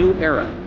new era.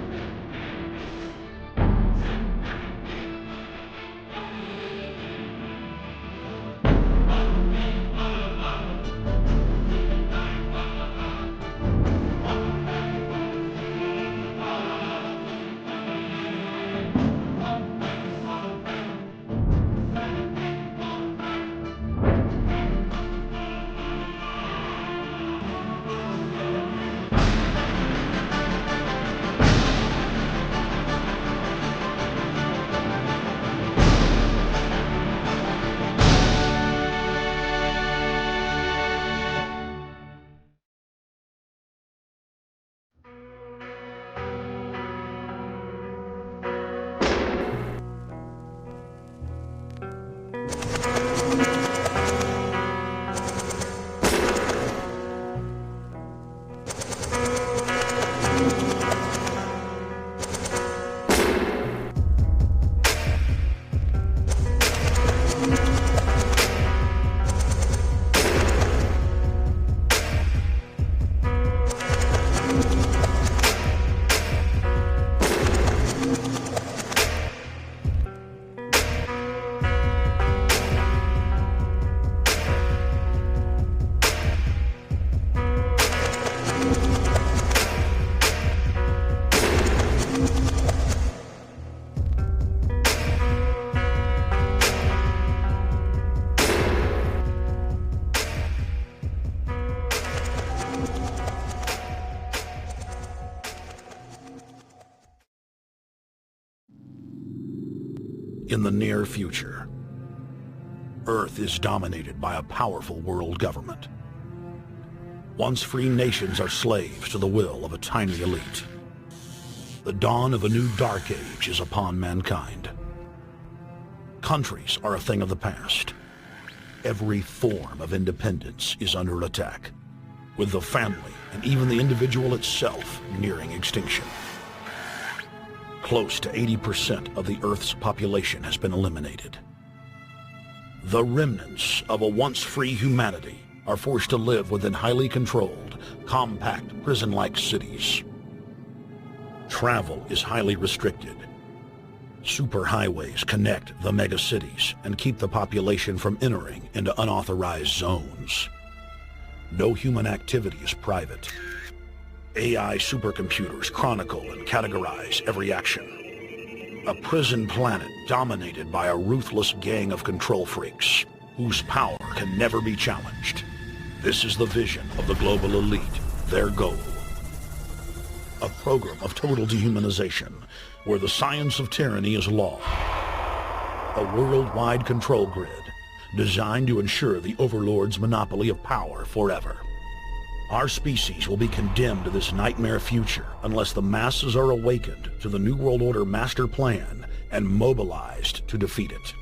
In the near future, Earth is dominated by a powerful world government. Once free nations are slaves to the will of a tiny elite. The dawn of a new dark age is upon mankind. Countries are a thing of the past. Every form of independence is under attack, with the family and even the individual itself nearing extinction. Close to 80% of the Earth's population has been eliminated. The remnants of a once-free humanity are forced to live within highly controlled, compact, prison-like cities. Travel is highly restricted. Superhighways connect the megacities and keep the population from entering into unauthorized zones. No human activity is private. AI supercomputers chronicle and categorize every action. A prison planet dominated by a ruthless gang of control freaks, whose power can never be challenged. This is the vision of the global elite, their goal. A program of total dehumanization, where the science of tyranny is law. A worldwide control grid, designed to ensure the overlord's monopoly of power forever. Our species will be condemned to this nightmare future unless the masses are awakened to the New World Order master plan and mobilized to defeat it.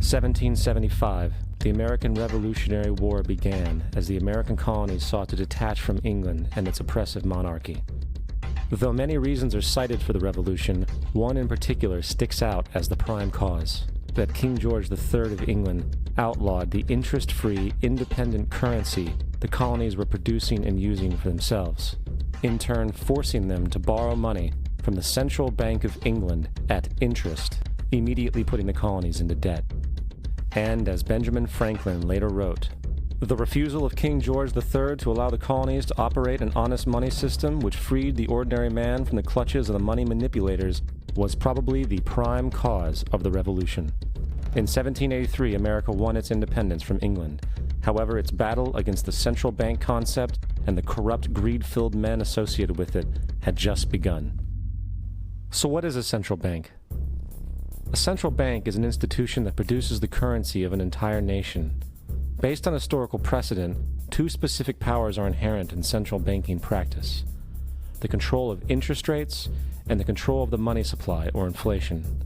(1775), the American Revolutionary War began as the American colonies sought to detach from England and its oppressive monarchy. Though many reasons are cited for the revolution, one in particular sticks out as the prime cause: that King George III of England outlawed the interest-free, independent currency the colonies were producing and using for themselves, in turn forcing them to borrow money from the Central Bank of England at interest, immediately putting the colonies into debt. And as Benjamin Franklin later wrote, the refusal of King George III to allow the colonies to operate an honest money system which freed the ordinary man from the clutches of the money manipulators was probably the prime cause of the revolution. In 1783, America won its independence from England. However, its battle against the central bank concept and the corrupt, greed-filled men associated with it had just begun. So what is a central bank? A central bank is an institution that produces the currency of an entire nation. Based on historical precedent, two specific powers are inherent in central banking practice: the control of interest rates and the control of the money supply, or inflation.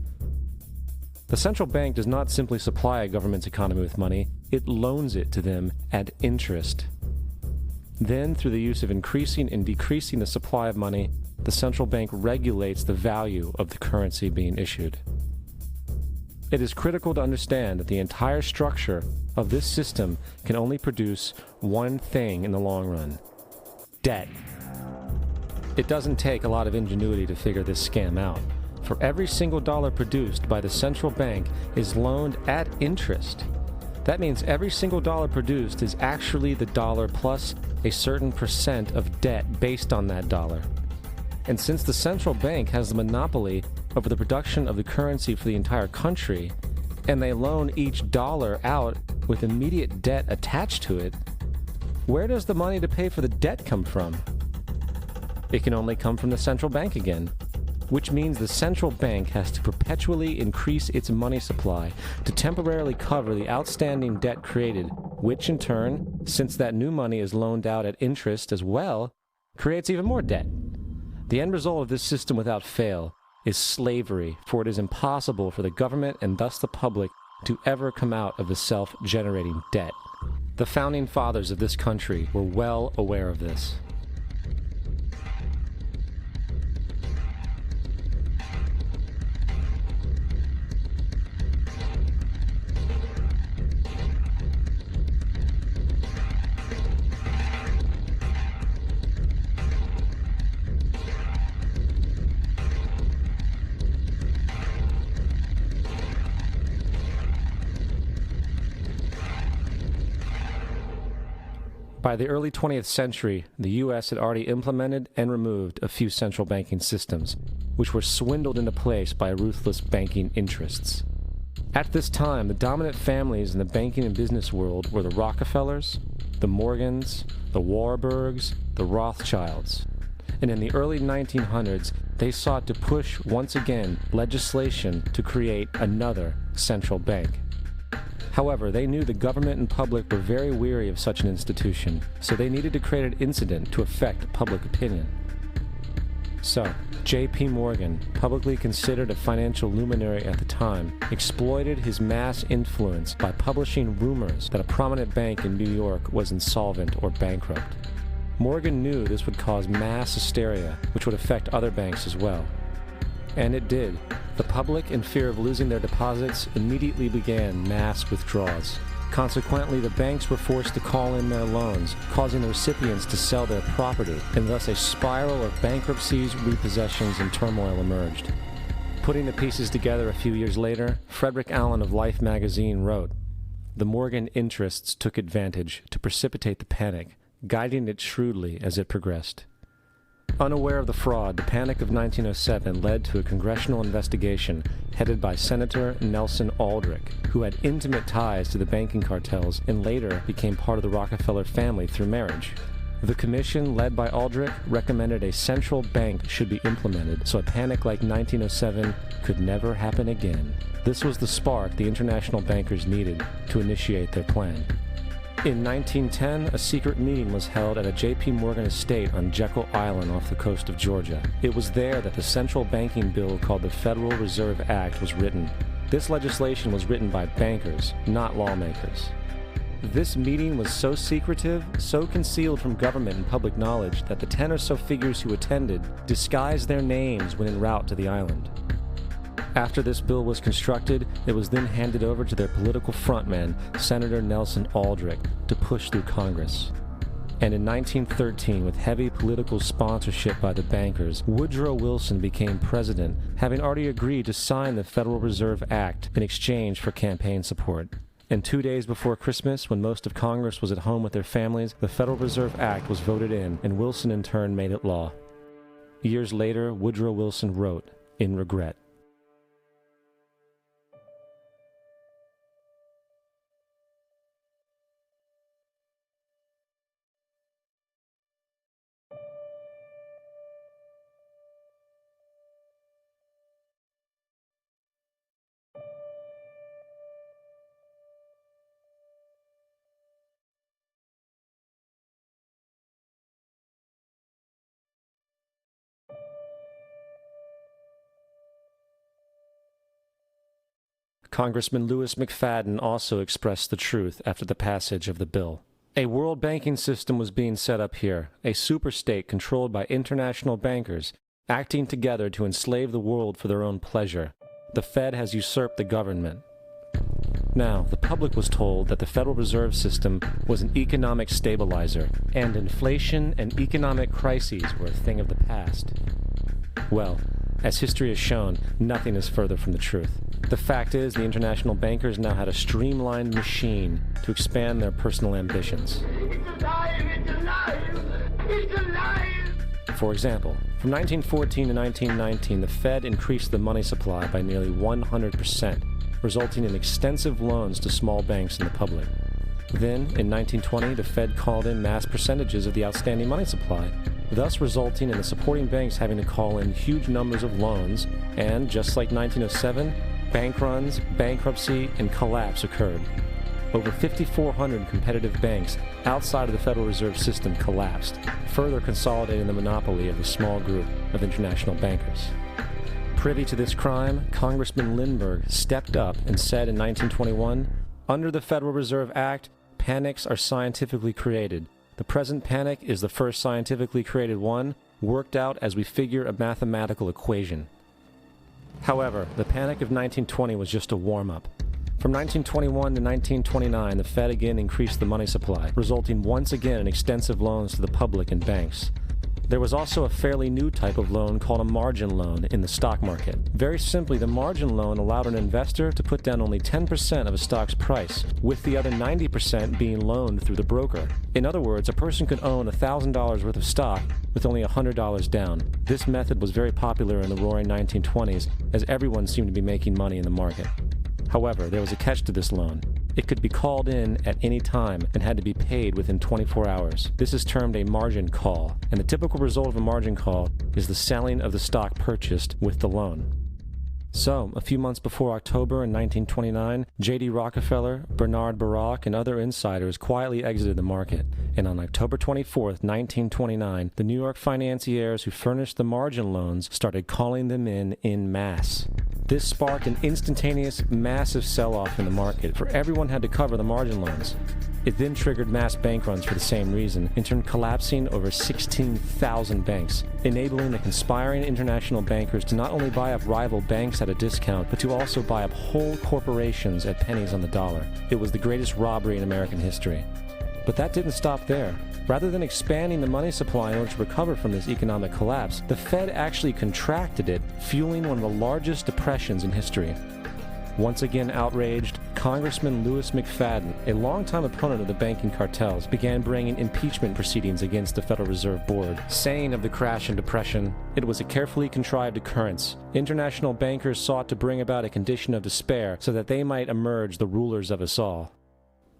The central bank does not simply supply a government's economy with money, it loans it to them at interest. Then, through the use of increasing and decreasing the supply of money, the central bank regulates the value of the currency being issued. It is critical to understand that the entire structure of this system can only produce one thing in the long run: debt. It doesn't take a lot of ingenuity to figure this scam out. For every single dollar produced by the central bank is loaned at interest. That means every single dollar produced is actually the dollar plus a certain percent of debt based on that dollar. And since the central bank has the monopoly over the production of the currency for the entire country, and they loan each dollar out with immediate debt attached to it, where does the money to pay for the debt come from? It can only come from the central bank again, which means the central bank has to perpetually increase its money supply to temporarily cover the outstanding debt created, which in turn, since that new money is loaned out at interest as well, creates even more debt. The end result of this system without fail is slavery, for it is impossible for the government and thus the public to ever come out of the self-generating debt. The founding fathers of this country were well aware of this. By the early 20th century, the U.S. had already implemented and removed a few central banking systems, which were swindled into place by ruthless banking interests. At this time, the dominant families in the banking and business world were the Rockefellers, the Morgans, the Warburgs, the Rothschilds. And in the early 1900s, they sought to push once again legislation to create another central bank. However, they knew the government and public were very weary of such an institution, so they needed to create an incident to affect public opinion. So, J.P. Morgan, publicly considered a financial luminary at the time, exploited his mass influence by publishing rumors that a prominent bank in New York was insolvent or bankrupt. Morgan knew this would cause mass hysteria, which would affect other banks as well. And it did. The public, in fear of losing their deposits, immediately began mass withdrawals. Consequently, the banks were forced to call in their loans, causing the recipients to sell their property, and thus a spiral of bankruptcies, repossessions, and turmoil emerged. Putting the pieces together a few years later, Frederick Allen of Life magazine wrote, "The Morgan interests took advantage to precipitate the panic, guiding it shrewdly as it progressed." Unaware of the fraud, the Panic of 1907 led to a congressional investigation headed by Senator Nelson Aldrich, who had intimate ties to the banking cartels and later became part of the Rockefeller family through marriage. The commission, led by Aldrich, recommended a central bank should be implemented so a panic like 1907 could never happen again. This was the spark the international bankers needed to initiate their plan. In 1910, a secret meeting was held at a J.P. Morgan estate on Jekyll Island off the coast of Georgia. It was there that the central banking bill called the Federal Reserve Act was written. This legislation was written by bankers, not lawmakers. This meeting was so secretive, so concealed from government and public knowledge that the 10 or so figures who attended disguised their names when en route to the island. After this bill was constructed, it was then handed over to their political frontman, Senator Nelson Aldrich, to push through Congress. And in 1913, with heavy political sponsorship by the bankers, Woodrow Wilson became president, having already agreed to sign the Federal Reserve Act in exchange for campaign support. And 2 days before Christmas, when most of Congress was at home with their families, the Federal Reserve Act was voted in, and Wilson in turn made it law. Years later, Woodrow Wilson wrote, in regret, Congressman Louis McFadden also expressed the truth after the passage of the bill. A world banking system was being set up here, a superstate controlled by international bankers, acting together to enslave the world for their own pleasure. The Fed has usurped the government. Now, the public was told that the Federal Reserve System was an economic stabilizer, and inflation and economic crises were a thing of the past. Well, as history has shown, nothing is further from the truth. The fact is, the international bankers now had a streamlined machine to expand their personal ambitions. It's alive! It's alive! It's alive! For example, from 1914 to 1919, the Fed increased the money supply by nearly 100%, resulting in extensive loans to small banks and the public. Then, in 1920, the Fed called in mass percentages of the outstanding money supply, thus resulting in the supporting banks having to call in huge numbers of loans, and just like 1907, bank runs, bankruptcy, and collapse occurred. Over 5,400 competitive banks outside of the Federal Reserve System collapsed, further consolidating the monopoly of a small group of international bankers. Privy to this crime, Congressman Lindbergh stepped up and said in 1921, "Under the Federal Reserve Act, panics are scientifically created. The present panic is the first scientifically created one, worked out as we figure a mathematical equation." However, the panic of 1920 was just a warm-up. From 1921 to 1929, the Fed again increased the money supply, resulting once again in extensive loans to the public and banks. There was also a fairly new type of loan called a margin loan in the stock market. Very simply, the margin loan allowed an investor to put down only 10% of a stock's price, with the other 90% being loaned through the broker. In other words, a person could own $1,000 worth of stock with only $100 down. This method was very popular in the roaring 1920s, as everyone seemed to be making money in the market. However, there was a catch to this loan. It could be called in at any time and had to be paid within 24 hours. This is termed a margin call, and the typical result of a margin call is the selling of the stock purchased with the loan. So, a few months before October in 1929, J.D. Rockefeller, Bernard Baruch, and other insiders quietly exited the market, and on October 24, 1929, the New York financiers who furnished the margin loans started calling them in masse. This sparked an instantaneous, massive sell-off in the market, for everyone had to cover the margin loans. It then triggered mass bank runs for the same reason, in turn collapsing over 16,000 banks, enabling the conspiring international bankers to not only buy up rival banks at a discount, but to also buy up whole corporations at pennies on the dollar. It was the greatest robbery in American history. But that didn't stop there. Rather than expanding the money supply in order to recover from this economic collapse, the Fed actually contracted it, fueling one of the largest depressions in history. Once again outraged, Congressman Louis McFadden, a longtime opponent of the banking cartels, began bringing impeachment proceedings against the Federal Reserve Board, saying of the crash and depression, "It was a carefully contrived occurrence. International bankers sought to bring about a condition of despair so that they might emerge the rulers of us all."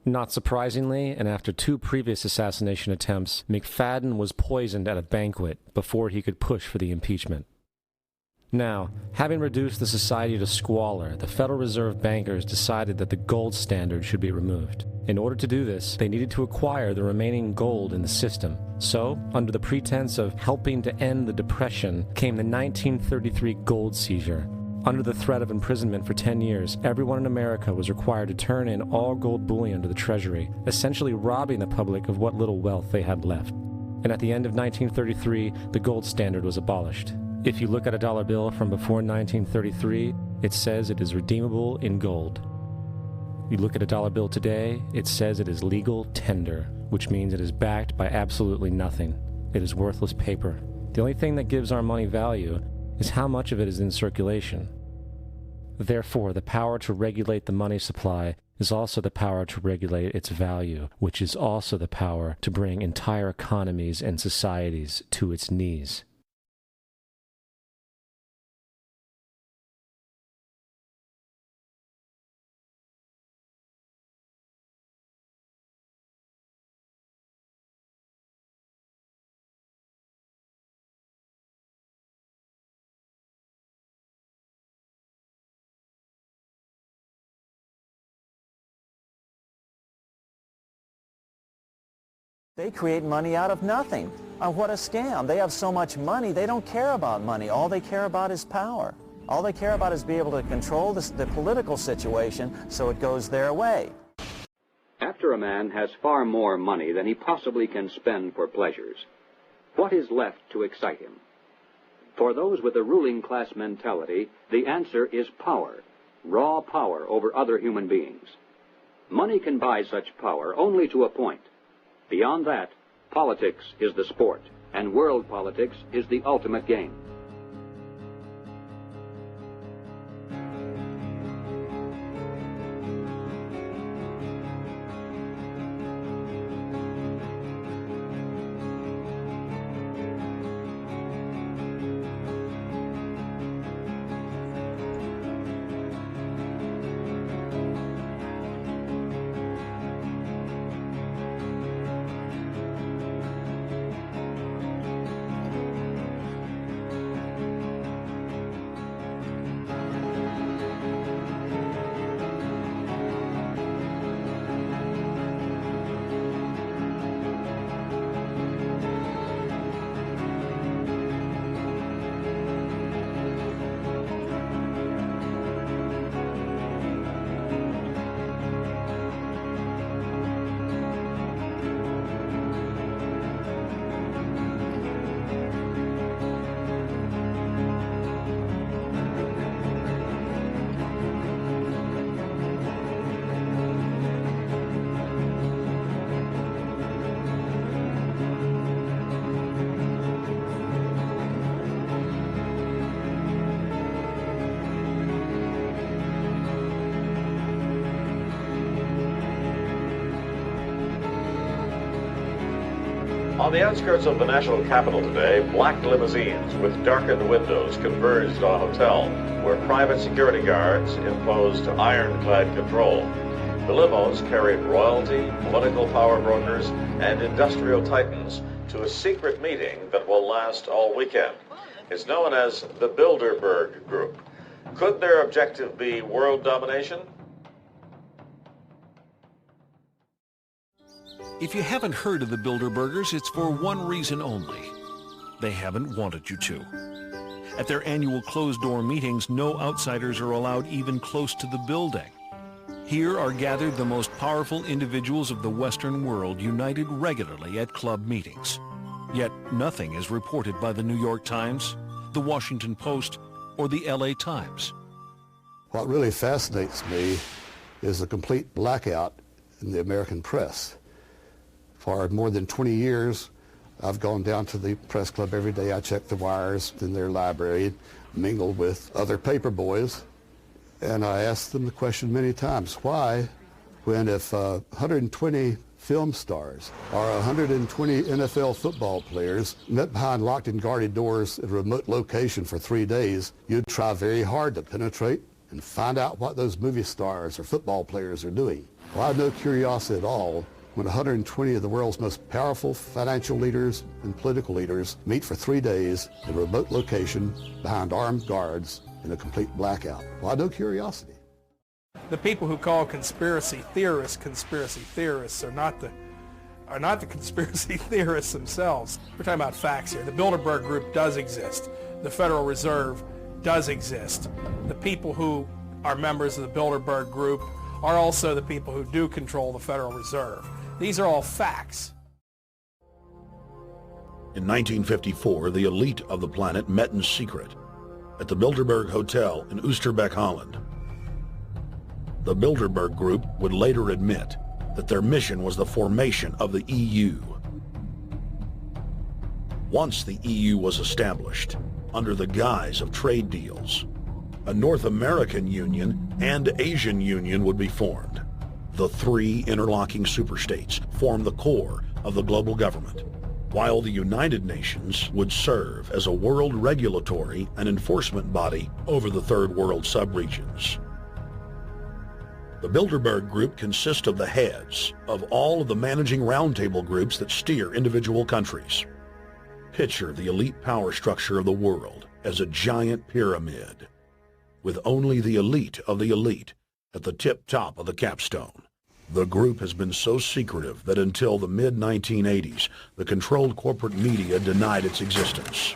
Not surprisingly, and after 2 previous assassination attempts, McFadden was poisoned at a banquet before he could push for the impeachment. Now, having reduced the society to squalor, the Federal Reserve bankers decided that the gold standard should be removed. In order to do this, they needed to acquire the remaining gold in the system. So, under the pretense of helping to end the Depression, came the 1933 gold seizure. Under the threat of imprisonment for 10 years, everyone in America was required to turn in all gold bullion to the Treasury, essentially robbing the public of what little wealth they had left. And at the end of 1933, the gold standard was abolished. If you look at a dollar bill from before 1933, it says it is redeemable in gold. You look at a dollar bill today, it says it is legal tender, which means it is backed by absolutely nothing. It is worthless paper. The only thing that gives our money value is how much of it is in circulation. Therefore, the power to regulate the money supply is also the power to regulate its value, which is also the power to bring entire economies and societies to its knees. They create money out of nothing. What a scam. They have so much money, they don't care about money. All they care about is power. All they care about is being able to control the political situation so it goes their way. After a man has far more money than he possibly can spend for pleasures, what is left to excite him? For those with a ruling class mentality, the answer is power, raw power over other human beings. Money can buy such power only to a point. Beyond that, politics is the sport, and world politics is the ultimate game. On the outskirts of the national capital today, black limousines with darkened windows converged on a hotel where private security guards imposed ironclad control. The limos carried royalty, political power brokers, and industrial titans to a secret meeting that will last all weekend. It's known as the Bilderberg Group. Could their objective be world domination? If you haven't heard of the Bilderbergers, it's for one reason only. They haven't wanted you to. At their annual closed-door meetings, no outsiders are allowed even close to the building. Here are gathered the most powerful individuals of the Western world, united regularly at club meetings. Yet nothing is reported by the New York Times, the Washington Post, or the LA Times. What really fascinates me is the complete blackout in the American press. For more than 20 years, I've gone down to the press club every day. I check the wires in their library, mingle with other paper boys, and I asked them the question many times, why, when if 120 film stars or 120 NFL football players met behind locked and guarded doors at a remote location for 3 days, you'd try very hard to penetrate and find out what those movie stars or football players are doing. Well, I have no curiosity at all when 120 of the world's most powerful financial leaders and political leaders meet for 3 days in a remote location behind armed guards in a complete blackout. Well, no curiosity. The people who call conspiracy theorists are not the conspiracy theorists themselves. We're talking about facts here. The Bilderberg Group does exist. The Federal Reserve does exist. The people who are members of the Bilderberg Group are also the people who do control the Federal Reserve. These are all facts. In 1954, the elite of the planet met in secret at the Bilderberg Hotel in Oosterbeek, Holland. The Bilderberg Group would later admit that their mission was the formation of the EU. Once the EU was established, under the guise of trade deals, a North American Union and Asian Union would be formed. The three interlocking superstates form the core of the global government, while the United Nations would serve as a world regulatory and enforcement body over the Third World subregions. The Bilderberg Group consists of the heads of all of the managing roundtable groups that steer individual countries. Picture the elite power structure of the world as a giant pyramid, with only the elite of the elite at the tip-top of the capstone. The group has been so secretive that until the mid-1980s, the controlled corporate media denied its existence.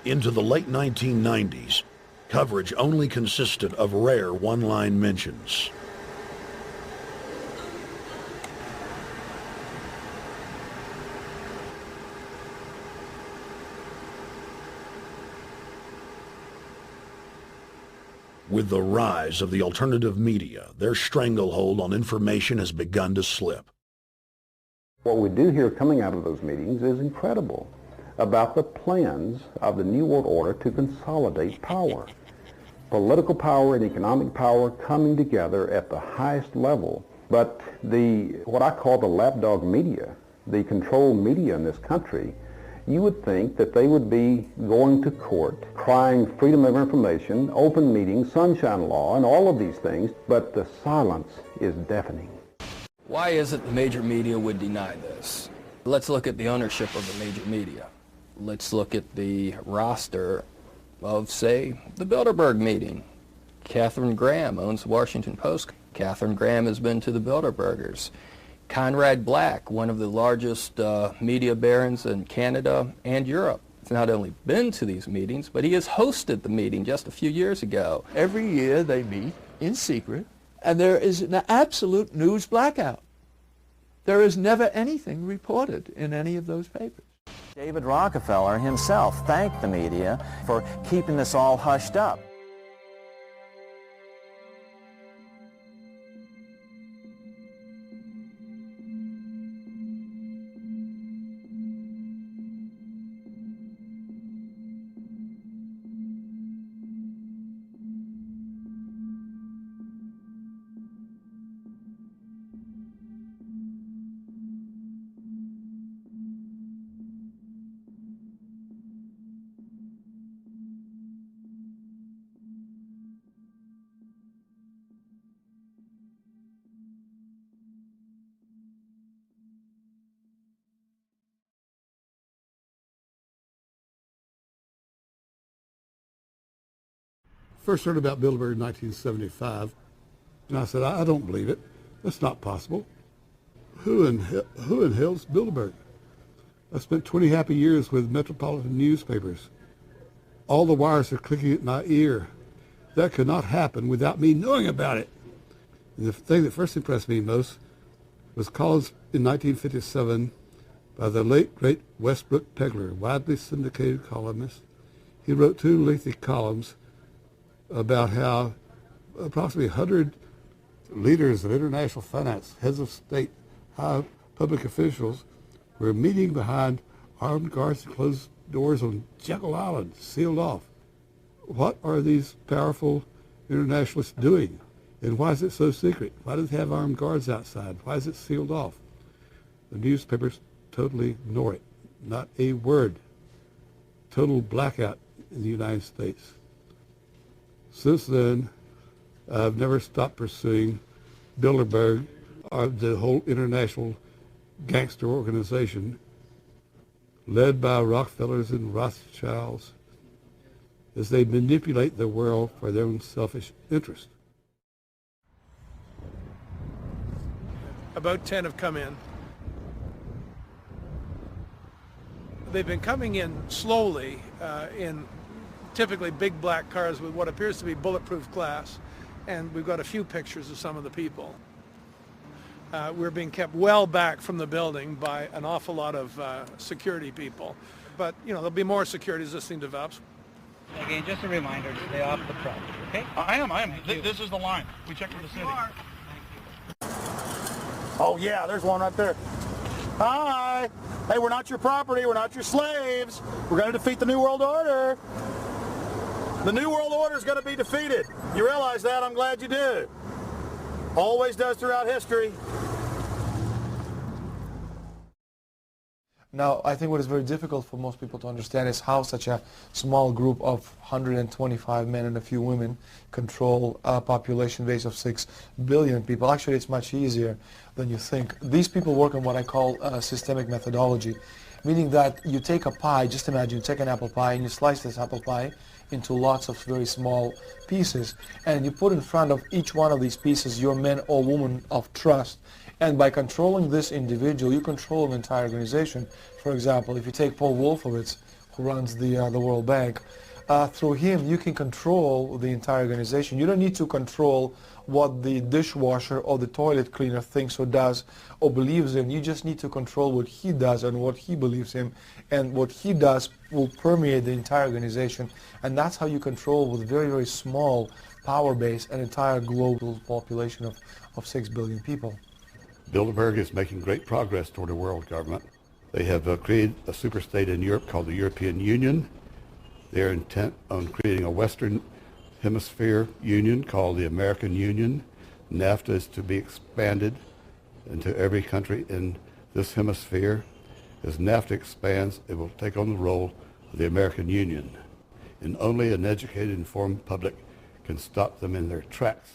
Into the late 1990s, coverage only consisted of rare one-line mentions. With the rise of the alternative media, their stranglehold on information has begun to slip. What we do hear coming out of those meetings is incredible about the plans of the New World Order to consolidate power. Political power and economic power coming together at the highest level. But what I call the lapdog media, the controlled media in this country, you would think that they would be going to court, crying freedom of information, open meetings, sunshine law, and all of these things, but the silence is deafening. Why is it the major media would deny this? Let's look at the ownership of the major media. Let's look at the roster of, say, the Bilderberg meeting. Katharine Graham owns the Washington Post. Katharine Graham has been to the Bilderbergers. Conrad Black, one of the largest media barons in Canada and Europe, has not only been to these meetings, but he has hosted the meeting just a few years ago. Every year they meet in secret, and there is an absolute news blackout. There is never anything reported in any of those papers. David Rockefeller himself thanked the media for keeping this all hushed up. First heard about Bilderberg in 1975, and I said, I don't believe it. That's not possible. Who in hell's Bilderberg? I spent 20 happy years with metropolitan newspapers. All the wires are clicking at my ear. That could not happen without me knowing about it. And the thing that first impressed me most was columns in 1957 by the late, great Westbrook Pegler, widely syndicated columnist. He wrote 2 lengthy columns about how approximately 100 leaders of international finance, heads of state, high public officials were meeting behind armed guards and closed doors on Jekyll Island, sealed off. What are these powerful internationalists doing? And why is it so secret? Why does it have armed guards outside? Why is it sealed off? The newspapers totally ignore it. Not a word. Total blackout in the United States. Since then, I've never stopped pursuing Bilderberg, the whole international gangster organization led by Rockefellers and Rothschilds as they manipulate the world for their own selfish interest. About 10 have come in. They've been coming in slowly in typically big black cars with what appears to be bulletproof glass, and we've got a few pictures of some of the people. We're being kept well back from the building by an awful lot of security people, but you know there'll be more security as this thing develops. Again, just a reminder to stay off the property, okay? I am. This is the line. We checked with the city. Oh yeah, there's one right there. Hi. Hey, we're not your property. We're not your slaves. We're going to defeat the New World Order. The New World Order is going to be defeated. You realize that? I'm glad you do. Always does throughout history. Now, I think what is very difficult for most people to understand is how such a small group of 125 men and a few women control a population base of 6 billion people. Actually, it's much easier than you think. These people work on what I call systemic methodology, meaning that you take a pie, just imagine you take an apple pie and you slice this apple pie into lots of very small pieces, and you put in front of each one of these pieces your men or women of trust. And by controlling this individual, you control an entire organization. For example, if you take Paul Wolfowitz, who runs the World Bank. Through him, you can control the entire organization. You don't need to control what the dishwasher or the toilet cleaner thinks or does or believes in. You just need to control what he does and what he believes in. And what he does will permeate the entire organization. And that's how you control, with very, very small power base, an entire global population of 6 billion people. Bilderberg is making great progress toward a world government. They have created a superstate in Europe called the European Union. They're intent on creating a Western Hemisphere Union called the American Union. NAFTA is to be expanded into every country in this hemisphere. As NAFTA expands, it will take on the role of the American Union. And only an educated, informed public can stop them in their tracks.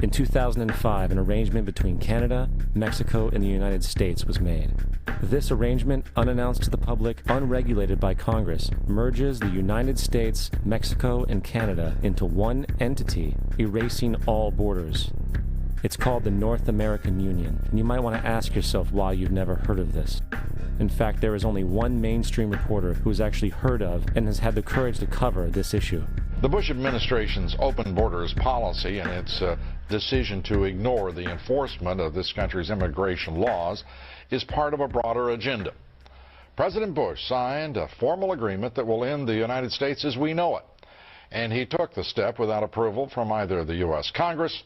In 2005, an arrangement between Canada, Mexico, and the United States was made. This arrangement, unannounced to the public, unregulated by Congress, merges the United States, Mexico, and Canada into one entity, erasing all borders. It's called the North American Union, and you might want to ask yourself why you've never heard of this. In fact, there is only one mainstream reporter who has actually heard of and has had the courage to cover this issue. The Bush administration's open borders policy and its decision to ignore the enforcement of this country's immigration laws is part of a broader agenda. President Bush signed a formal agreement that will end the United States as we know it, and he took the step without approval from either the U.S. Congress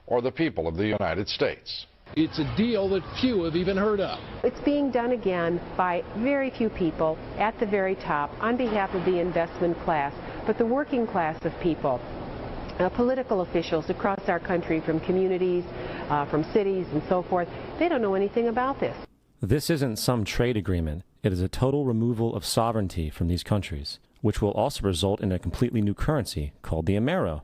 or the people of the United States. It's a deal that few have even heard of. It's being done again by very few people at the very top on behalf of the investment class, but the working class of people, political officials across our country, from communities, from cities and so forth, they don't know anything about this. This isn't some trade agreement. It is a total removal of sovereignty from these countries, which will also result in a completely new currency called the Amero.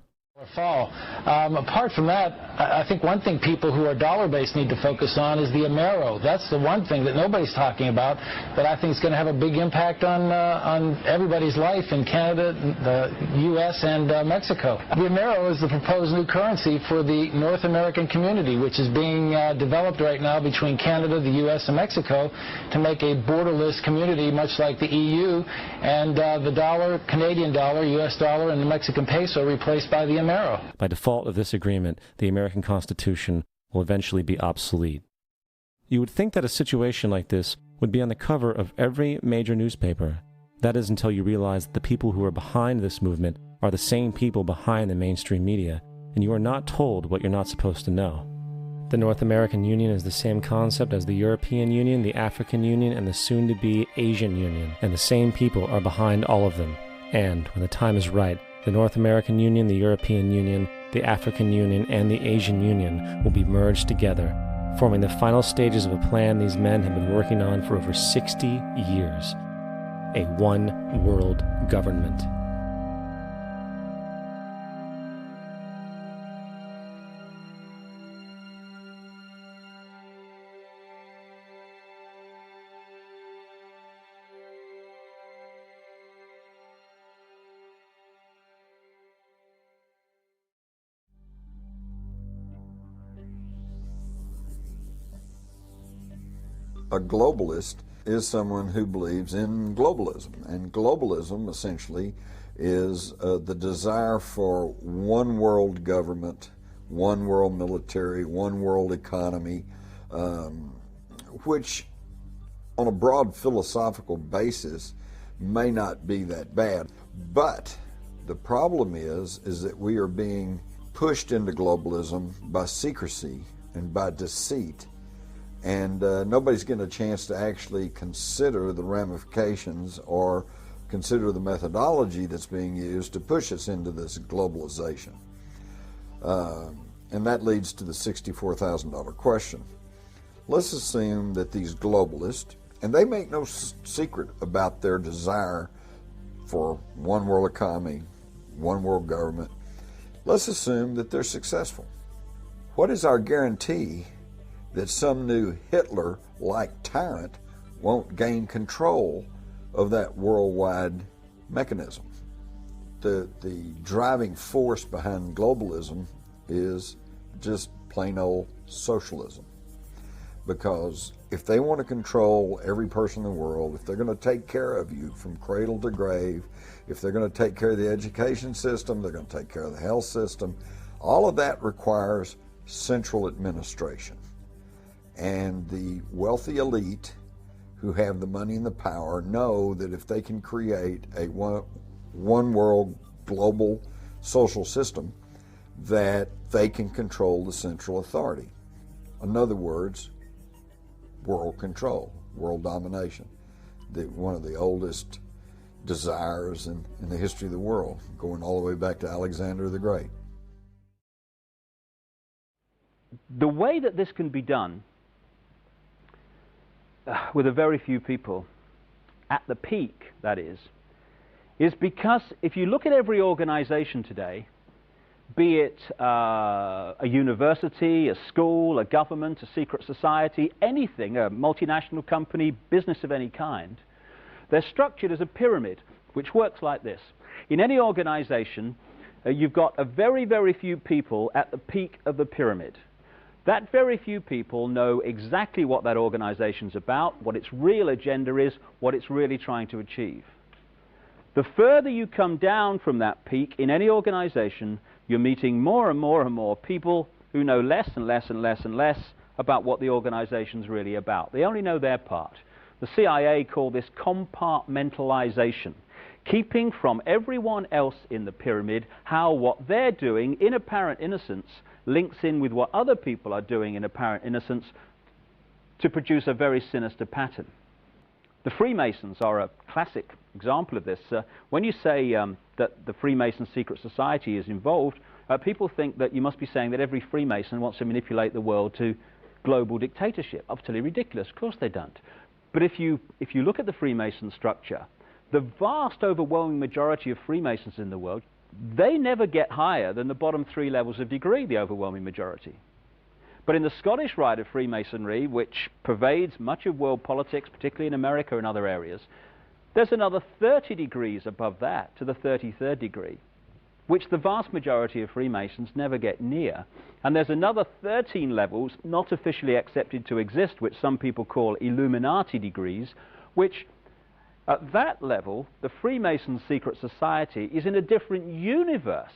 Fall. Apart from that, I think one thing people who are dollar-based need to focus on is the Amero. That's the one thing that nobody's talking about that I think is going to have a big impact on everybody's life in Canada, the U.S., and Mexico. The Amero is the proposed new currency for the North American community, which is being developed right now between Canada, the U.S., and Mexico to make a borderless community, much like the EU, and the dollar, Canadian dollar, U.S. dollar, and the Mexican peso replaced by the Amero. By default of this agreement, the American Constitution will eventually be obsolete. You would think that a situation like this would be on the cover of every major newspaper. That is until you realize that the people who are behind this movement are the same people behind the mainstream media, and you are not told what you're not supposed to know. The North American Union is the same concept as the European Union, the African Union, and the soon-to-be Asian Union, and the same people are behind all of them. And, when the time is right, the North American Union, the European Union, the African Union, and the Asian Union will be merged together, forming the final stages of a plan these men have been working on for over 60 years. A one-world government. A globalist is someone who believes in globalism, and globalism essentially is the desire for one world government, one world military, one world economy, which on a broad philosophical basis may not be that bad. But the problem is that we are being pushed into globalism by secrecy and by deceit. And nobody's getting a chance to actually consider the ramifications or consider the methodology that's being used to push us into this globalization. And that leads to the $64,000 question. Let's assume that these globalists, and they make no secret about their desire for one world economy, one world government, let's assume that they're successful. What is our guarantee that some new Hitler-like tyrant won't gain control of that worldwide mechanism? The driving force behind globalism is just plain old socialism. because if they want to control every person in the world, if they're going to take care of you from cradle to grave, if they're going to take care of the education system, they're going to take care of the health system, all of that requires central administration. And the wealthy elite who have the money and the power know that if they can create a one world global social system, that they can control the central authority. In other words, world control, world domination, one of the oldest desires in the history of the world, going all the way back to Alexander the Great. The way that this can be done with a very few people, at the peak, that is because if you look at every organization today, be it a university, a school, a government, a secret society, anything, a multinational company, business of any kind, they're structured as a pyramid, which works like this. In any organization, you've got a very, very few people at the peak of the pyramid. That very few people know exactly what that organization's about, what its real agenda is, what it's really trying to achieve. The further you come down from that peak in any organization, you're meeting more and more and more people who know less and less and less and less about what the organization's really about. They only know their part. The CIA call this compartmentalization, keeping from everyone else in the pyramid how what they're doing in apparent innocence links in with what other people are doing in apparent innocence to produce a very sinister pattern. The Freemasons are a classic example of this. When you say that the Freemason secret society is involved, people think that you must be saying that every Freemason wants to manipulate the world to global dictatorship. Utterly ridiculous. Of course they don't. But if you look at the Freemason structure, the vast overwhelming majority of Freemasons in the world, they never get higher than the bottom 3 levels of degree, the overwhelming majority. But in the Scottish Rite of Freemasonry, which pervades much of world politics, particularly in America and other areas, there's another 30 degrees above that to the 33rd degree, which the vast majority of Freemasons never get near. And there's another 13 levels not officially accepted to exist, which some people call Illuminati degrees, which at that level, the Freemason secret society is in a different universe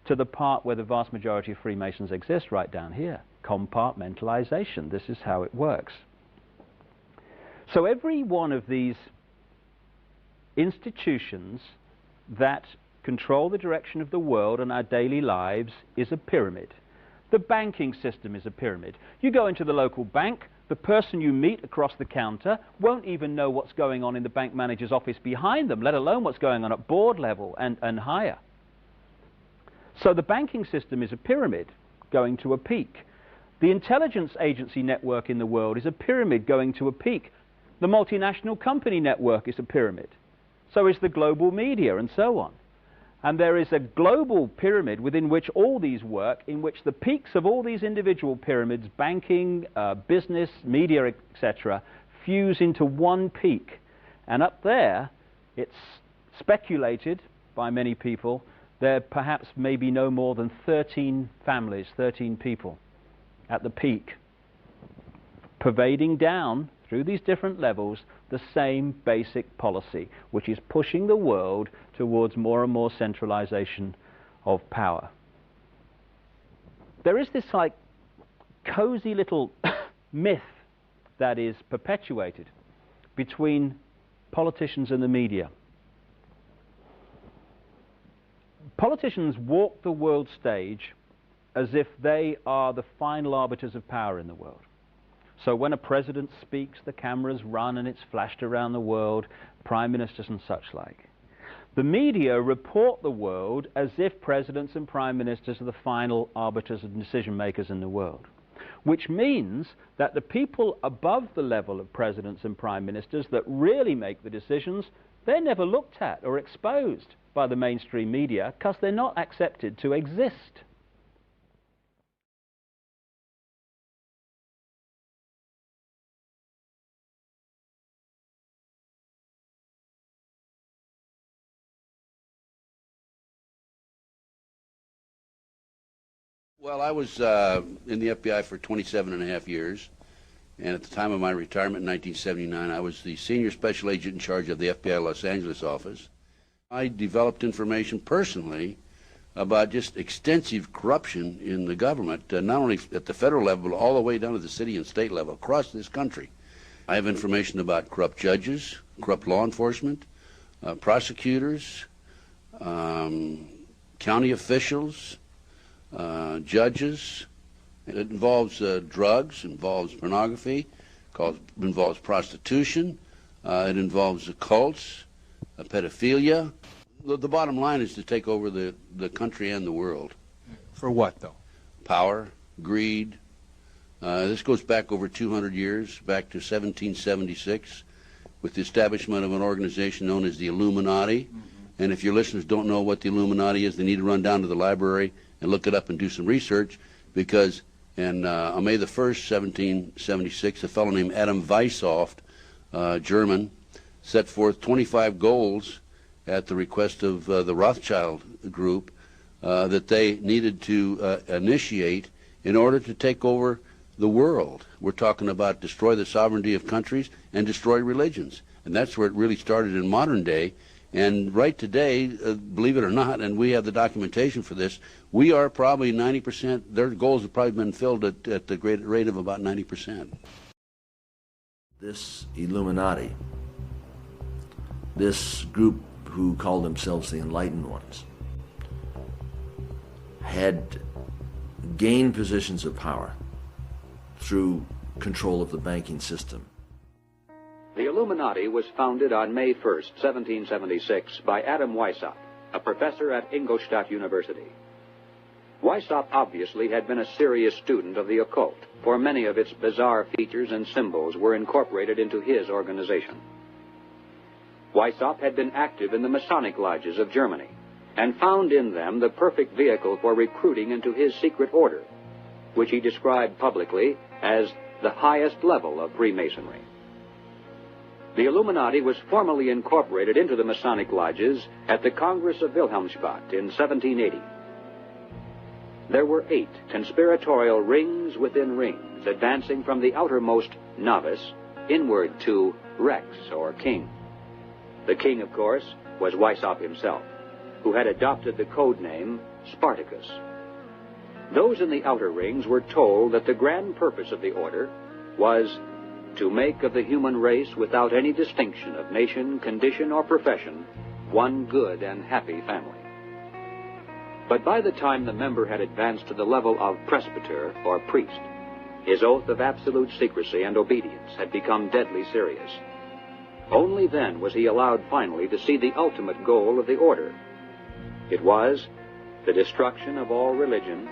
to the part where the vast majority of Freemasons exist, right down here. Compartmentalization. This is how it works. So every one of these institutions that control the direction of the world and our daily lives is a pyramid. The banking system is a pyramid. You go into the local bank, the person you meet across the counter won't even know what's going on in the bank manager's office behind them, let alone what's going on at board level and higher. So the banking system is a pyramid going to a peak. The intelligence agency network in the world is a pyramid going to a peak. The multinational company network is a pyramid. So is the global media, and so on. And there is a global pyramid within which all these work, in which the peaks of all these individual pyramids, banking, business, media, etc., fuse into one peak. And up there, it's speculated by many people, there perhaps may be no more than 13 families, 13 people at the peak, pervading down through these different levels the same basic policy, which is pushing the world towards more and more centralization of power. There is this like cozy little myth that is perpetuated between politicians and the media. Politicians walk the world stage as if they are the final arbiters of power in the world. So when a president speaks, the cameras run and it's flashed around the world, prime ministers and such like. The media report the world as if presidents and prime ministers are the final arbiters and decision makers in the world, which means that the people above the level of presidents and prime ministers that really make the decisions, they're never looked at or exposed by the mainstream media because they're not accepted to exist. Well, I was in the FBI for 27.5 years, and at the time of my retirement in 1979, I was the senior special agent in charge of the FBI Los Angeles office. I developed information personally about just extensive corruption in the government, not only at the federal level, but all the way down to the city and state level across this country. I have information about corrupt judges, corrupt law enforcement, prosecutors, county officials, judges. It involves drugs, involves pornography, involves prostitution, it involves cults, pedophilia. The bottom line is to take over the country and the world. For what, though? Power, greed. This goes back over 200 years, back to 1776, with the establishment of an organization known as the Illuminati. And if your listeners don't know what the Illuminati is, they need to run down to the library and look it up and do some research, because on May the 1st, 1776, a fellow named Adam Weishaupt, German, set forth 25 goals at the request of the Rothschild group that they needed to initiate in order to take over the world. We're talking about destroy the sovereignty of countries and destroy religions. And that's where it really started in modern day. And right today, believe it or not, and we have the documentation for this, we are probably 90%, their goals have probably been filled at the great rate of about 90%. This Illuminati, this group who called themselves the Enlightened Ones, had gained positions of power through control of the banking system. The Illuminati was founded on May 1st, 1776, by Adam Weishaupt, a professor at Ingolstadt University. Weishaupt obviously had been a serious student of the occult, for many of its bizarre features and symbols were incorporated into his organization. Weishaupt had been active in the Masonic lodges of Germany, and found in them the perfect vehicle for recruiting into his secret order, which he described publicly as the highest level of Freemasonry. The Illuminati was formally incorporated into the Masonic lodges at the Congress of Wilhelmsbad in 1780. There were 8 conspiratorial rings within rings, advancing from the outermost novice inward to Rex, or king. The king, of course, was Weishaupt himself, who had adopted the code name Spartacus. Those in the outer rings were told that the grand purpose of the order was to make of the human race, without any distinction of nation, condition, or profession, one good and happy family. But by the time the member had advanced to the level of presbyter, or priest, his oath of absolute secrecy and obedience had become deadly serious. Only then was he allowed finally to see the ultimate goal of the order. It was the destruction of all religion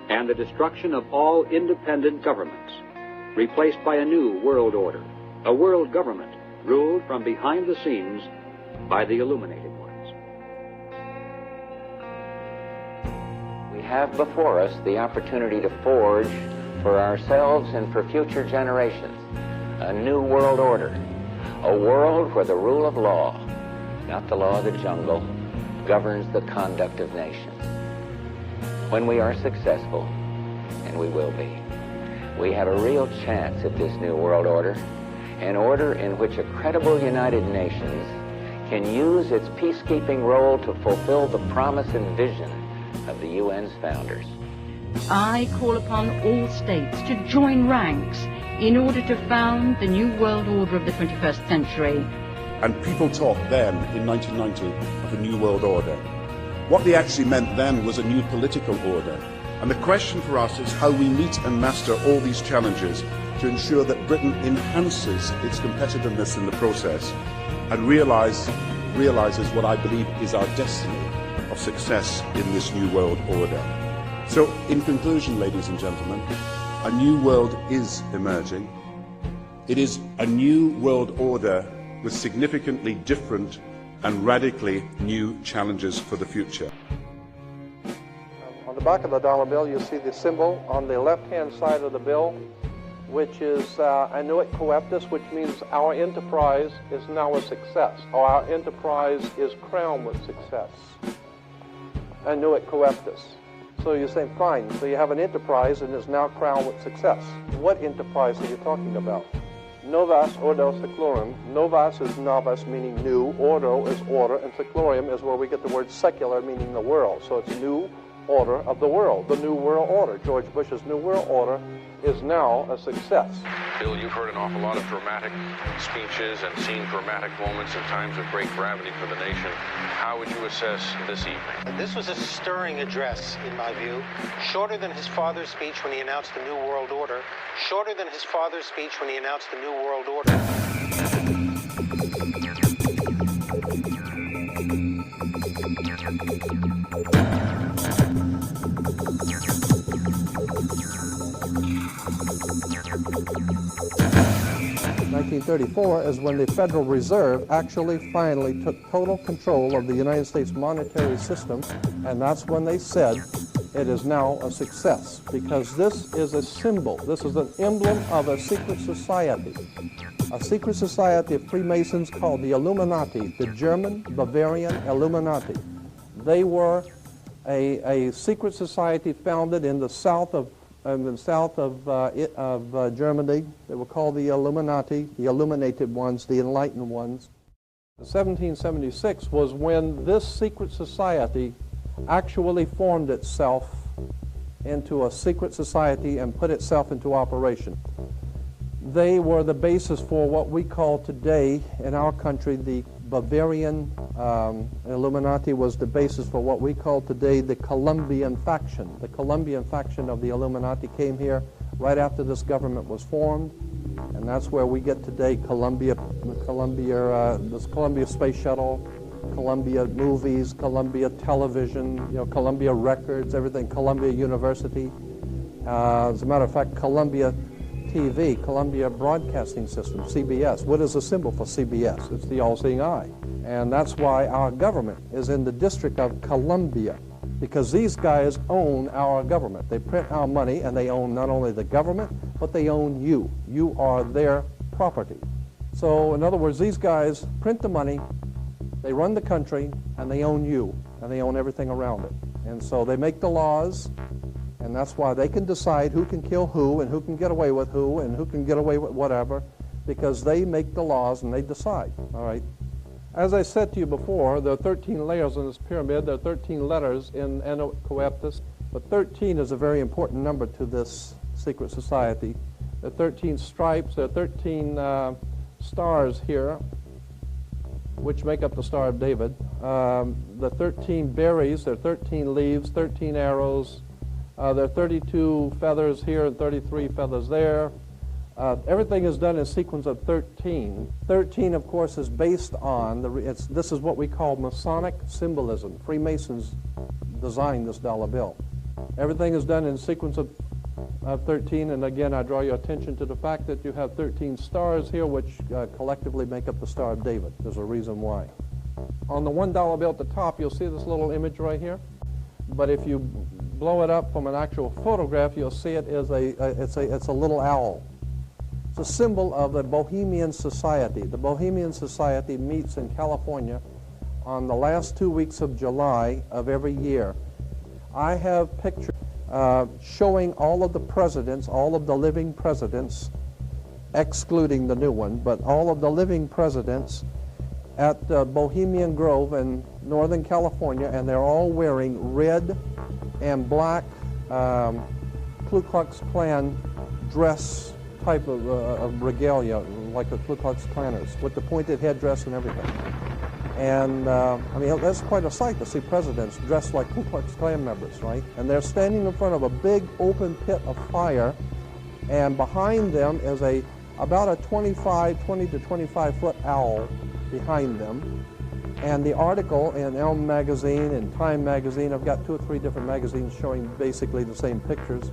and the destruction of all independent governments, replaced by a new world order, a world government ruled from behind the scenes by the illuminated ones. We have before us the opportunity to forge for ourselves and for future generations a new world order, a world where the rule of law, not the law of the jungle, governs the conduct of nations. When we are successful, and we will be, we have a real chance at this new world order, an order in which a credible United Nations can use its peacekeeping role to fulfill the promise and vision of the UN's founders. I call upon all states to join ranks in order to found the new world order of the 21st century. And people talked then, in 1990, of a new world order. What they actually meant then was a new political order. And the question for us is how we meet and master all these challenges to ensure that Britain enhances its competitiveness in the process and realizes what I believe is our destiny of success in this new world order. So, in conclusion, ladies and gentlemen, a new world is emerging. It is a new world order with significantly different and radically new challenges for the future. On the back of the dollar bill, you'll see the symbol on the left-hand side of the bill, which is Annuit Coeptis, which means our enterprise is now a success, or our enterprise is crowned with success. Annuit Coeptis. So you say, fine, so you have an enterprise and is now crowned with success. What enterprise are you talking about? Novus ordo seclorum. Novus is novus, meaning new. Ordo is order, and seclorum is where we get the word secular, meaning the world. So it's new order of the world, the New World Order. George Bush's New World Order is now a success. Bill, you've heard an awful lot of dramatic speeches and seen dramatic moments in times of great gravity for the nation. How would you assess this evening? This was a stirring address, in my view, shorter than his father's speech when he announced the New World Order, shorter than his father's speech when he announced the New World Order. 1934 is when the Federal Reserve actually finally took total control of the United States monetary system, and that's when they said it is now a success, because this is a symbol, this is an emblem of a secret society of Freemasons called the Illuminati, the German Bavarian Illuminati. They were a secret society founded in the south of Germany. They were called the Illuminati, the illuminated ones, the enlightened ones. 1776 was when this secret society actually formed itself into a secret society and put itself into operation. They were the basis for what we call today in our country the Bavarian Illuminati was the basis for what we call today the Colombian faction. The Colombian faction of the Illuminati came here right after this government was formed, and that's where we get today this Columbia Space Shuttle, Columbia Movies, Columbia Television, Columbia Records, everything, Columbia University. As a matter of fact, Columbia TV, Columbia Broadcasting System, CBS. What is the symbol for CBS? It's the all-seeing eye. And that's why our government is in the District of Columbia, because these guys own our government. They print our money, and they own not only the government, but they own you. You are their property. So, in other words, these guys print the money, they run the country, and they own you, and they own everything around it. And so they make the laws, and that's why they can decide who can kill who and who can get away with who and who can get away with whatever, because they make the laws and they decide, all right? As I said to you before, there are 13 layers in this pyramid. There are 13 letters in Eno Coeptus, but 13 is a very important number to this secret society. There are 13 stripes, there are 13 stars here, which make up the Star of David. The 13 berries, there are 13 leaves, 13 arrows. There are 32 feathers here and 33 feathers there. Everything is done in a sequence of 13. 13, of course, is based on, this is what we call Masonic symbolism. Freemasons designed this dollar bill. Everything is done in a sequence of 13, and again, I draw your attention to the fact that you have 13 stars here, which collectively make up the Star of David. There's a reason why. On the $1 bill at the top, you'll see this little image right here. But if you blow it up from an actual photograph, you'll see it is it's a little owl. It's a symbol of the Bohemian Society. The Bohemian Society meets in California on the last 2 weeks of July of every year. I have pictures showing all of the presidents, all of the living presidents, excluding the new one, but all of the living presidents at Bohemian Grove in Northern California, and they're all wearing red and black Ku Klux Klan dress type of regalia, like the Ku Klux Klanners, with the pointed headdress and everything. And I mean, that's quite a sight to see presidents dressed like Ku Klux Klan members, right? And they're standing in front of a big open pit of fire, and behind them is about a 20 to 25 foot owl behind them. And the article in Elm Magazine and Time Magazine, I've got 2 or 3 different magazines showing basically the same pictures.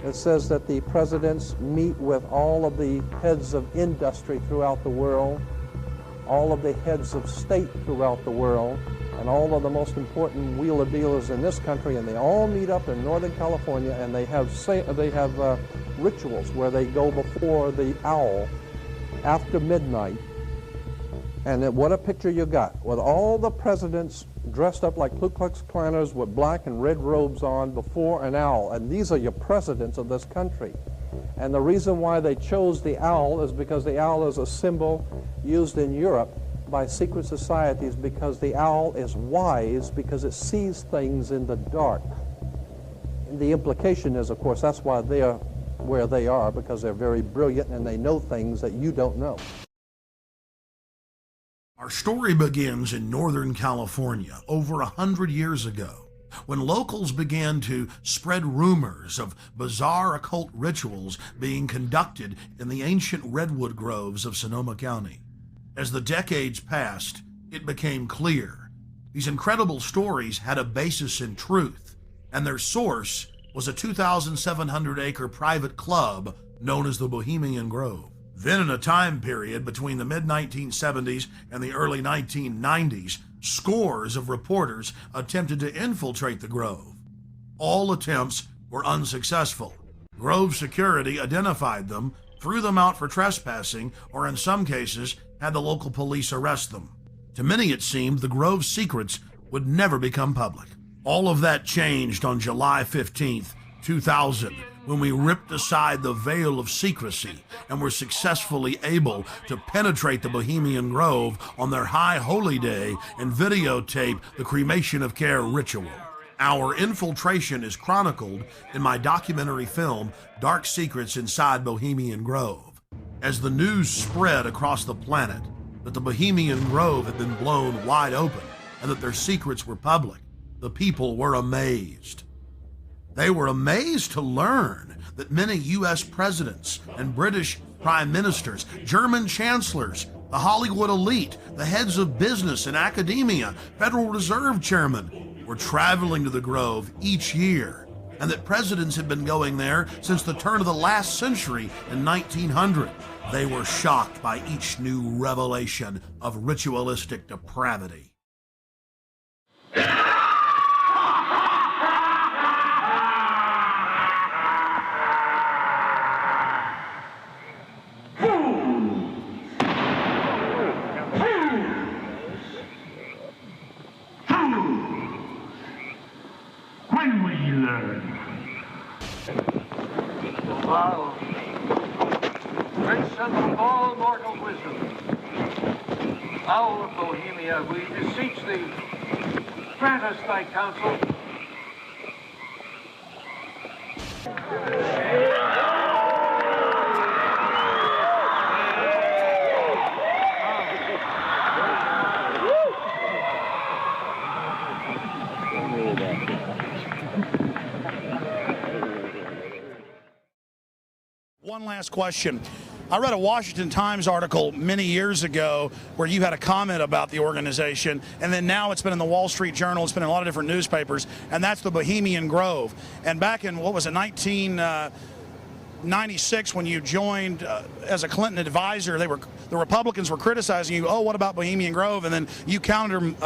It says that the presidents meet with all of the heads of industry throughout the world, all of the heads of state throughout the world, and all of the most important wheeler dealers in this country, and they all meet up in Northern California, and they have rituals where they go before the owl after midnight, And what a picture you got, with all the presidents dressed up like Ku Klux Klanners with black and red robes on before an owl. And these are your presidents of this country. And the reason why they chose the owl is because the owl is a symbol used in Europe by secret societies, because the owl is wise, because it sees things in the dark. And the implication is, of course, that's why they are where they are, because they're very brilliant and they know things that you don't know. Our story begins in Northern California over 100 years ago, when locals began to spread rumors of bizarre occult rituals being conducted in the ancient redwood groves of Sonoma County. As the decades passed, it became clear these incredible stories had a basis in truth, and their source was a 2,700-acre private club known as the Bohemian Grove. Then, in a time period between the mid-1970s and the early 1990s, scores of reporters attempted to infiltrate the Grove. All attempts were unsuccessful. Grove security identified them, threw them out for trespassing, or in some cases, had the local police arrest them. To many, it seemed the Grove's secrets would never become public. All of that changed on July 15th, 2000, when we ripped aside the veil of secrecy and were successfully able to penetrate the Bohemian Grove on their high holy day and videotape the cremation of care ritual. Our infiltration is chronicled in my documentary film, Dark Secrets Inside Bohemian Grove. As the news spread across the planet that the Bohemian Grove had been blown wide open and that their secrets were public, the people were amazed. They were amazed to learn that many U.S. presidents and British prime ministers, German chancellors, the Hollywood elite, the heads of business and academia, Federal Reserve chairmen were traveling to the Grove each year, and that presidents had been going there since the turn of the last century in 1900. They were shocked by each new revelation of ritualistic depravity. When will you learn? Wow. Great son of all mortal wisdom, Owl of Bohemia, we beseech thee, grant us thy counsel. One last question. I read a Washington Times article many years ago where you had a comment about the organization, and then now it's been in the Wall Street Journal, it's been in a lot of different newspapers, and that's the Bohemian Grove. And back in, what was it, 1996, when you joined as a Clinton advisor, the Republicans were criticizing you, oh, what about Bohemian Grove? And then you countered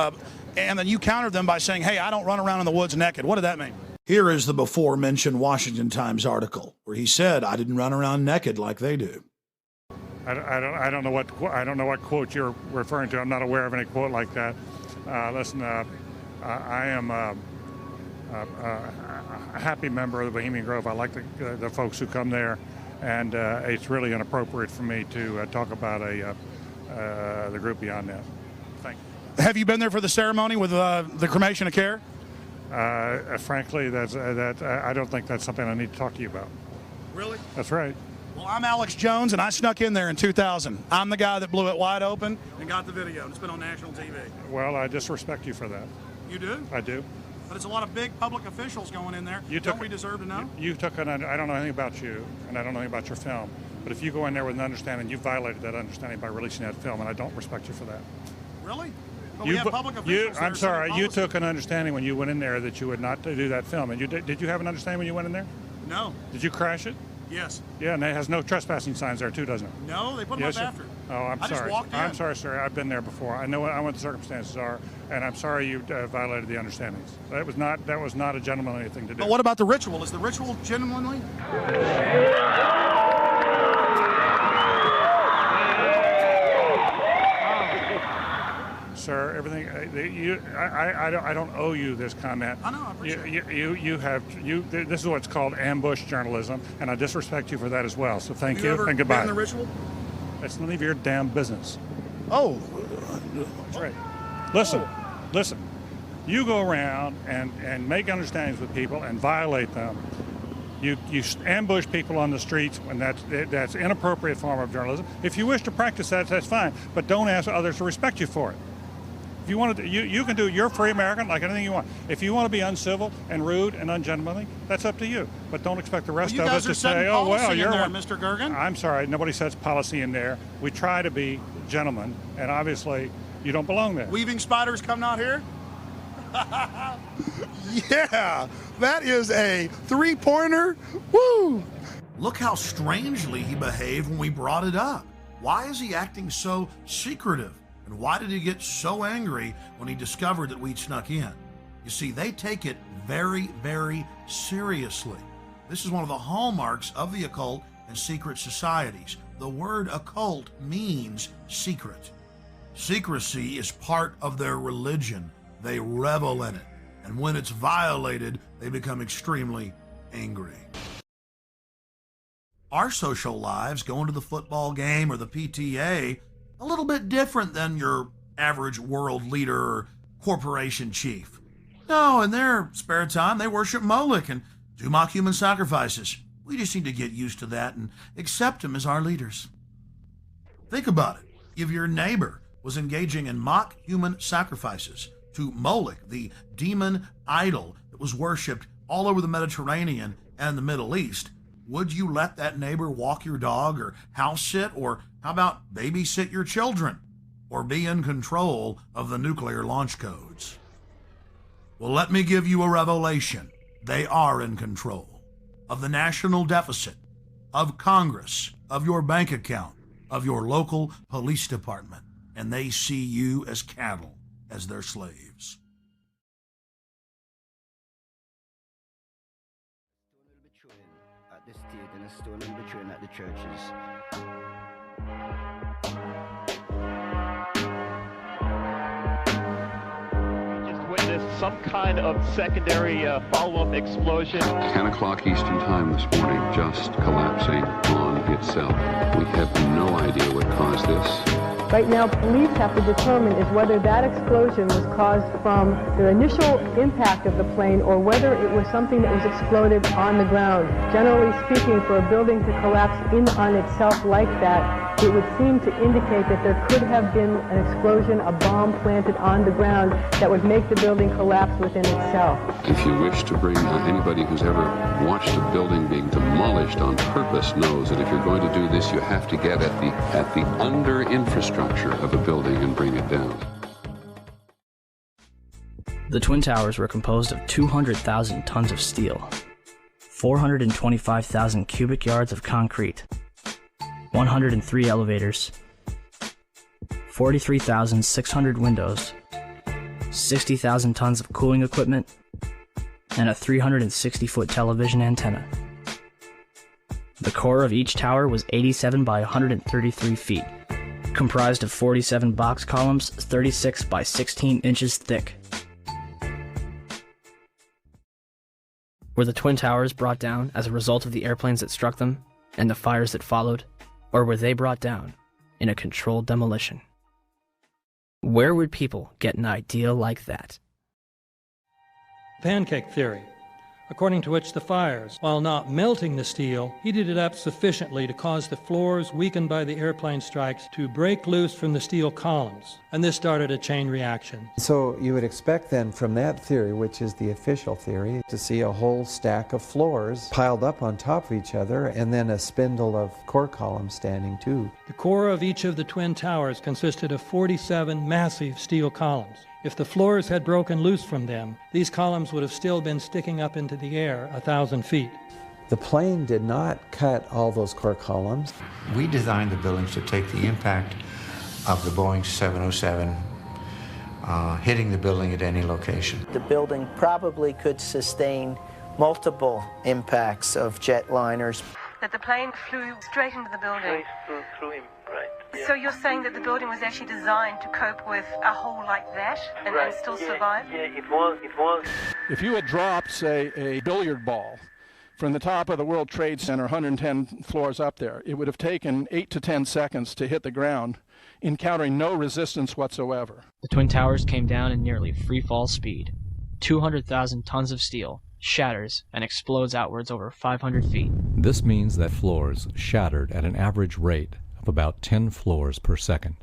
them by saying, hey, I don't run around in the woods naked. What did that mean? Here is the before-mentioned Washington Times article where he said, I didn't run around naked like they do. I don't know what quote you're referring to. I'm not aware of any quote like that. Listen, I am a happy member of the Bohemian Grove. I like the folks who come there, and it's really inappropriate for me to talk about the group beyond that. Thank you. Have you been there for the ceremony with the cremation of care? Frankly, I don't think that's something I need to talk to you about. Really? That's right. Well, I'm Alex Jones, and I snuck in there in 2000. I'm the guy that blew it wide open and got the video, and it's been on national TV. Well, I disrespect you for that. You do? I do. But it's a lot of big public officials going in there. Don't we deserve to know? I don't know anything about you, and I don't know anything about your film. But if you go in there with an understanding, you violated that understanding by releasing that film, and I don't respect you for that. Really? But we have public officials. I'm sorry. You took an understanding when you went in there that you would not do that film. And did you have an understanding when you went in there? No. Did you crash it? Yes. Yeah, and it has no trespassing signs there too, doesn't it? No, they put them up after. Oh, I'm sorry. I just walked in. I'm sorry, sir. I've been there before. I know what the circumstances are, and I'm sorry you violated the understandings. That was not a gentlemanly thing to do. But what about the ritual? Is the ritual gentlemanly? sir. Everything. I don't owe you this comment. I know. I appreciate it. This is what's called ambush journalism, and I disrespect you for that as well. So thank you ever and goodbye. been in the ritual? It's none of your damn business. Oh, that's right. Listen. You go around and make understandings with people and violate them. You ambush people on the streets, and that's inappropriate form of journalism. If you wish to practice that, that's fine, but don't ask others to respect you for it. If you want to, you can do. You're a free American, like anything you want. If you want to be uncivil and rude and ungentlemanly, that's up to you. But don't expect the rest of us to say, "Oh well, you're there, Mr. Gergen." I'm sorry, nobody sets policy in there. We try to be gentlemen, and obviously, you don't belong there. Weaving spiders come out here. Yeah, that is a three-pointer. Woo! Look how strangely he behaved when we brought it up. Why is he acting so secretive? And why did he get so angry when he discovered that we'd snuck in? You see, they take it very, very seriously. This is one of the hallmarks of the occult and secret societies. The word occult means secret. Secrecy is part of their religion. They revel in it. And when it's violated, they become extremely angry. Our social lives, going to the football game or the PTA, a little bit different than your average world leader or corporation chief. No, in their spare time, they worship Moloch and do mock human sacrifices. We just need to get used to that and accept them as our leaders. Think about it. If your neighbor was engaging in mock human sacrifices to Moloch, the demon idol that was worshipped all over the Mediterranean and the Middle East, would you let that neighbor walk your dog or house sit, or how about babysit your children, or be in control of the nuclear launch codes? Well, let me give you a revelation. They are in control of the national deficit, of Congress, of your bank account, of your local police department, and they see you as cattle, as their slaves. At this stage, and still a little betraying at the churches. Just witnessed some kind of secondary follow-up explosion. 10 o'clock Eastern Time this morning, just collapsing on itself. We have no idea what caused this. Right now, police have to determine is whether that explosion was caused from the initial impact of the plane or whether it was something that was exploded on the ground. Generally speaking, for a building to collapse in on itself like that, it would seem to indicate that there could have been an explosion, a bomb planted on the ground that would make the building collapse within itself. If you wish to bring anybody who's ever watched a building being demolished on purpose knows that if you're going to do this, you have to get at the under infrastructure of a building and bring it down. The Twin Towers were composed of 200,000 tons of steel, 425,000 cubic yards of concrete, 103 elevators, 43,600 windows, 60,000 tons of cooling equipment, and a 360-foot television antenna. The core of each tower was 87 by 133 feet, comprised of 47 box columns 36 by 16 inches thick. Were the Twin Towers brought down as a result of the airplanes that struck them and the fires that followed, or were they brought down in a controlled demolition? Where would people get an idea like that? Pancake theory, according to which the fires, while not melting the steel, heated it up sufficiently to cause the floors weakened by the airplane strikes to break loose from the steel columns, and this started a chain reaction. So you would expect then from that theory, which is the official theory, to see a whole stack of floors piled up on top of each other and then a spindle of core columns standing too. The core of each of the Twin Towers consisted of 47 massive steel columns. If the floors had broken loose from them, these columns would have still been sticking up into the air 1,000 feet. The plane did not cut all those core columns. We designed the buildings to take the impact of the Boeing 707 hitting the building at any location. The building probably could sustain multiple impacts of jetliners. That the plane flew straight into the building. Through him, right. So you're saying that the building was actually designed to cope with a hole like that and still survive? Yeah, it was. If you had dropped, say, a billiard ball from the top of the World Trade Center, 110 floors up there, it would have taken 8 to 10 seconds to hit the ground, encountering no resistance whatsoever. The Twin Towers came down in nearly free fall speed. 200,000 tons of steel shatters and explodes outwards over 500 feet. This means that floors shattered at an average rate of about 10 floors per second.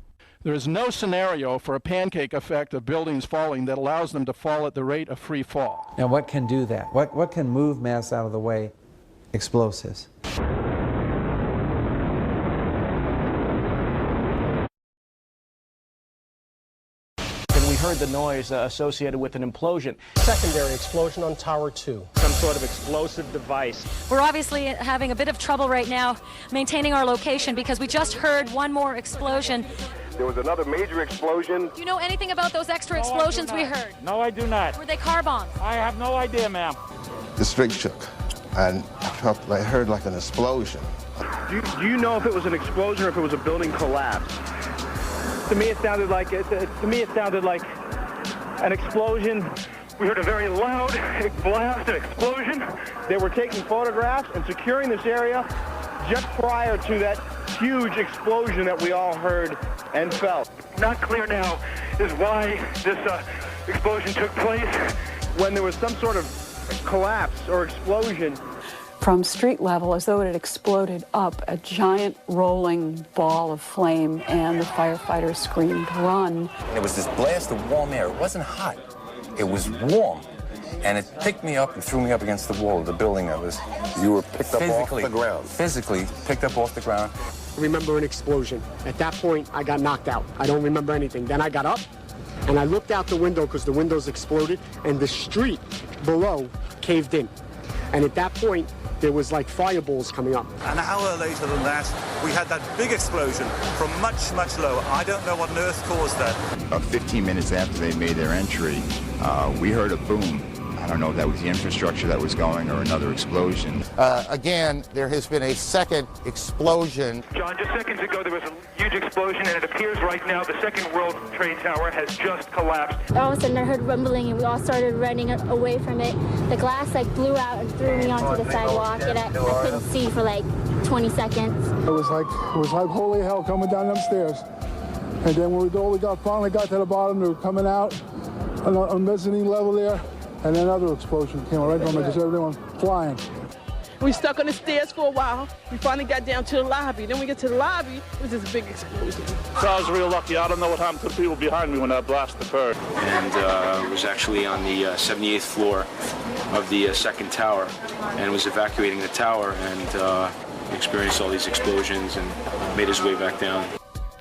There is no scenario for a pancake effect of buildings falling that allows them to fall at the rate of free fall. Now what can do that? What can move mass out of the way? Explosives. We heard the noise associated with an implosion. Secondary explosion on Tower 2. Some sort of explosive device. We're obviously having a bit of trouble right now maintaining our location because we just heard one more explosion. There was another major explosion. Do you know anything about those extra explosions we heard? No, I do not. Were they car bombs? I have no idea, ma'am. The string shook, and I heard like an explosion. Do you know if it was an explosion or if it was a building collapse? To me, it sounded like an explosion. We heard a very loud blast and explosion. They were taking photographs and securing this area just prior to that huge explosion that we all heard and felt. Not clear now is why this explosion took place. When there was some sort of collapse or explosion, from street level, as though it had exploded up, a giant rolling ball of flame, and the firefighters screamed, "Run!" There was this blast of warm air. It wasn't hot. It was warm. And it picked me up and threw me up against the wall of the building. You were picked up off the ground. Physically picked up off the ground. I remember an explosion. At that point, I got knocked out. I don't remember anything. Then I got up, and I looked out the window because the windows exploded, and the street below caved in. And at that point, there was like fireballs coming up. An hour later than that, we had that big explosion from much, much lower. I don't know what on earth caused that. About 15 minutes after they made their entry, we heard a boom. I don't know if that was the infrastructure that was going or another explosion. Again, there has been a second explosion. John, just seconds ago there was a huge explosion, and it appears right now the second World Trade Tower has just collapsed. All of a sudden I heard rumbling, and we all started running away from it. The glass blew out and threw me onto the sidewalk, and I couldn't see for 20 seconds. It was like holy hell coming down them stairs. And then when we finally got to the bottom, they were coming out on a mezzanine level there. And another explosion came right from it, just everyone flying. We stuck on the stairs for a while. We finally got down to the lobby. Then we get to the lobby, it was this big explosion. So I was real lucky. I don't know what happened to the people behind me when that blast occurred. And was actually on the 78th floor of the second tower, and was evacuating the tower, and experienced all these explosions and made his way back down.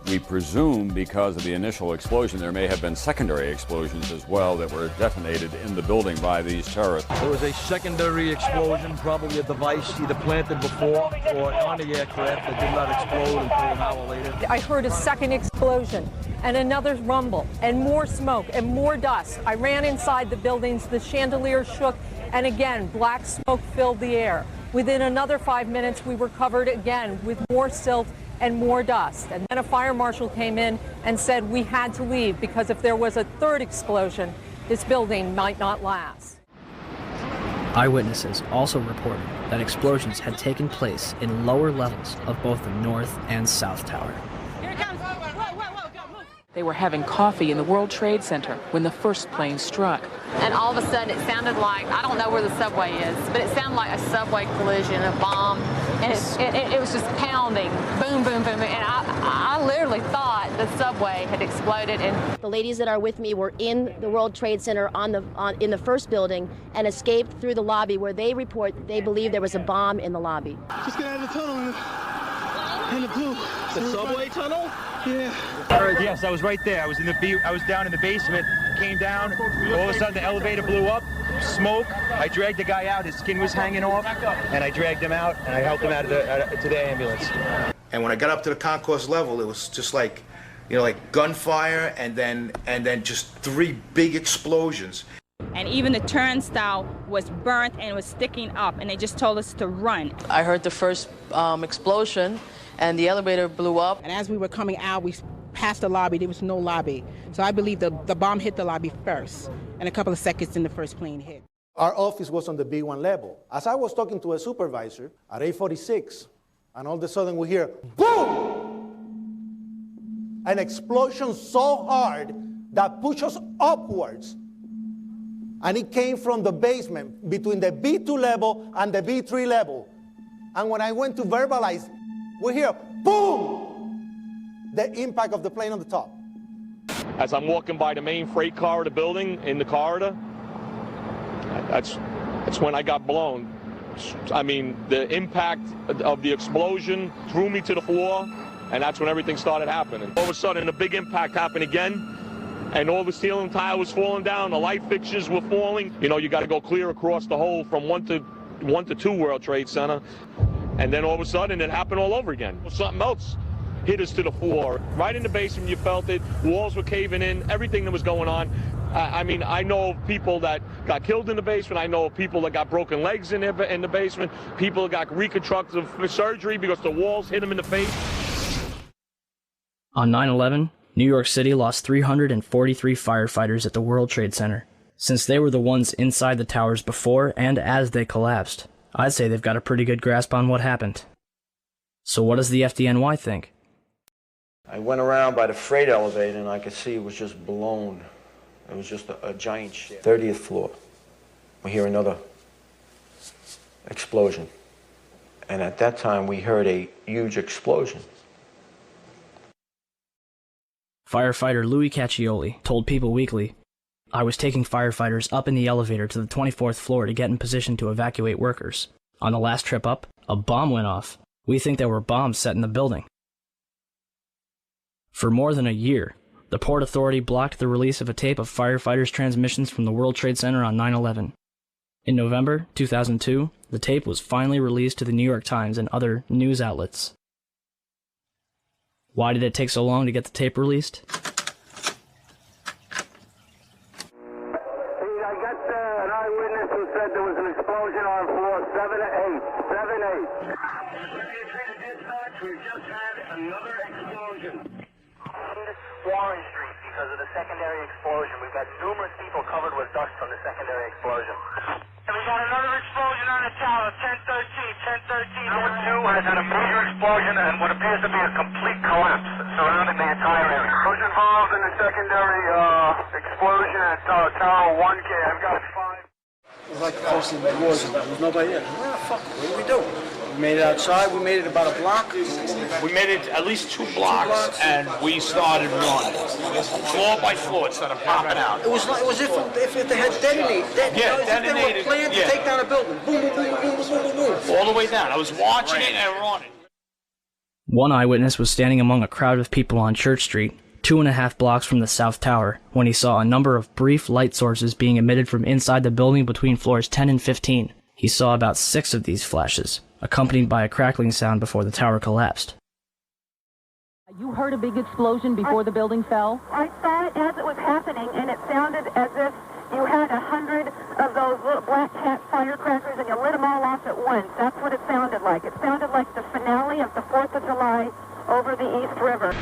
We presume because of the initial explosion, there may have been secondary explosions as well that were detonated in the building by these terrorists. There was a secondary explosion, probably a device either planted before or on the aircraft that did not explode until an hour later. I heard a second explosion and another rumble and more smoke and more dust. I ran inside the buildings, the chandelier shook, and again, black smoke filled the air. Within another 5 minutes, we were covered again with more silt and more dust. And then a fire marshal came in and said we had to leave because if there was a third explosion, this building might not last. Eyewitnesses also reported that explosions had taken place in lower levels of both the North and South Tower. Here it comes. Whoa, move. They were having coffee in the World Trade Center when the first plane struck. And all of a sudden it sounded like, I don't know where the subway is, but it sounded like a subway collision, a bomb. And it was just pounding, boom, boom, boom. And I literally thought the subway had exploded. And the ladies that are with me were in the World Trade Center in the first building and escaped through the lobby where they report they believe there was a bomb in the lobby. Just get out of the tunnel in the blue. The subway tunnel? Yeah. Yes, I was right there. I was down in the basement, came down, all of a sudden the elevator blew up, smoke. I dragged the guy out, his skin was hanging off, and I dragged him out, and I helped him out to the ambulance. And when I got up to the concourse level, it was just like gunfire, and then just 3 big explosions. And and even the turnstile was burnt and was sticking up, and they just told us to run. I heard the first explosion, and the elevator blew up. And as we were coming out, we passed the lobby. There was no lobby. So I believe the bomb hit the lobby first, and a couple of seconds then the first plane hit. Our office was on the B1 level. As I was talking to a supervisor at 8:46, and all of a sudden we hear, boom! An explosion so hard that pushed us upwards. And it came from the basement between the B2 level and the B3 level. And when I went to verbalize, we hear, boom! The impact of the plane on the top. As I'm walking by the main freight car of the building in the corridor, that's when I got blown. I mean, the impact of the explosion threw me to the floor, and that's when everything started happening. All of a sudden, a big impact happened again, and all the ceiling tile was falling down, the light fixtures were falling. You know, you got to go clear across the whole from 1 to 2 World Trade Center, and then all of a sudden, it happened all over again. Something else hit us to the floor. Right in the basement, you felt it. Walls were caving in, everything that was going on. I mean, I know of people that got killed in the basement. I know of people that got broken legs in the basement. People that got reconstructive surgery because the walls hit them in the face. On 9/11, New York City lost 343 firefighters at the World Trade Center. Since they were the ones inside the towers before and as they collapsed, I'd say they've got a pretty good grasp on what happened. So what does the FDNY think? I went around by the freight elevator and I could see it was just blown. It was just a giant ship. 30th floor. We hear another explosion. And at that time, we heard a huge explosion. Firefighter Louis Caccioli told People Weekly, "I was taking firefighters up in the elevator to the 24th floor to get in position to evacuate workers. On the last trip up, a bomb went off. We think there were bombs set in the building." For more than a year, the Port Authority blocked the release of a tape of firefighters' transmissions from the World Trade Center on 9/11. In November 2002, the tape was finally released to the New York Times and other news outlets. Why did it take so long to get the tape released? I got an eyewitness who said there was an explosion on floor 7-8. 7-8. We just had another explosion. Warren Street because of the secondary explosion. We've got numerous people covered with dust from the secondary explosion. And we got another explosion on the tower, 1013, 1013. Number 2 has had a major explosion and what appears to be a complete collapse surrounding the entire area. Who's involved in the secondary explosion at Tower 1K? I've got 5. It was like posting the war zone. There was nobody there. Where the fuck? What do we do? We made it outside. We made it about a block. We made it at least 2 blocks, and we started running. Floor by floor, it started popping out. It was like, if they had detonated. They were planning to take down a building. Boom, boom, boom, boom, boom, boom, boom. All the way down. I was watching it and running. One eyewitness was standing among a crowd of people on Church Street, 2.5 blocks from the South Tower, when he saw a number of brief light sources being emitted from inside the building between floors 10 and 15. He saw about 6 of these flashes, accompanied by a crackling sound before the tower collapsed. You heard a big explosion before the building fell? I saw it as it was happening, and it sounded as if you had 100 of those little black cat firecrackers and you lit them all off at once. That's what it sounded like. It sounded like the finale of the 4th of July over the East River.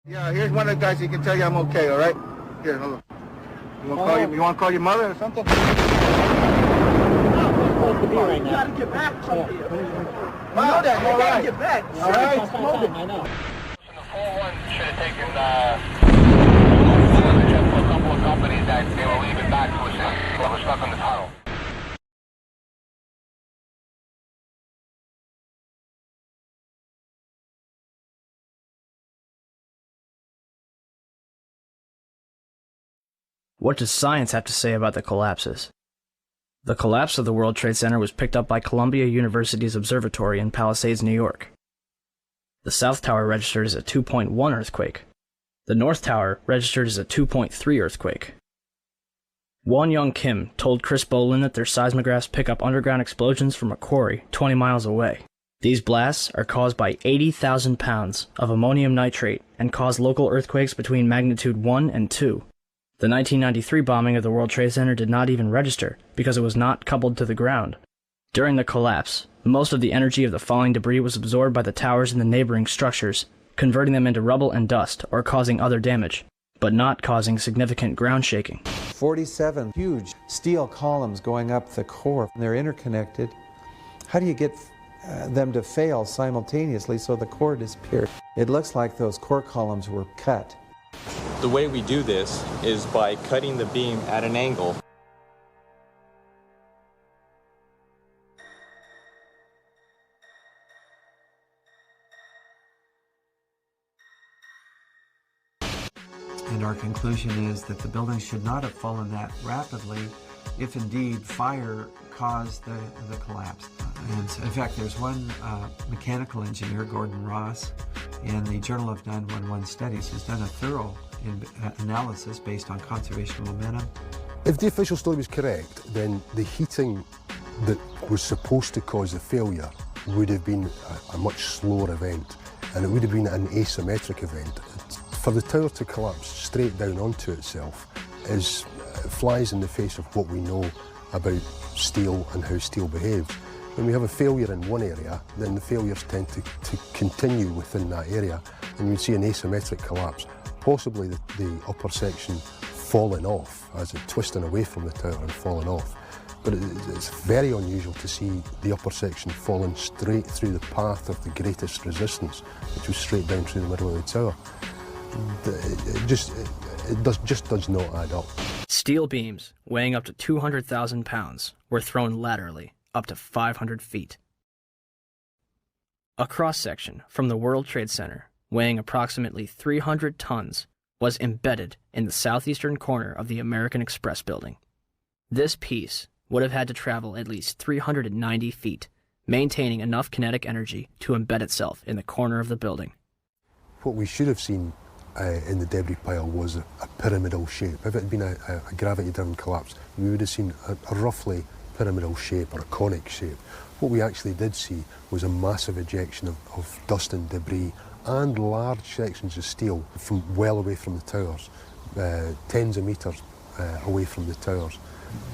Yeah, here's one of the guys who can tell you I'm okay, all right? Here, hold on. You want to call your mother or something? You gotta get back something. You know that, you gotta get back. All right? I know. The 4-1 should have taken the jet for a couple of companies that they were leaving back to us that were stuck in the tunnel. What does science have to say about the collapses? The collapse of the World Trade Center was picked up by Columbia University's observatory in Palisades, New York. The South Tower registered as a 2.1 earthquake. The North Tower registered as a 2.3 earthquake. Won Young Kim told Chris Bolin that their seismographs pick up underground explosions from a quarry 20 miles away. These blasts are caused by 80,000 pounds of ammonium nitrate and cause local earthquakes between magnitude 1 and 2. The 1993 bombing of the World Trade Center did not even register because it was not coupled to the ground. During the collapse, most of the energy of the falling debris was absorbed by the towers and the neighboring structures, converting them into rubble and dust or causing other damage, but not causing significant ground shaking. 47 huge steel columns going up the core, and they're interconnected. How do you get them to fail simultaneously so the core disappears? It looks like those core columns were cut. The way we do this is by cutting the beam at an angle. And our conclusion is that the building should not have fallen that rapidly if indeed fire caused the collapse. And in fact, there's one mechanical engineer, Gordon Ross, in the Journal of 911 Studies, who's done a thorough analysis based on conservation of momentum. If the official story was correct, then the heating that was supposed to cause the failure would have been a much slower event, and it would have been an asymmetric event. For the tower to collapse straight down onto itself flies in the face of what we know about steel and how steel behaves. When we have a failure in one area, then the failures tend to continue within that area, and you'd see an asymmetric collapse, possibly the upper section falling off as it twisting away from the tower and falling off. But it's very unusual to see the upper section falling straight through the path of the greatest resistance, which was straight down through the middle of the tower. It just does not add up. Steel beams weighing up to 200,000 pounds were thrown laterally up to 500 feet. A cross-section from the World Trade Center, weighing approximately 300 tons, was embedded in the southeastern corner of the American Express building. This piece would have had to travel at least 390 feet, maintaining enough kinetic energy to embed itself in the corner of the building. What we should have seen in the debris pile was a pyramidal shape. If it had been a gravity-driven collapse, we would have seen a roughly pyramidal shape or a conic shape. What we actually did see was a massive ejection of dust and debris and large sections of steel from well away from the towers, tens of meters away from the towers.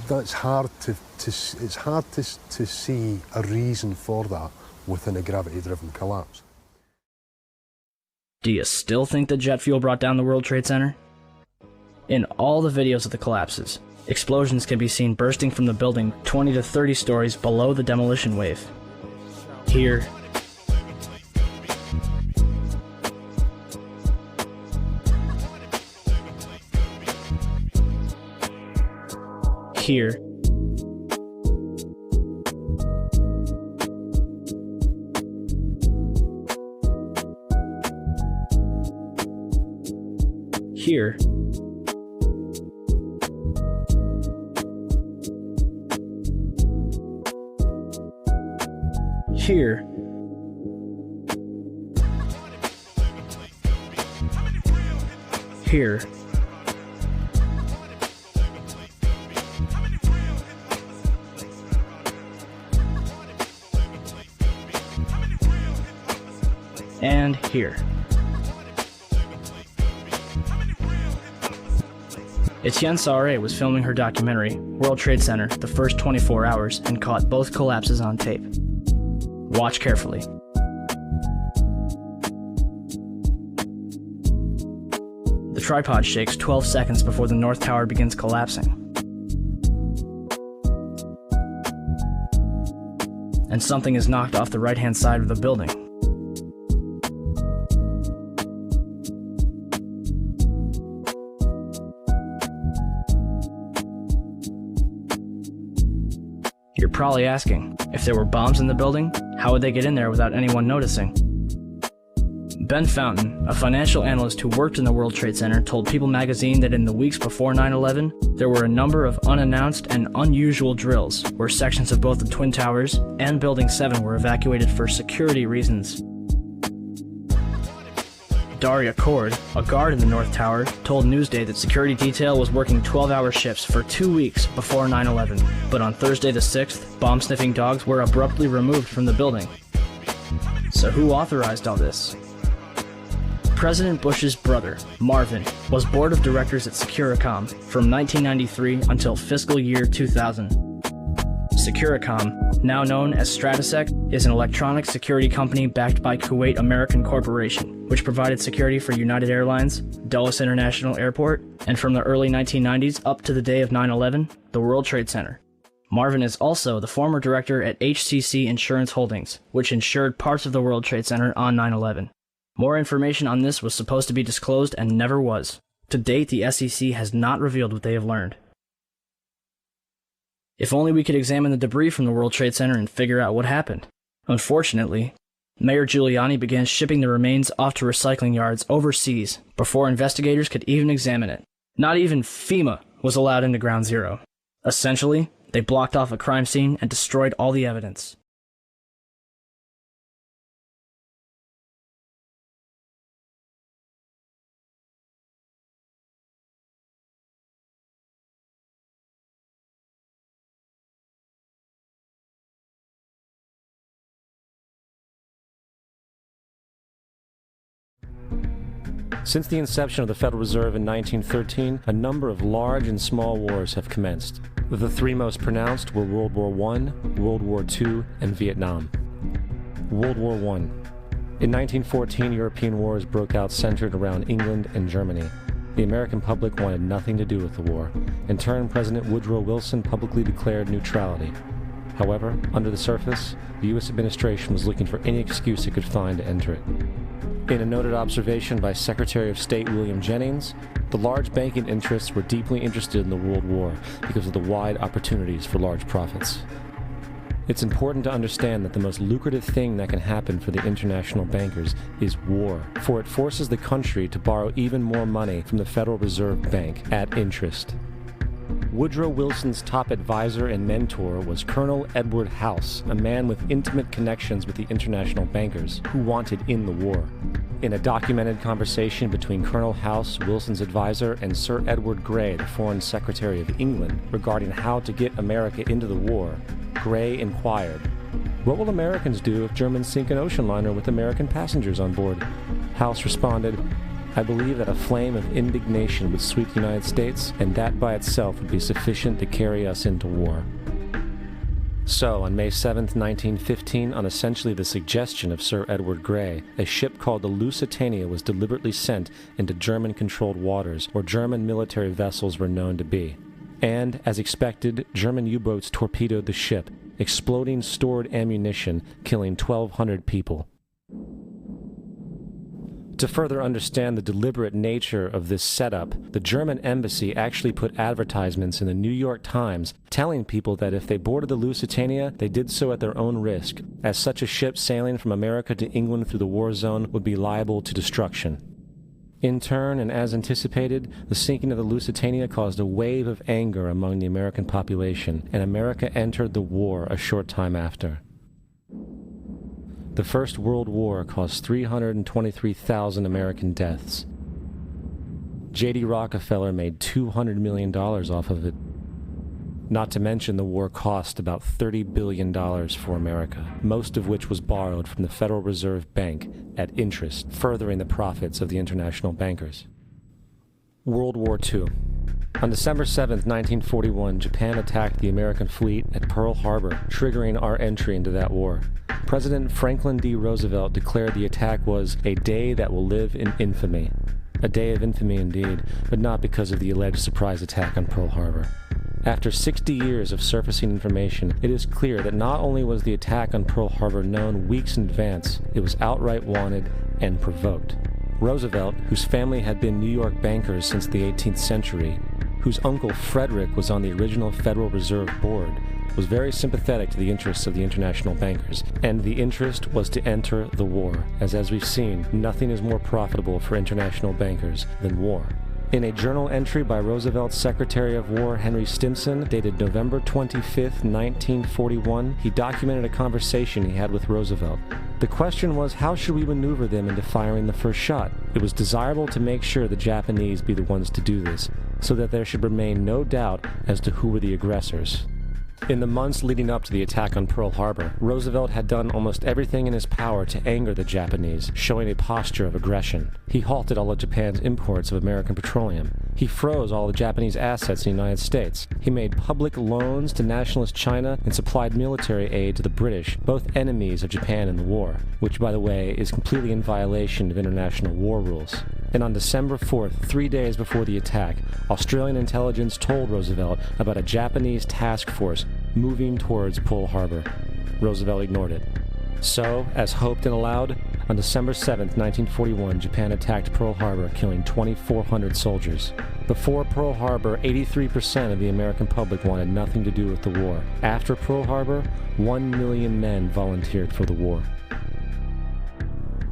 That's hard to see a reason for that within a gravity-driven collapse. Do you still think the jet fuel brought down the World Trade Center? In all the videos of the collapses, explosions can be seen bursting from the building 20 to 30 stories below the demolition wave. Here, here, here, here, here, and here. Etienne Sauret was filming her documentary, World Trade Center, the first 24 hours, and caught both collapses on tape. Watch carefully. The tripod shakes 12 seconds before the North Tower begins collapsing. And something is knocked off the right-hand side of the building. probably asking, if there were bombs in the building, how would they get in there without anyone noticing? Ben Fountain, a financial analyst who worked in the World Trade Center, told People magazine that in the weeks before 9/11, there were a number of unannounced and unusual drills where sections of both the Twin Towers and Building 7 were evacuated for security reasons. Daria Cord, a guard in the North Tower, told Newsday that security detail was working 12-hour shifts for 2 weeks before 9/11, but on Thursday the 6th, bomb-sniffing dogs were abruptly removed from the building. So who authorized all this? President Bush's brother, Marvin, was board of directors at Securicom from 1993 until fiscal year 2000. Securicom, now known as Stratasec, is an electronic security company backed by Kuwait American Corporation, which provided security for United Airlines, Dulles International Airport, and from the early 1990s up to the day of 9/11, the World Trade Center. Marvin is also the former director at HCC Insurance Holdings, which insured parts of the World Trade Center on 9/11. More information on this was supposed to be disclosed and never was. To date, the SEC has not revealed what they have learned. If only we could examine the debris from the World Trade Center and figure out what happened. Unfortunately, Mayor Giuliani began shipping the remains off to recycling yards overseas before investigators could even examine it. Not even FEMA was allowed into Ground Zero. Essentially, they blocked off a crime scene and destroyed all the evidence. Since the inception of the Federal Reserve in 1913, a number of large and small wars have commenced. The three most pronounced were World War I, World War II, and Vietnam. World War I. In 1914, European wars broke out centered around England and Germany. The American public wanted nothing to do with the war. In turn, President Woodrow Wilson publicly declared neutrality. However, under the surface, the U.S. administration was looking for any excuse it could find to enter it. In a noted observation by Secretary of State William Jennings, the large banking interests were deeply interested in the World War because of the wide opportunities for large profits. It's important to understand that the most lucrative thing that can happen for the international bankers is war, for it forces the country to borrow even more money from the Federal Reserve Bank at interest. Woodrow Wilson's top advisor and mentor was Colonel Edward House, a man with intimate connections with the international bankers who wanted in the war. In a documented conversation between Colonel House, Wilson's advisor, and Sir Edward Grey, the Foreign Secretary of England, regarding how to get America into the war, Grey inquired, "What will Americans do if Germans sink an ocean liner with American passengers on board?" House responded, "I believe that a flame of indignation would sweep the United States, and that by itself would be sufficient to carry us into war." So, on May 7, 1915, on essentially the suggestion of Sir Edward Grey, a ship called the Lusitania was deliberately sent into German-controlled waters where German military vessels were known to be. And, as expected, German U-boats torpedoed the ship, exploding stored ammunition, killing 1,200 people. To further understand the deliberate nature of this setup, the German embassy actually put advertisements in the New York Times telling people that if they boarded the Lusitania, they did so at their own risk, as such a ship sailing from America to England through the war zone would be liable to destruction. In turn, and as anticipated, the sinking of the Lusitania caused a wave of anger among the American population, and America entered the war a short time after. The First World War caused 323,000 American deaths. J.D. Rockefeller made $200 million off of it. Not to mention the war cost about $30 billion for America, most of which was borrowed from the Federal Reserve Bank at interest, furthering the profits of the international bankers. World War II. On December 7, 1941, Japan attacked the American fleet at Pearl Harbor, triggering our entry into that war. President Franklin D. Roosevelt declared the attack was a day that will live in infamy. A day of infamy indeed, but not because of the alleged surprise attack on Pearl Harbor. After 60 years of surfacing information, it is clear that not only was the attack on Pearl Harbor known weeks in advance, it was outright wanted and provoked. Roosevelt, whose family had been New York bankers since the 18th century, whose uncle Frederick was on the original Federal Reserve Board, was very sympathetic to the interests of the international bankers, and the interest was to enter the war, as we've seen, nothing is more profitable for international bankers than war. In a journal entry by Roosevelt's Secretary of War Henry Stimson, dated November 25, 1941, he documented a conversation he had with Roosevelt. The question was, how should we maneuver them into firing the first shot? It was desirable to make sure the Japanese be the ones to do this, so that there should remain no doubt as to who were the aggressors. In the months leading up to the attack on Pearl Harbor, Roosevelt had done almost everything in his power to anger the Japanese, showing a posture of aggression. He halted all of Japan's imports of American petroleum. He froze all the Japanese assets in the United States. He made public loans to nationalist China and supplied military aid to the British, both enemies of Japan in the war, which, by the way, is completely in violation of international war rules. And on December 4th, 3 days before the attack, Australian intelligence told Roosevelt about a Japanese task force moving towards Pearl Harbor. Roosevelt ignored it. So, as hoped and allowed, on December 7th, 1941, Japan attacked Pearl Harbor, killing 2,400 soldiers. Before Pearl Harbor, 83% of the American public wanted nothing to do with the war. After Pearl Harbor, 1 million men volunteered for the war.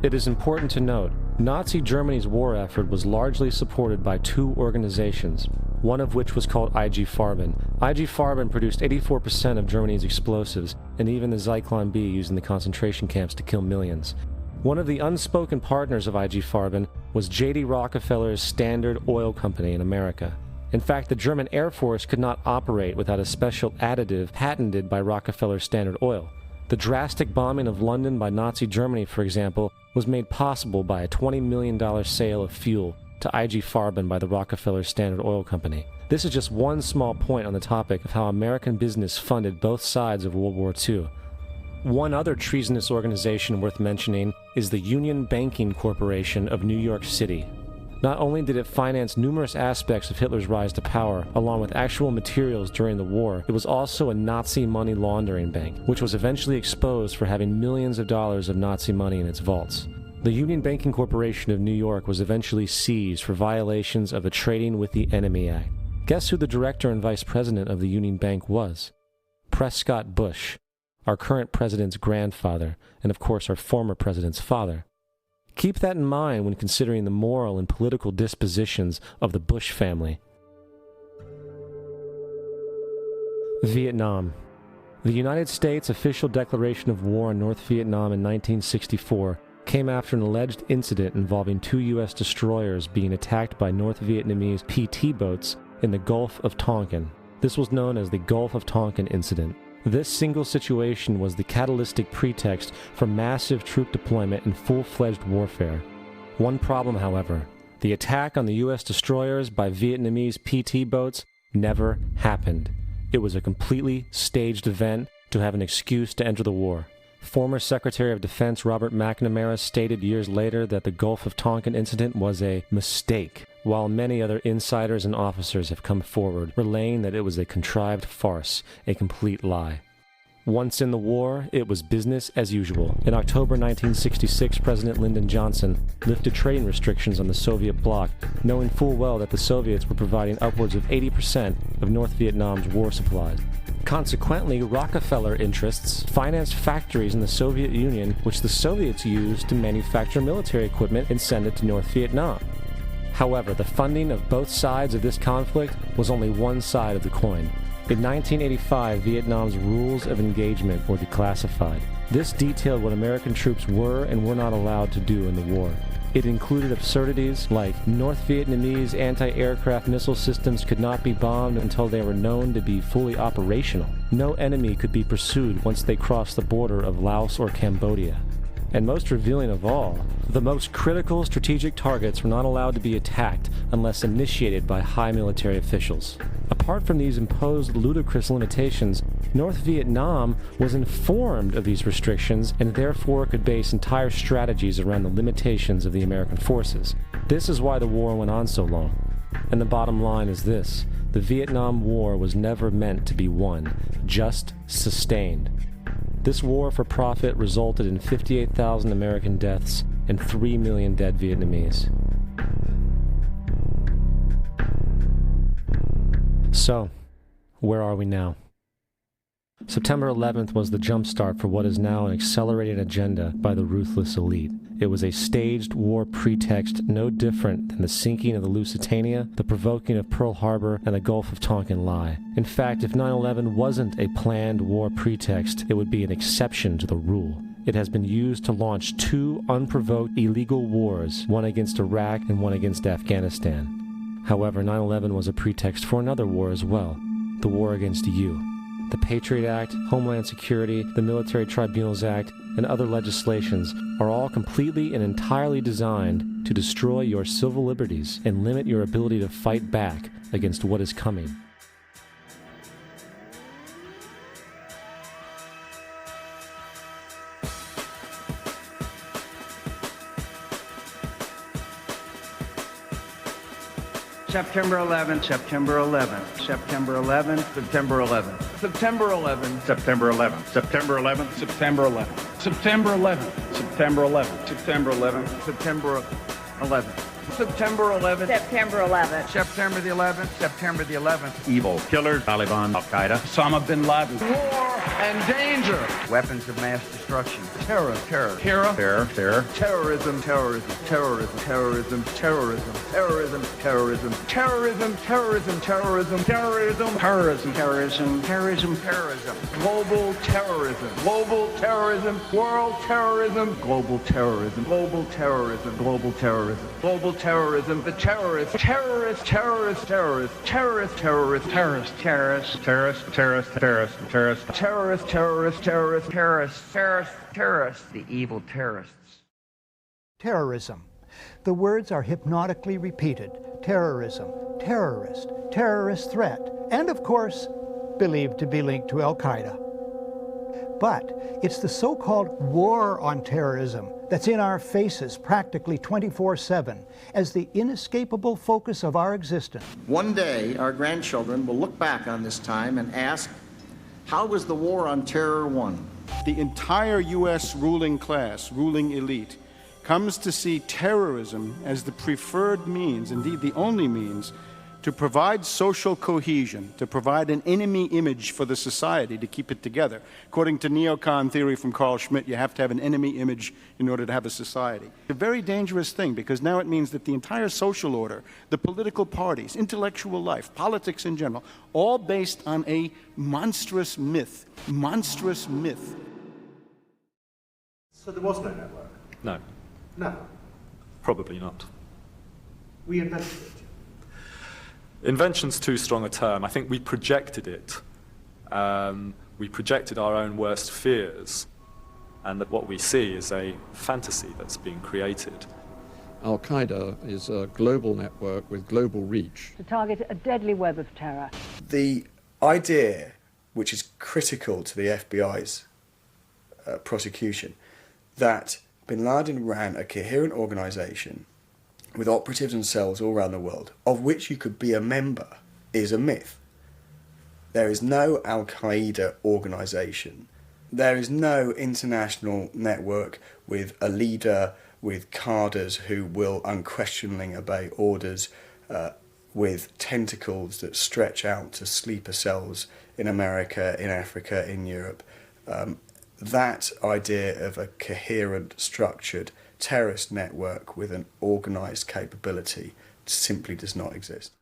It is important to note, Nazi Germany's war effort was largely supported by two organizations, one of which was called IG Farben. IG Farben produced 84% of Germany's explosives, and even the Zyklon B used in the concentration camps to kill millions. One of the unspoken partners of IG Farben was J.D. Rockefeller's Standard Oil Company in America. In fact, the German Air Force could not operate without a special additive patented by Rockefeller's Standard Oil. The drastic bombing of London by Nazi Germany, for example, was made possible by a $20 million sale of fuel to IG Farben by the Rockefeller Standard Oil Company. This is just one small point on the topic of how American business funded both sides of World War II. One other treasonous organization worth mentioning is the Union Banking Corporation of New York City. Not only did it finance numerous aspects of Hitler's rise to power, along with actual materials during the war, it was also a Nazi money laundering bank, which was eventually exposed for having millions of dollars of Nazi money in its vaults. The Union Banking Corporation of New York was eventually seized for violations of the Trading with the Enemy Act. Guess who the director and vice president of the Union Bank was? Prescott Bush, our current president's grandfather, and of course our former president's father. Keep that in mind when considering the moral and political dispositions of the Bush family. Vietnam. The United States' official declaration of war on North Vietnam in 1964 came after an alleged incident involving 2 U.S. destroyers being attacked by North Vietnamese PT boats in the Gulf of Tonkin. This was known as the Gulf of Tonkin Incident. This single situation was the catalytic pretext for massive troop deployment and full-fledged warfare. One problem, however, the attack on the U.S. destroyers by Vietnamese PT boats never happened. It was a completely staged event to have an excuse to enter the war. Former Secretary of Defense Robert McNamara stated years later that the Gulf of Tonkin incident was a mistake, while many other insiders and officers have come forward, relaying that it was a contrived farce, a complete lie. Once in the war, it was business as usual. In October 1966, President Lyndon Johnson lifted trading restrictions on the Soviet bloc, knowing full well that the Soviets were providing upwards of 80% of North Vietnam's war supplies. Consequently, Rockefeller interests financed factories in the Soviet Union, which the Soviets used to manufacture military equipment and send it to North Vietnam. However, the funding of both sides of this conflict was only one side of the coin. In 1985, Vietnam's rules of engagement were declassified. This detailed what American troops were and were not allowed to do in the war. It included absurdities like North Vietnamese anti-aircraft missile systems could not be bombed until they were known to be fully operational. No enemy could be pursued once they crossed the border of Laos or Cambodia. And most revealing of all, the most critical strategic targets were not allowed to be attacked unless initiated by high military officials. Apart from these imposed ludicrous limitations, North Vietnam was informed of these restrictions and therefore could base entire strategies around the limitations of the American forces. This is why the war went on so long. And the bottom line is this: the Vietnam War was never meant to be won, just sustained. This war for profit resulted in 58,000 American deaths and 3 million dead Vietnamese. So, where are we now? September 11th was the jumpstart for what is now an accelerated agenda by the ruthless elite. It was a staged war pretext no different than the sinking of the Lusitania, the provoking of Pearl Harbor, and the Gulf of Tonkin lie. In fact, if 9/11 wasn't a planned war pretext, it would be an exception to the rule. It has been used to launch 2 unprovoked illegal wars, one against Iraq and one against Afghanistan. However, 9/11 was a pretext for another war as well, the war against you. The Patriot Act, Homeland Security, the Military Tribunals Act, and other legislations are all completely and entirely designed to destroy your civil liberties and limit your ability to fight back against what is coming. September 11th, September 11th, September 11th, September 11th, September 11th, September 11th, September 11th, September 11th, September 11th, September 11th, September 11th, September 11th, September 11th, September 11th, September the 11th, September the 11th. Evil killers, Taliban, Al-Qaeda, Osama bin Laden. War and danger. Weapons of mass destruction. Terror, terror, terror, terror, terror, terrorism, terrorism, terrorism, terrorism, terrorism, terrorism, terrorism, terrorism, terrorism, terrorism, terrorism, terrorism, terrorism, terrorism, terrorism, global terrorism, global terrorism, world terrorism, global terrorism, global terrorism, global terrorism, global terrorism, the terrorists, terrorists, terrorists, terrorists, terrorists, terrorists, terrorists, terrorists, terrorists, terrorists, terrorists, terrorists, terrorists, terrorists, terrorists, terrorists, terrorists, terrorists, the evil terrorists. Terrorism. The words are hypnotically repeated. Terrorism, terrorist, terrorist threat, and of course, believed to be linked to Al-Qaeda. But it's the so-called war on terrorism that's in our faces practically 24/7 as the inescapable focus of our existence. One day, our grandchildren will look back on this time and ask, how was the war on terror won? The entire U.S. ruling class, ruling elite, comes to see terrorism as the preferred means, indeed the only means, to provide social cohesion, to provide an enemy image for the society to keep it together. According to neocon theory from Carl Schmitt, you have to have an enemy image in order to have a society. It's a very dangerous thing because now it means that the entire social order, the political parties, intellectual life, politics in general, all based on a monstrous myth. Monstrous myth. So there was no network? No. No. Probably not. We invented it. Invention's too strong a term. I think we projected it. We projected our own worst fears, and that what we see is a fantasy that's being created. Al-Qaeda is a global network with global reach. To target a deadly web of terror. The idea, which is critical to the FBI's prosecution, that bin Laden ran a coherent organization with operatives and cells all around the world, of which you could be a member, is a myth. There is no Al-Qaeda organization. There is no international network with a leader, with cadres who will unquestioningly obey orders, with tentacles that stretch out to sleeper cells in America, in Africa, in Europe. That idea of a coherent, structured terrorist network with an organised capability simply does not exist.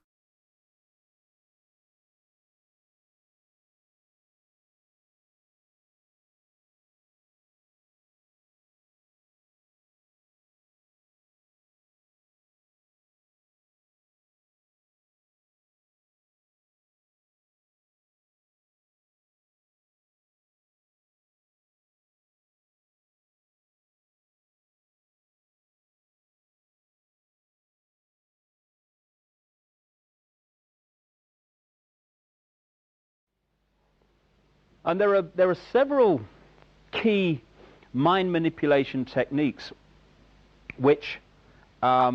And there are several key mind manipulation techniques which are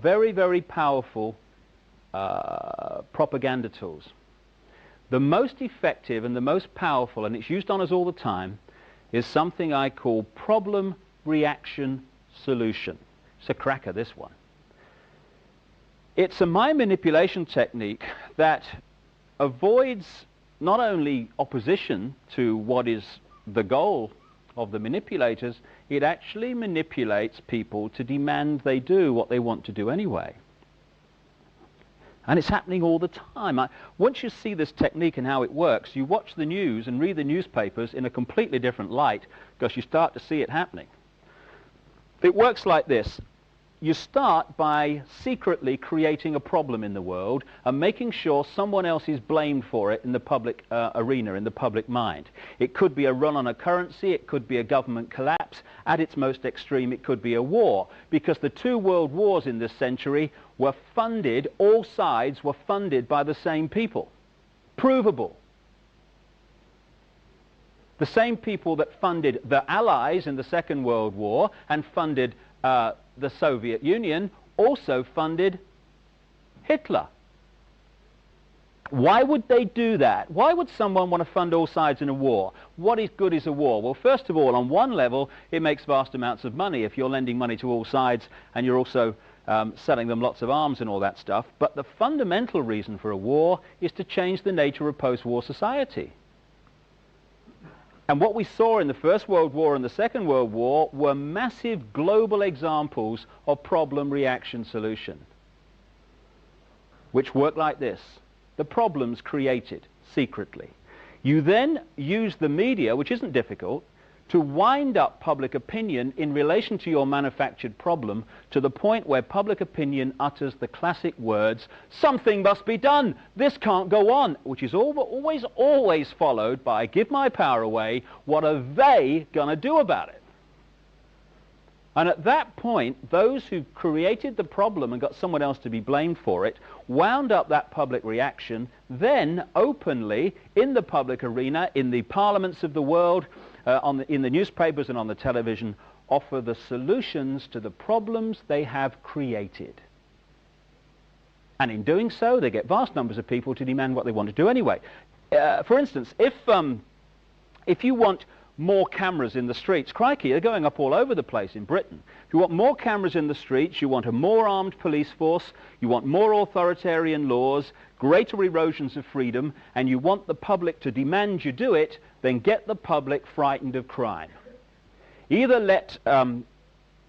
very, very powerful propaganda tools. The most effective and the most powerful, and it's used on us all the time, is something I call problem, reaction, solution. It's a cracker, this one. It's a mind manipulation technique that avoids not only opposition to what is the goal of the manipulators, it actually manipulates people to demand they do what they want to do anyway. And it's happening all the time. Once you see this technique and how it works, you watch the news and read the newspapers in a completely different light because you start to see it happening. It works like this. You start by secretly creating a problem in the world and making sure someone else is blamed for it in the public arena, in the public mind. It could be a run on a currency, it could be a government collapse. At its most extreme, it could be a war, because the 2 world wars in this century were funded, all sides were funded by the same people. Provable. The same people that funded the Allies in the Second World War and funded the Soviet Union also funded Hitler. Why would they do that? Why would someone want to fund all sides in a war? What is good is a war? Well, first of all, on one level, it makes vast amounts of money if you're lending money to all sides and you're also selling them lots of arms and all that stuff. But the fundamental reason for a war is to change the nature of post-war society. And what we saw in the First World War and the Second World War were massive global examples of problem-reaction-solution, which work like this. The problem's created secretly. You then use the media, which isn't difficult, to wind up public opinion in relation to your manufactured problem to the point where public opinion utters the classic words, "Something must be done, this can't go on," which is always followed by, "Give my power away, what are they going to do about it?" And at that point, those who created the problem and got someone else to be blamed for it wound up that public reaction, then openly in the public arena, in the parliaments of the world, in the newspapers and on the television, offer the solutions to the problems they have created. And in doing so, they get vast numbers of people to demand what they want to do anyway. For instance, if you want more cameras in the streets, crikey, they're going up all over the place in Britain. If you want more cameras in the streets, you want a more armed police force, you want more authoritarian laws, greater erosions of freedom, and you want the public to demand you do it, then get the public frightened of crime. Either let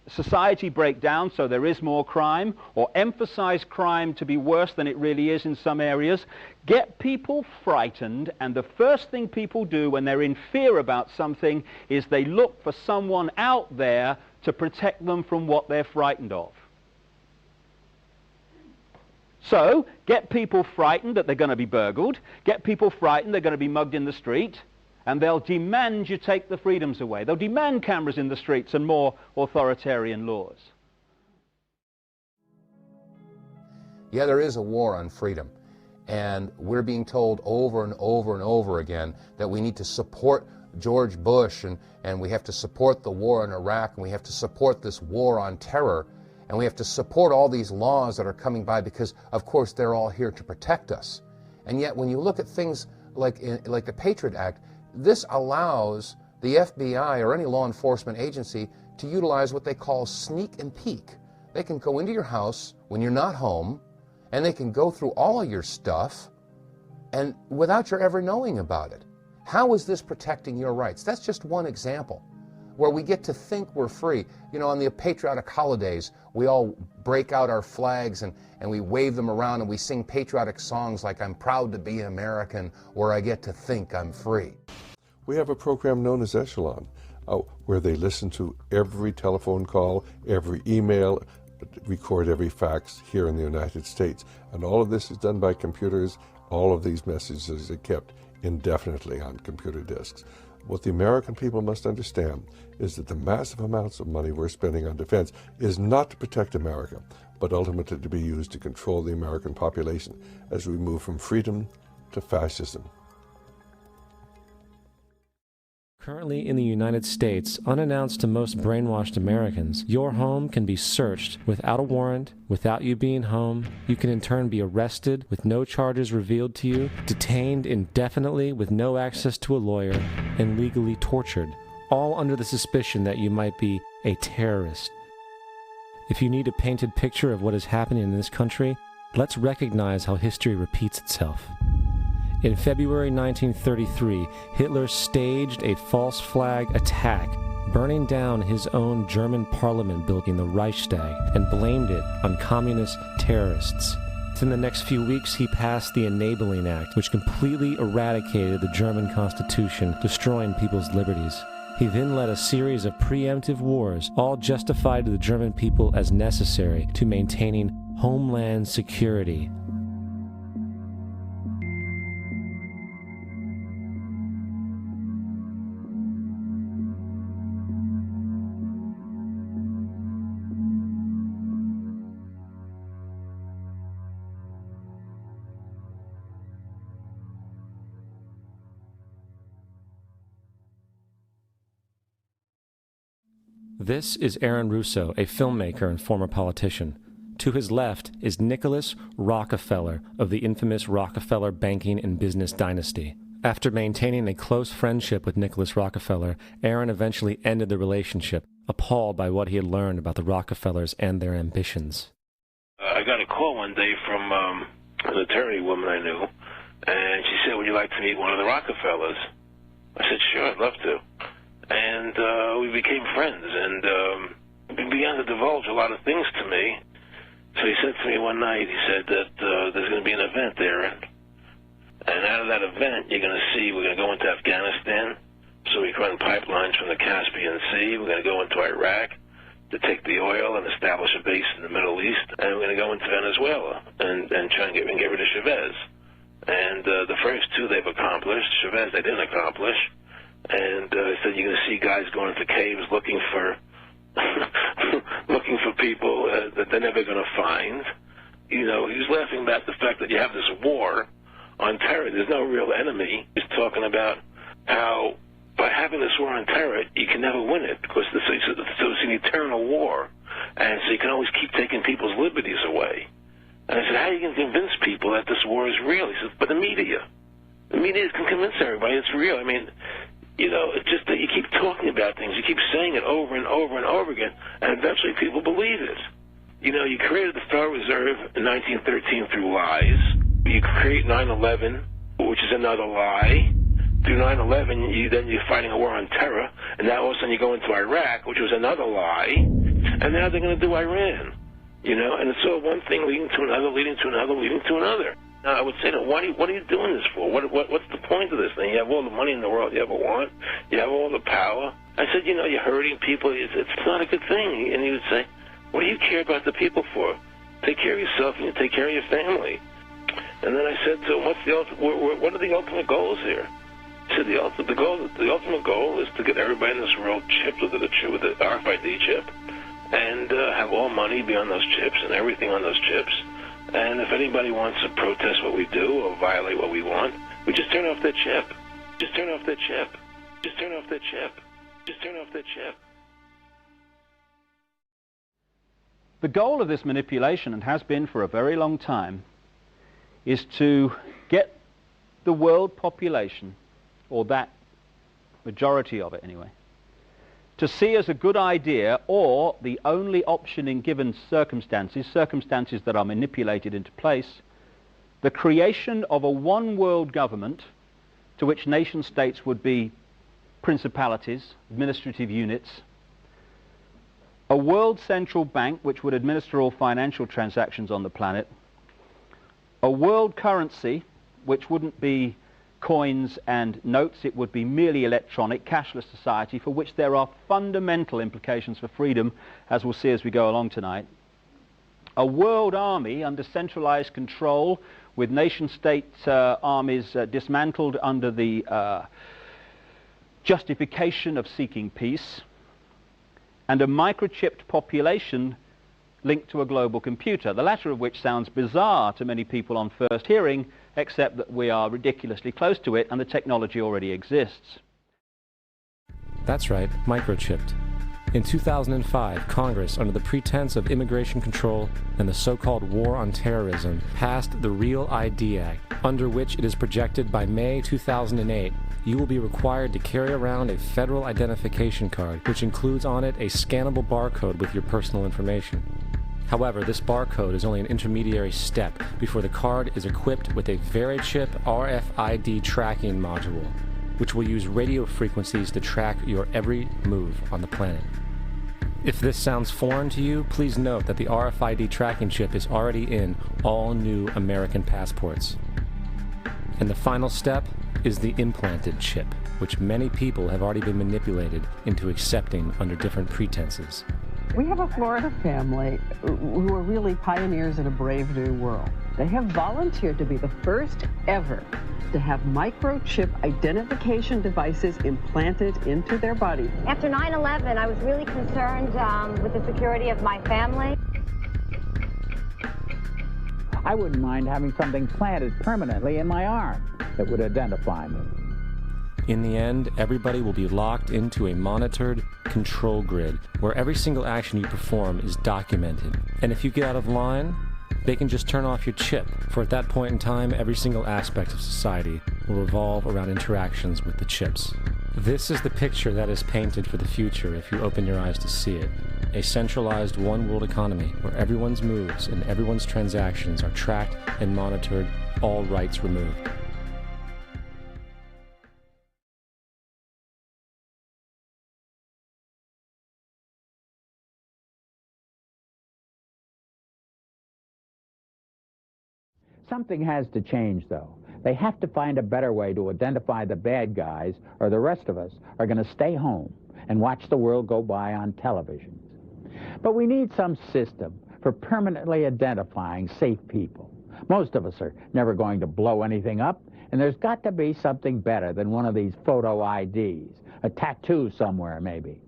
society break down so there is more crime, or emphasize crime to be worse than it really is in some areas. Get people frightened, and the first thing people do when they're in fear about something is they look for someone out there to protect them from what they're frightened of. So, get people frightened that they're going to be burgled, get people frightened they're going to be mugged in the street, and they'll demand you take the freedoms away. They'll demand cameras in the streets and more authoritarian laws. Yeah, there is a war on freedom, and we're being told over and over and over again that we need to support George Bush, and we have to support the war in Iraq, and we have to support this war on terror, and we have to support all these laws that are coming by because, of course, they're all here to protect us. And yet, when you look at things like the Patriot Act, this allows the FBI or any law enforcement agency to utilize what they call sneak and peek. They can go into your house when you're not home, and they can go through all of your stuff and without your ever knowing about it. How is this protecting your rights? That's just one example where we get to think we're free. You know, on the patriotic holidays, we all break out our flags and we wave them around and we sing patriotic songs like "I'm proud to be an American," or "I get to think I'm free." We have a program known as Echelon, where they listen to every telephone call, every email, record every fax here in the United States. And all of this is done by computers. All of these messages are kept indefinitely on computer disks. What the American people must understand is that the massive amounts of money we're spending on defense is not to protect America, but ultimately to be used to control the American population as we move from freedom to fascism. Currently in the United States, unannounced to most brainwashed Americans, your home can be searched without a warrant, without you being home. You can in turn be arrested with no charges revealed to you, detained indefinitely with no access to a lawyer, and legally tortured, all under the suspicion that you might be a terrorist. If you need a painted picture of what is happening in this country, let's recognize how history repeats itself. In February 1933, Hitler staged a false flag attack, burning down his own German parliament building, the Reichstag, and blamed it on communist terrorists. Within the next few weeks, he passed the Enabling Act, which completely eradicated the German Constitution, destroying people's liberties. He then led a series of preemptive wars, all justified to the German people as necessary to maintaining homeland security. This is Aaron Russo, a filmmaker and former politician. To his left is Nicholas Rockefeller of the infamous Rockefeller banking and business dynasty. After maintaining a close friendship with Nicholas Rockefeller, Aaron eventually ended the relationship, appalled by what he had learned about the Rockefellers and their ambitions. I got a call one day from an attorney woman I knew, and she said, "Would you like to meet one of the Rockefellers?" I said, "Sure, I'd love to." And we became friends, and he began to divulge a lot of things to me. So he said to me one night, he said that there's going to be an event there, and out of that event, you're going to see we're going to go into Afghanistan, so we can run pipelines from the Caspian Sea. We're going to go into Iraq to take the oil and establish a base in the Middle East, and we're going to go into Venezuela and try and get rid of Chavez. And the first two they've accomplished. Chavez they didn't accomplish. And he said you're going to see guys going into caves looking for people that they're never going to find. You know, he was laughing about the fact that you have this war on terror. There's no real enemy. He's talking about how by having this war on terror, you can never win it because it's an eternal war. And so you can always keep taking people's liberties away. And I said, how are you going to convince people that this war is real? He said, but the media can convince everybody it's real. I mean, you know, it's just that you keep talking about things. You keep saying it over and over and over again, and eventually people believe it. You know, you created the Federal Reserve in 1913 through lies. You create 9/11, which is another lie. Through 9/11, then you're fighting a war on terror, and now all of a sudden you go into Iraq, which was another lie, and now they're going to do Iran. You know, and it's all one thing leading to another, leading to another, leading to another. Now, I would say, what are you doing this for? What's the point of this thing? You have all the money in the world you ever want. You have all the power. I said, you know, you're hurting people. It's not a good thing. And he would say, what do you care about the people for? Take care of yourself and you take care of your family. And then I said to him, what are the ultimate goals here? He said, the ultimate goal is to get everybody in this world chipped with the RFID chip and have all money be on those chips and everything on those chips. And if anybody wants to protest what we do or violate what we want, we just turn off that chip. Just turn off that chip. Just turn off that chip. Just turn off that chip. The goal of this manipulation, and has been for a very long time, is to get the world population, or that majority of it anyway, to see as a good idea, or the only option in given circumstances that are manipulated into place, the creation of a one-world government to which nation-states would be principalities, administrative units, a world central bank which would administer all financial transactions on the planet, a world currency which wouldn't be coins and notes, it would be merely electronic, cashless society for which there are fundamental implications for freedom, as we'll see as we go along tonight. A world army under centralized control with nation-state armies dismantled under the justification of seeking peace, and a microchipped population linked to a global computer, the latter of which sounds bizarre to many people on first hearing, except that we are ridiculously close to it and the technology already exists. That's right, microchipped. In 2005, Congress, under the pretense of immigration control and the so-called war on terrorism, passed the REAL ID Act, under which it is projected by May 2008, you will be required to carry around a federal identification card, which includes on it a scannable barcode with your personal information. However, this barcode is only an intermediary step before the card is equipped with a Verichip RFID tracking module, which will use radio frequencies to track your every move on the planet. If this sounds foreign to you, please note that the RFID tracking chip is already in all new American passports. And the final step is the implanted chip, which many people have already been manipulated into accepting under different pretenses. We have a Florida family who are really pioneers in a brave new world. They have volunteered to be the first ever to have microchip identification devices implanted into their body. After 9/11, I was really concerned with the security of my family. I wouldn't mind having something planted permanently in my arm that would identify me. In the end, everybody will be locked into a monitored control grid where every single action you perform is documented. And if you get out of line, they can just turn off your chip, for at that point in time, every single aspect of society will revolve around interactions with the chips. This is the picture that is painted for the future if you open your eyes to see it. A centralized one-world economy where everyone's moves and everyone's transactions are tracked and monitored, all rights removed. Something has to change, though. They have to find a better way to identify the bad guys, or the rest of us are going to stay home and watch the world go by on television. But we need some system for permanently identifying safe people. Most of us are never going to blow anything up, and there's got to be something better than one of these photo IDs, a tattoo somewhere maybe.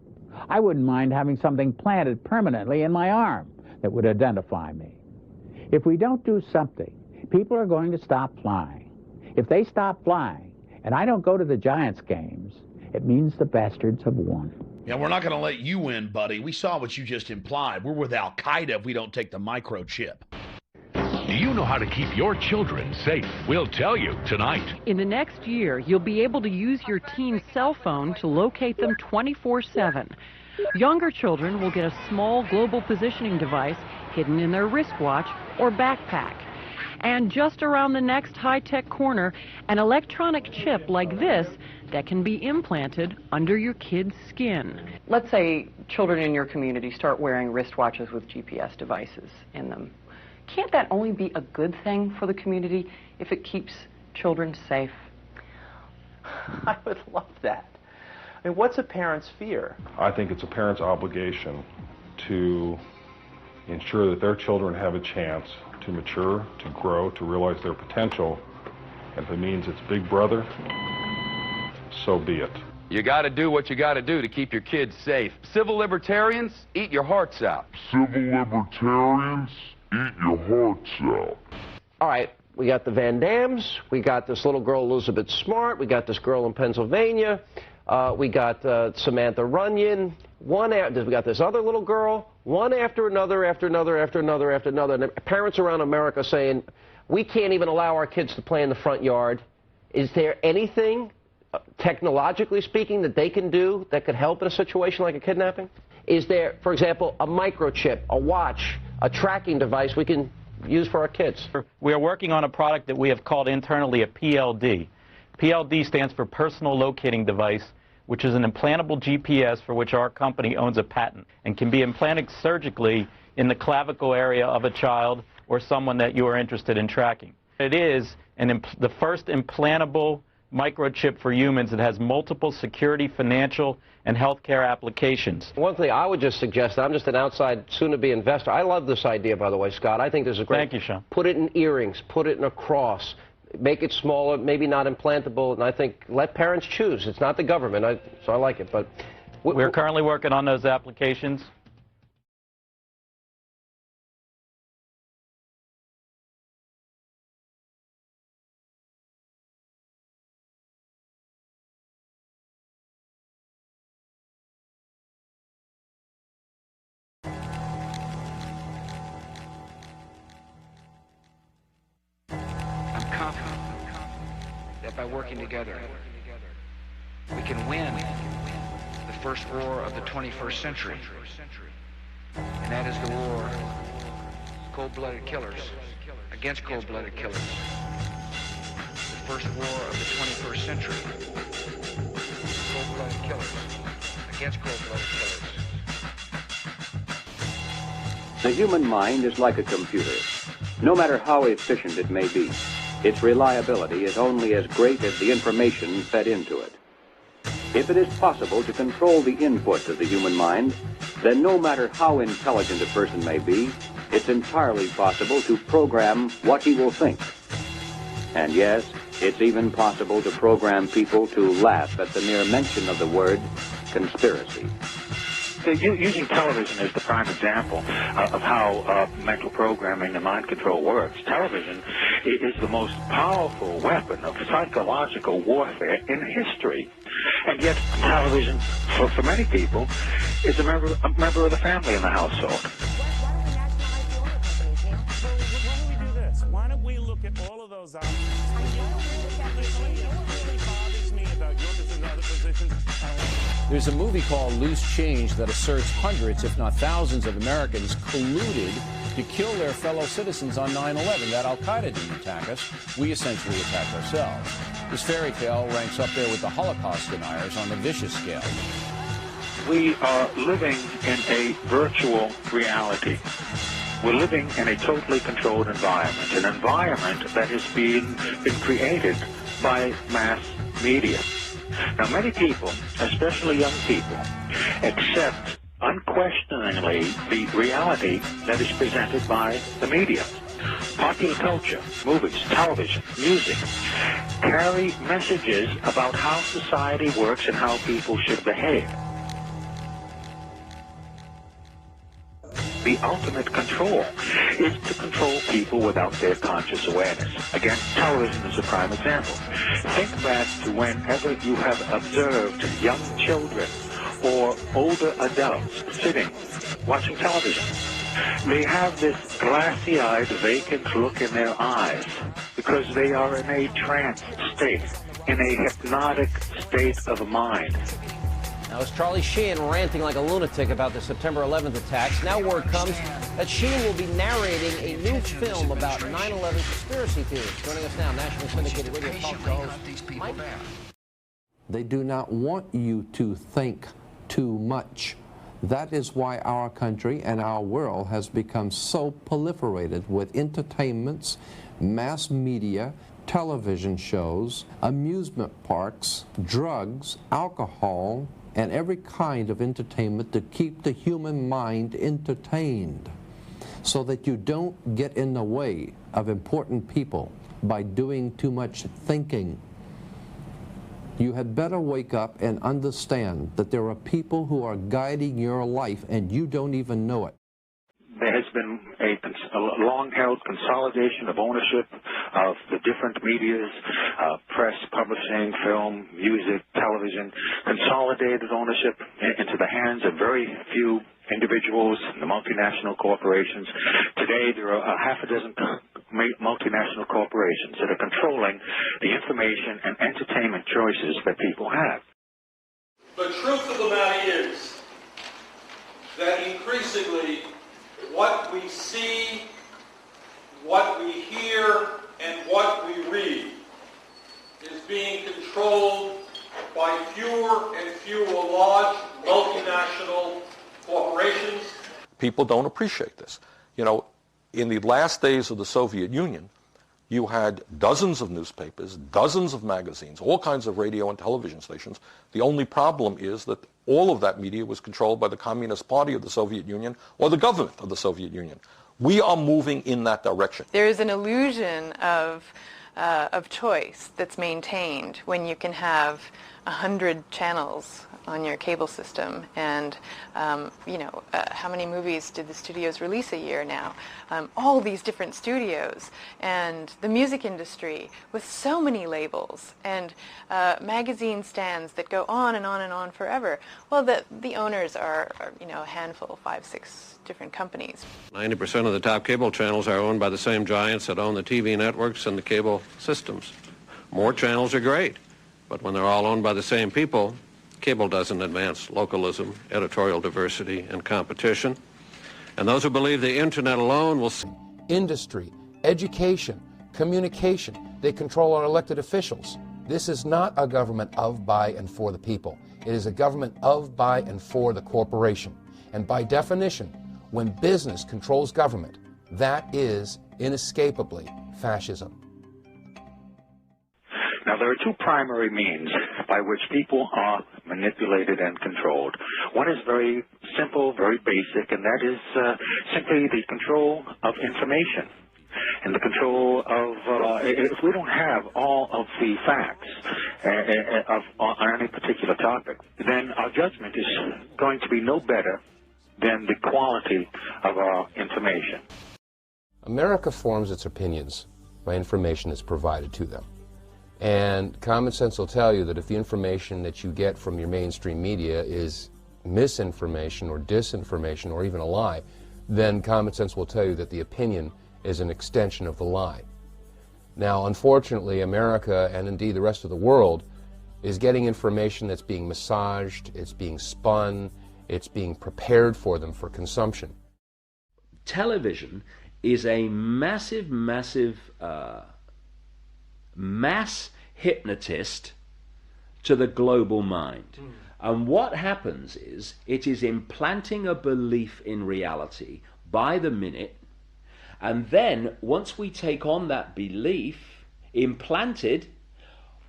I wouldn't mind having something planted permanently in my arm that would identify me. If we don't do something, people are going to stop flying. If they stop flying, and I don't go to the Giants games, it means the bastards have won. Yeah, we're not going to let you win, buddy. We saw what you just implied. We're with Al-Qaeda if we don't take the microchip. Do you know how to keep your children safe? We'll tell you tonight. In the next year, you'll be able to use your teen's cell phone to locate them 24/7. Younger children will get a small global positioning device hidden in their wristwatch or backpack. And just around the next high-tech corner, an electronic chip like this that can be implanted under your kid's skin. Let's say children in your community start wearing wristwatches with GPS devices in them. Can't that only be a good thing for the community if it keeps children safe? I would love that. I mean, what's a parent's fear? I think it's a parent's obligation to ensure that their children have a chance to mature, to grow, to realize their potential. And if it means it's Big Brother, so be it. You got to do what you got to do to keep your kids safe. Civil libertarians, eat your hearts out. Civil libertarians, eat your hearts out. All right, we got the Van Dams, we got this little girl Elizabeth Smart, we got this girl in Pennsylvania, we got Samantha Runyon, we got this other little girl, one after another, after another, after another, after another. And parents around America saying, we can't even allow our kids to play in the front yard. Is there anything, technologically speaking, that they can do that could help in a situation like a kidnapping? Is there, for example, a microchip, a watch, a tracking device we can use for our kids? We are working on a product that we have called internally a PLD. PLD stands for Personal Locating Device, which is an implantable GPS for which our company owns a patent and can be implanted surgically in the clavicle area of a child or someone that you are interested in tracking. It is the first implantable microchip for humans that has multiple security, financial, and healthcare applications. One thing I would just suggest, I'm just an outside, soon-to-be investor. I love this idea, by the way, Scott. I think this is great. Thank you, Sean. Put it in earrings, put it in a cross. Make it smaller, maybe not implantable, and I think let parents choose. It's not the government, so I like it. But we're currently working on those applications. That by working together, we can win the first war of the 21st century, and that is the war Cold-blooded killers against cold-blooded killers. The first war of the 21st century. Cold-blooded killers against cold-blooded killers. The human mind is like a computer. No matter how efficient it may be, its reliability is only as great as the information fed into it. If it is possible to control the inputs of the human mind, then no matter how intelligent a person may be, it's entirely possible to program what he will think. And yes, it's even possible to program people to laugh at the mere mention of the word conspiracy. Using television as the prime example of how mental programming and mind control works, television is the most powerful weapon of psychological warfare in history. And yet television, for many people, is a member of the family in the household. Why don't we do this? Why don't we look at all of those options? You know what really bothers me about yours and other positions? There's a movie called Loose Change that asserts hundreds, if not thousands, of Americans colluded to kill their fellow citizens on 9/11. That Al-Qaeda didn't attack us. We essentially attacked ourselves. This fairy tale ranks up there with the Holocaust deniers on the vicious scale. We are living in a virtual reality. We're living in a totally controlled environment, an environment that has been created by mass media. Now, many people, especially young people, accept unquestioningly the reality that is presented by the media. Popular culture, movies, television, music, carry messages about how society works and how people should behave. The ultimate control is to control people without their conscious awareness. Again, television is a prime example. Think back to whenever you have observed young children or older adults sitting, watching television. They have this glassy-eyed, vacant look in their eyes because they are in a trance state, in a hypnotic state of mind. Now, as Charlie Sheen ranting like a lunatic about the September 11th attacks, now word comes that Sheen will be narrating a new film about 9/11 conspiracy theories. Joining us now, nationally syndicated radio talk show host Mike. They do not want you to think too much. That is why our country and our world has become so proliferated with entertainments, mass media, television shows, amusement parks, drugs, alcohol, and every kind of entertainment to keep the human mind entertained so that you don't get in the way of important people by doing too much thinking. You had better wake up and understand that there are people who are guiding your life and you don't even know it. There has been a long-held consolidation of ownership of the different medias, press, publishing, film, music, television, consolidated ownership into the hands of very few individuals, the multinational corporations. Today, there are half a dozen multinational corporations that are controlling the information and entertainment choices that people have. The truth of the matter is that increasingly what we see, what we hear, and what we read is being controlled by fewer and fewer large multinational corporations. People don't appreciate this. You know, in the last days of the Soviet Union, you had dozens of newspapers, dozens of magazines, all kinds of radio and television stations. The only problem is that all of that media was controlled by the Communist Party of the Soviet Union or the government of the Soviet Union. We are moving in that direction. There is an illusion of choice that's maintained when you can have 100 channels on your cable system, and how many movies did the studios release a year now? All these different studios, and the music industry with so many labels, and magazine stands that go on and on and on forever. Well, the owners are a handful, 5, 6 different companies. 90% of the top cable channels are owned by the same giants that own the TV networks and the cable systems. More channels are great, but when they're all owned by the same people, cable doesn't advance localism, editorial diversity, and competition. And those who believe the internet alone will... Industry, education, communication, they control our elected officials. This is not a government of, by, and for the people. It is a government of, by, and for the corporation. And by definition, when business controls government, that is inescapably fascism. Now, there are two primary means by which people are manipulated and controlled. One is very simple, very basic, and that is simply the control of information and the control of, if we don't have all of the facts on any particular topic, then our judgment is going to be no better than the quality of our information. America forms its opinions by information that's provided to them. And common sense will tell you that if the information that you get from your mainstream media is misinformation or disinformation or even a lie, then common sense will tell you that the opinion is an extension of the lie. Now, unfortunately, America, and indeed the rest of the world, is getting information that's being massaged, it's being spun, it's being prepared for them for consumption. Television is a massive mass hypnotist to the global mind. And what happens is it is implanting a belief in reality by the minute, and then once we take on that belief implanted,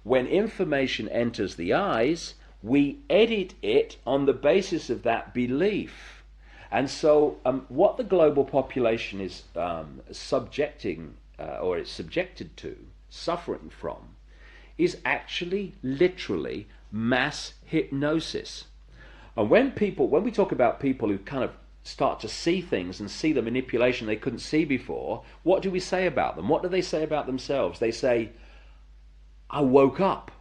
when information enters the eyes, we edit it on the basis of that belief. And so what the global population is subjecting or is subjected to, suffering from, is actually literally mass hypnosis. And when we talk about people who kind of start to see things and see the manipulation they couldn't see before, what do we say about them? What do they say about themselves? They say, I woke up.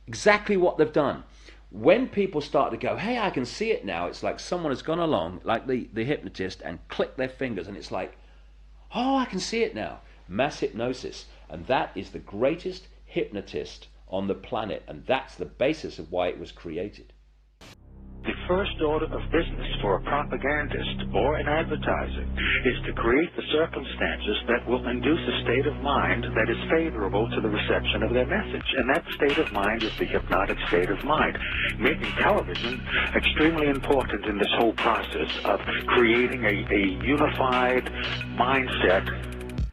Exactly what they've done. When people start to go, hey, I can see it now, it's like someone has gone along, like the hypnotist, and clicked their fingers, and it's like, oh, I can see it now. Mass hypnosis. And that is the greatest hypnotist on the planet, and that's the basis of why it was created. The first order of business for a propagandist or an advertiser is to create the circumstances that will induce a state of mind that is favorable to the reception of their message. And that state of mind is the hypnotic state of mind, making television extremely important in this whole process of creating a unified mindset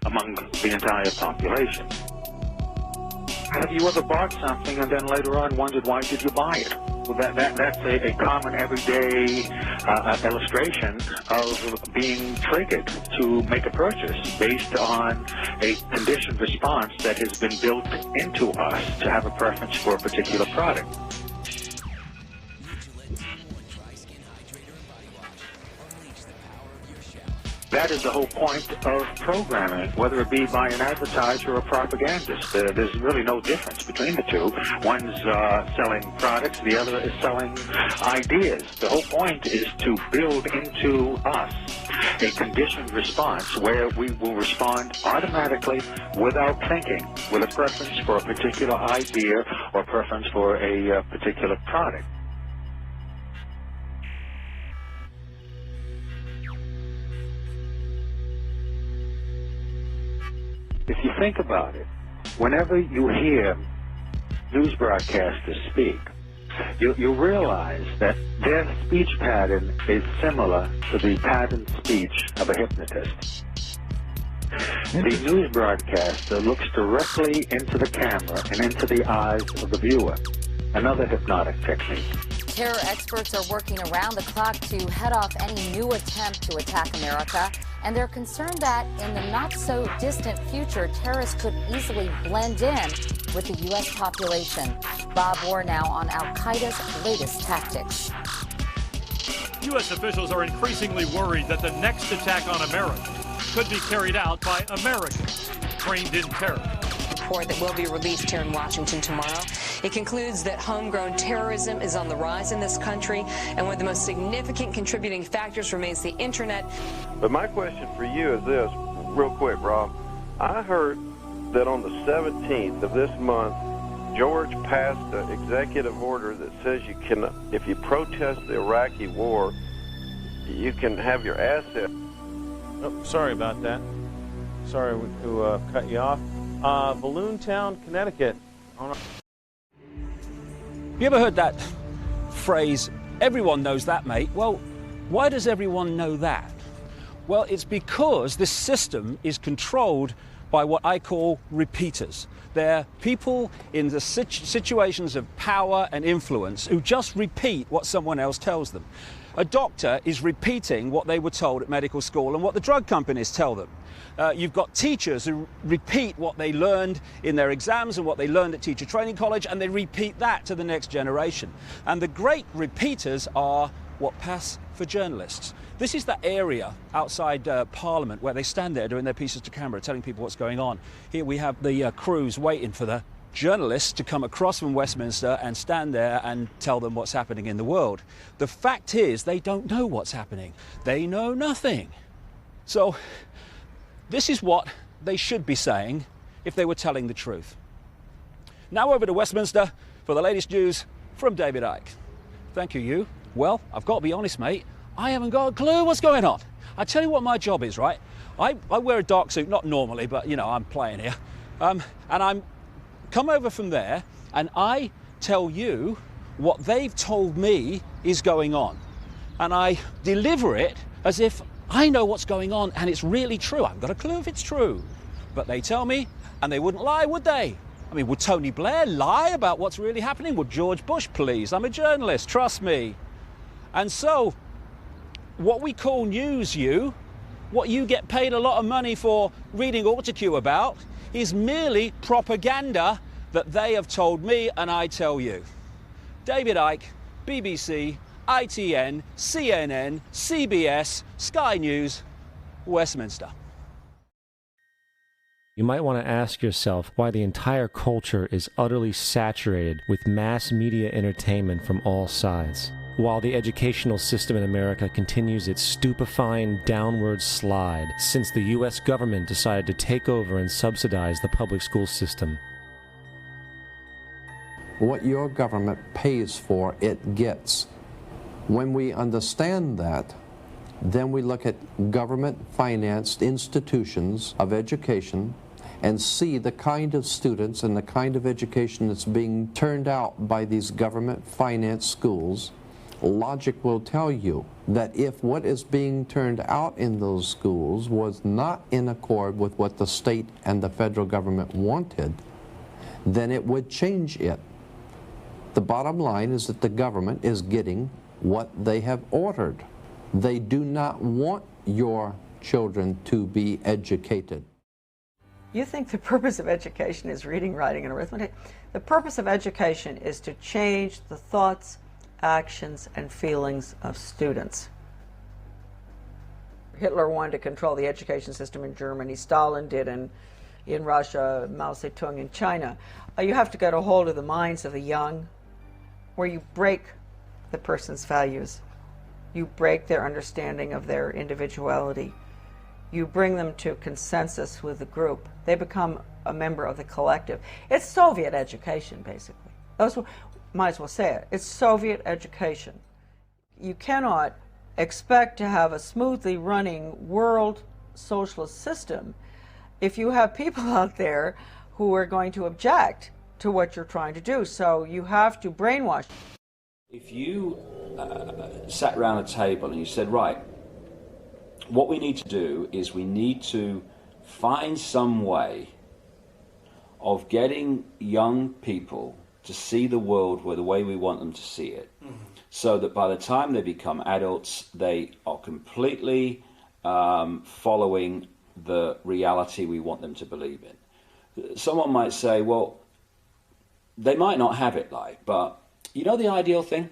among the entire population. Have you ever bought something and then later on wondered why did you buy it? Well, that's a common everyday illustration of being triggered to make a purchase based on a conditioned response that has been built into us to have a preference for a particular product. That is the whole point of programming, whether it be by an advertiser or a propagandist. There's really no difference between the two. One's selling products, the other is selling ideas. The whole point is to build into us a conditioned response where we will respond automatically without thinking, with a preference for a particular idea or preference for a particular product. If you think about it, whenever you hear news broadcasters speak, you realize that their speech pattern is similar to the patterned speech of a hypnotist. The news broadcaster looks directly into the camera and into the eyes of the viewer, another hypnotic technique. Terror experts are working around the clock to head off any new attempt to attack America, and they're concerned that in the not-so-distant future, terrorists could easily blend in with the U.S. population. Bob Orr now on al-Qaeda's latest tactics. U.S. officials are increasingly worried that the next attack on America could be carried out by Americans trained in terror. Report that will be released here in Washington tomorrow. It concludes that homegrown terrorism is on the rise in this country, and one of the most significant contributing factors remains the internet. But my question for you is this, real quick, Rob. I heard that on the 17th of this month, George passed an executive order that says you cannot, if you protest the Iraqi war, you can have your assets. Oh, sorry about that. Sorry to cut you off. Balloontown, Connecticut. You ever heard that phrase, everyone knows that, mate? Well, why does everyone know that? Well, it's because this system is controlled by what I call repeaters. They're people in the situations of power and influence who just repeat what someone else tells them. A doctor is repeating what they were told at medical school and what the drug companies tell them. You've got teachers who repeat what they learned in their exams and what they learned at teacher training college, and they repeat that to the next generation. And the great repeaters are what pass for journalists. This is that area outside Parliament where they stand there doing their pieces to camera, telling people what's going on. Here we have the crews waiting for the journalists to come across from Westminster and stand there and tell them what's happening in the world. The fact is, they don't know what's happening. They know nothing. So this is what they should be saying if they were telling the truth. Now over to Westminster for the latest news from David Icke. Thank you, you. Well, I've got to be honest, mate. I haven't got a clue what's going on. I tell you what my job is, right? I wear a dark suit, not normally, but, you know, I'm playing here. And I'm come over from there, and I tell you what they've told me is going on. And I deliver it as if I know what's going on, and it's really true. I haven't got a clue if it's true. But they tell me, and they wouldn't lie, would they? I mean, would Tony Blair lie about what's really happening? Would George Bush, please? I'm a journalist, trust me. And so, what we call news, what you get paid a lot of money for reading AutoCue about, is merely propaganda that they have told me and I tell you. David Icke, BBC, ITN, CNN, CBS, Sky News, Westminster. You might want to ask yourself why the entire culture is utterly saturated with mass media entertainment from all sides, while the educational system in America continues its stupefying downward slide since the U.S. government decided to take over and subsidize the public school system. What your government pays for, it gets. When we understand that, then we look at government-financed institutions of education and see the kind of students and the kind of education that's being turned out by these government-financed schools. Logic will tell you that if what is being turned out in those schools was not in accord with what the state and the federal government wanted, then it would change it. The bottom line is that the government is getting what they have ordered. They do not want your children to be educated. You think the purpose of education is reading, writing, and arithmetic? The purpose of education is to change the thoughts, actions, and feelings of students. Hitler wanted to control the education system in Germany. Stalin did in Russia, Mao Zedong in China. You have to get a hold of the minds of the young, where you break the person's values. You break their understanding of their individuality. You bring them to consensus with the group. They become a member of the collective. It's Soviet education, basically. Might as well say it. It's Soviet education. You cannot expect to have a smoothly running world socialist system if you have people out there who are going to object to what you're trying to do. So you have to brainwash. If you sat around a table and you said, right, what we need to do is we need to find some way of getting young people to see the world the way we want them to see it, so that by the time they become adults, they are completely following the reality we want them to believe in. Someone might say, well, they might not have it like, but you know the ideal thing?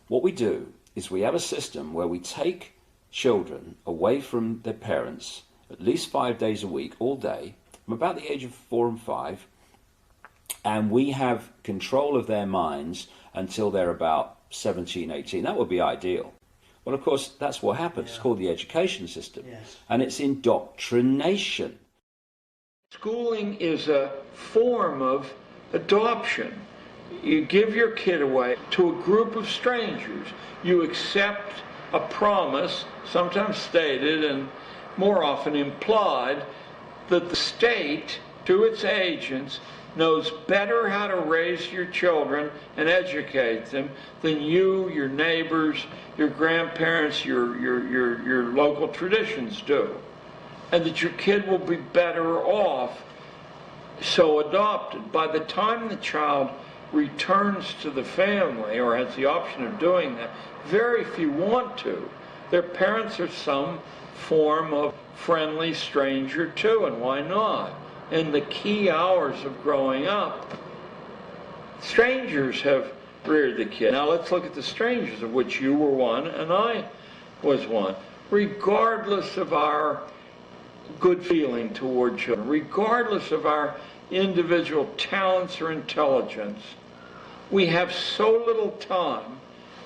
What we do is we have a system where we take children away from their parents at least 5 days a week, all day, from about the age of 4 and 5, and we have control of their minds until they're about 17, 18. That would be ideal. Well, of course, that's what happens. It's called the education system. Yes. And it's indoctrination. Schooling is a form of adoption. You give your kid away to a group of strangers. You accept a promise, sometimes stated and more often implied, that the state, through its agents, knows better how to raise your children and educate them than you, your neighbors, your grandparents, your local traditions do. And that your kid will be better off so adopted. By the time the child returns to the family or has the option of doing that, very few want to. Their parents are some form of friendly stranger too, and why not? In the key hours of growing up, strangers have reared the kid. Now let's look at the strangers, of which you were one and I was one. Regardless of our good feeling toward children, regardless of our individual talents or intelligence, we have so little time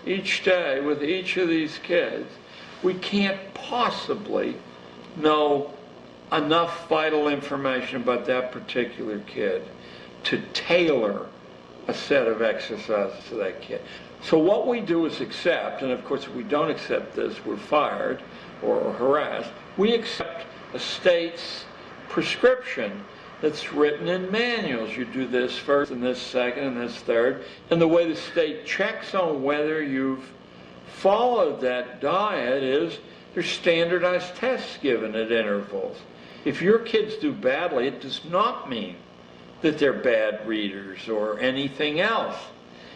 each day with each of these kids, we can't possibly know enough vital information about that particular kid to tailor a set of exercises to that kid. So what we do is accept, and of course if we don't accept this, we're fired or harassed. We accept a state's prescription that's written in manuals. You do this first and this second and this third. And the way the state checks on whether you've followed that diet is there's standardized tests given at intervals. If your kids do badly, it does not mean that they're bad readers or anything else.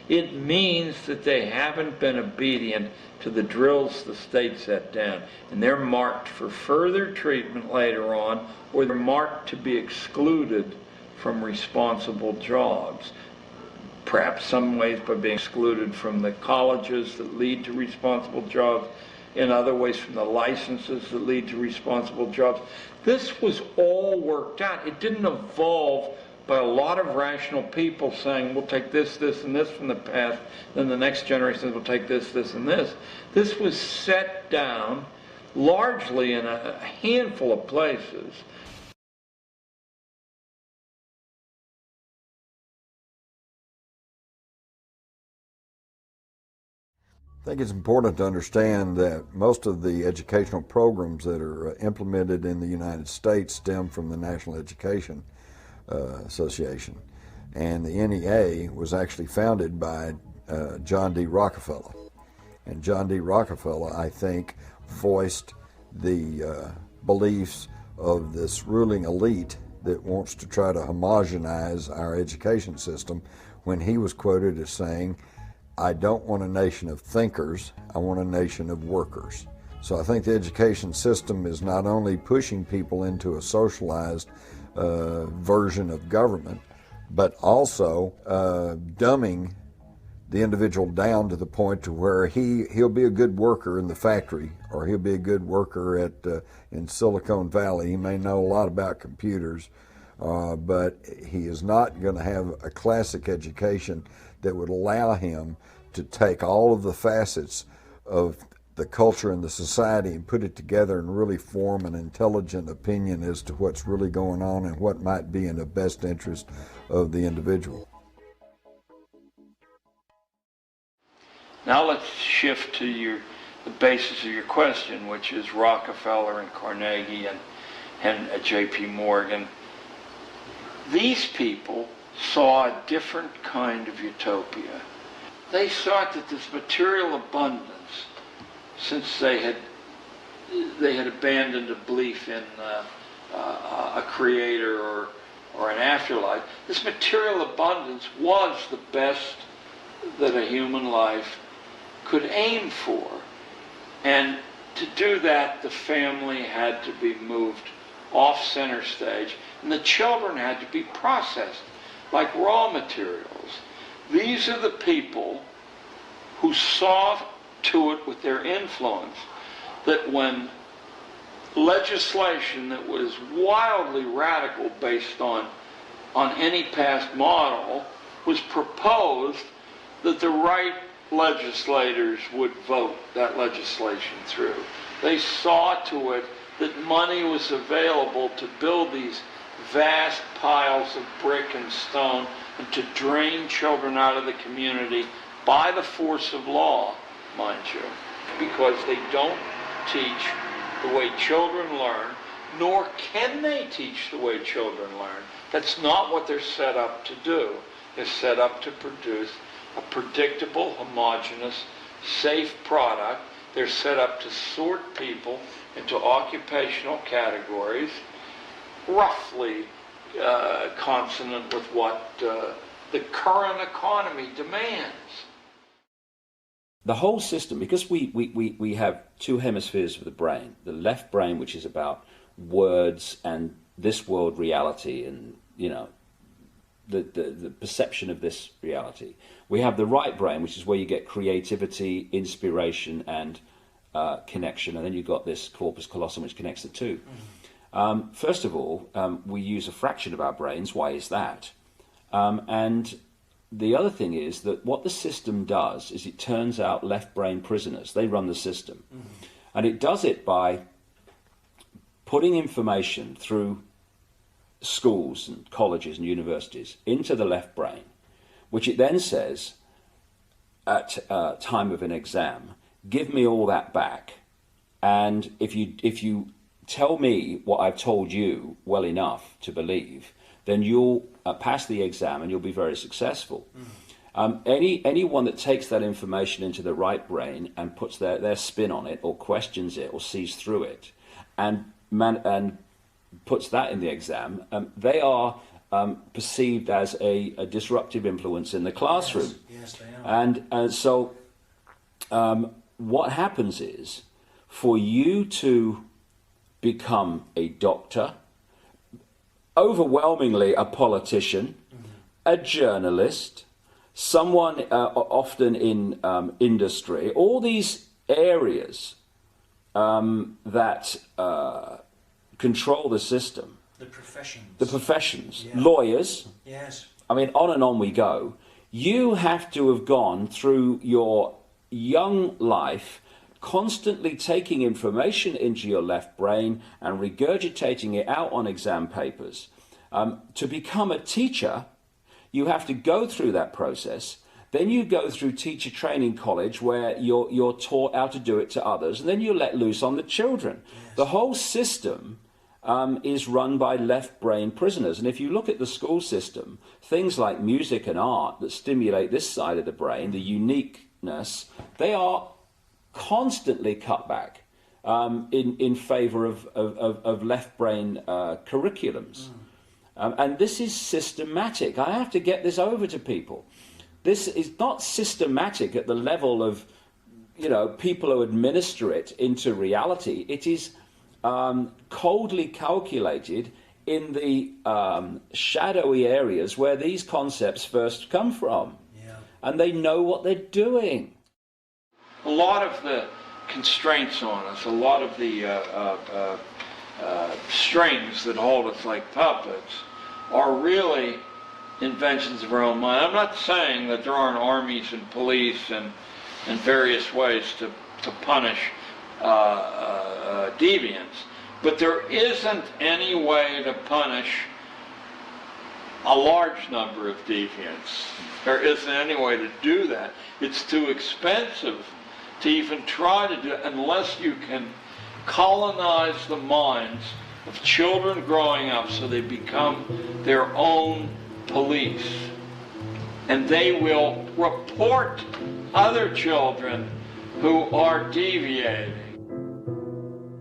It means that they haven't been obedient to the drills the state set down, and they're marked for further treatment later on, or they're marked to be excluded from responsible jobs. Perhaps some ways by being excluded from the colleges that lead to responsible jobs, in other ways from the licenses that lead to responsible jobs. This was all worked out. It didn't evolve by a lot of rational people saying, we'll take this, this, and this from the past, then the next generation will take this, this, and this. This was set down largely in a handful of places. I think it's important to understand that most of the educational programs that are implemented in the United States stem from the National Education Association. And the NEA was actually founded by John D. Rockefeller. And John D. Rockefeller, I think, voiced the beliefs of this ruling elite that wants to try to homogenize our education system when he was quoted as saying, I don't want a nation of thinkers, I want a nation of workers. So I think the education system is not only pushing people into a socialized version of government, but also dumbing the individual down to the point to where he'll be a good worker in the factory, or he'll be a good worker in Silicon Valley. He may know a lot about computers, but he is not going to have a classic education that would allow him to take all of the facets of the culture and the society and put it together and really form an intelligent opinion as to what's really going on and what might be in the best interest of the individual. Now let's shift to the basis of your question, which is Rockefeller and Carnegie and J.P. Morgan. These people saw a different kind of utopia. They thought that this material abundance, since they had abandoned a belief in a creator or an afterlife, this material abundance was the best that a human life could aim for. And to do that, the family had to be moved off center stage, and the children had to be processed like raw materials. These are the people who saw to it with their influence that when legislation that was wildly radical based on any past model was proposed, that the right legislators would vote that legislation through. They saw to it that money was available to build these vast piles of brick and stone and to drain children out of the community by the force of law, mind you. because they don't teach the way children learn, nor can they teach the way children learn. That's not what they're set up to do. They're set up to produce a predictable, homogeneous, safe product. They're set up to sort people into occupational categories, roughly consonant with what the current economy demands. The whole system, because we have two hemispheres of the brain, the left brain, which is about words and this world reality and, you know, the perception of this reality. We have the right brain, which is where you get creativity, inspiration, and connection, and then you've got this corpus callosum, which connects the two. First of all, we use a fraction of our brains. Why is that? And the other thing is that what the system does is it turns out left brain prisoners. They run the system. And it does it by putting information through schools and colleges and universities into the left brain, which it then says at time of an exam, give me all that back. And if you tell me what I've told you well enough to believe, then you'll pass the exam and you'll be very successful. Anyone that takes that information into the right brain and puts their spin on it, or questions it, or sees through it, and puts that in the exam, they are perceived as a disruptive influence in the classroom. Yes, they are. And so what happens is, for you to become a doctor, overwhelmingly a politician, a journalist, someone often in industry, all these areas that control the system. The professions. The professions. Yeah. Lawyers. Yes. I mean, on and on we go. You have to have gone through your young life constantly taking information into your left brain and regurgitating it out on exam papers. To become a teacher, you have to go through that process. Then you go through teacher training college where you're taught how to do it to others, and then you're let loose on the children. Yes. The whole system is run by left brain prisoners. And if you look at the school system, things like music and art that stimulate this side of the brain, the uniqueness, they are constantly cut back in favor of left brain curriculums. And this is systematic. I have to get this over to people. This is not systematic at the level of, you know, people who administer it into reality. It is coldly calculated in the shadowy areas where these concepts first come from. Yeah. And they know what they're doing. A lot of the constraints on us, a lot of the strings that hold us like puppets are really inventions of our own mind. I'm not saying that there aren't armies and police and various ways to punish deviance, but there isn't any way to punish a large number of deviants. There isn't any way to do that. It's too expensive to even try to do it unless you can colonize the minds of children growing up so they become their own police. And they will report other children who are deviating.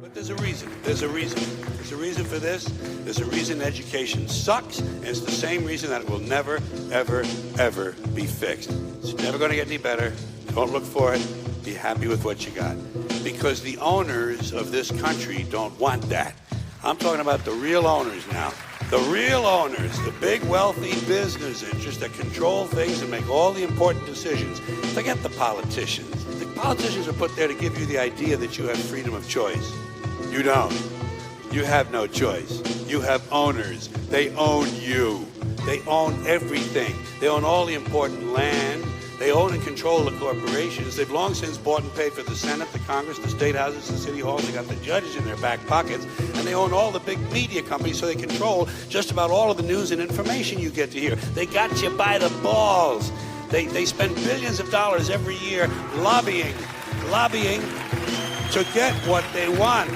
But there's a reason. There's a reason. There's a reason for this. There's a reason education sucks, and it's the same reason that it will never, ever, ever be fixed. It's never going to get any better. Don't look for it. Be happy with what you got. Because the owners of this country don't want that. I'm talking about the real owners now. The real owners, the big wealthy business interests that control things and make all the important decisions. Forget the politicians. The politicians are put there to give you the idea that you have freedom of choice. You don't. You have no choice. You have owners. They own you. They own everything. They own all the important land. They own and control the corporations. They've long since bought and paid for the Senate, the Congress, the state houses, the city halls. They got the judges in their back pockets. And they own all the big media companies, so they control just about all of the news and information you get to hear. They got you by the balls. They spend billions of dollars every year lobbying to get what they want.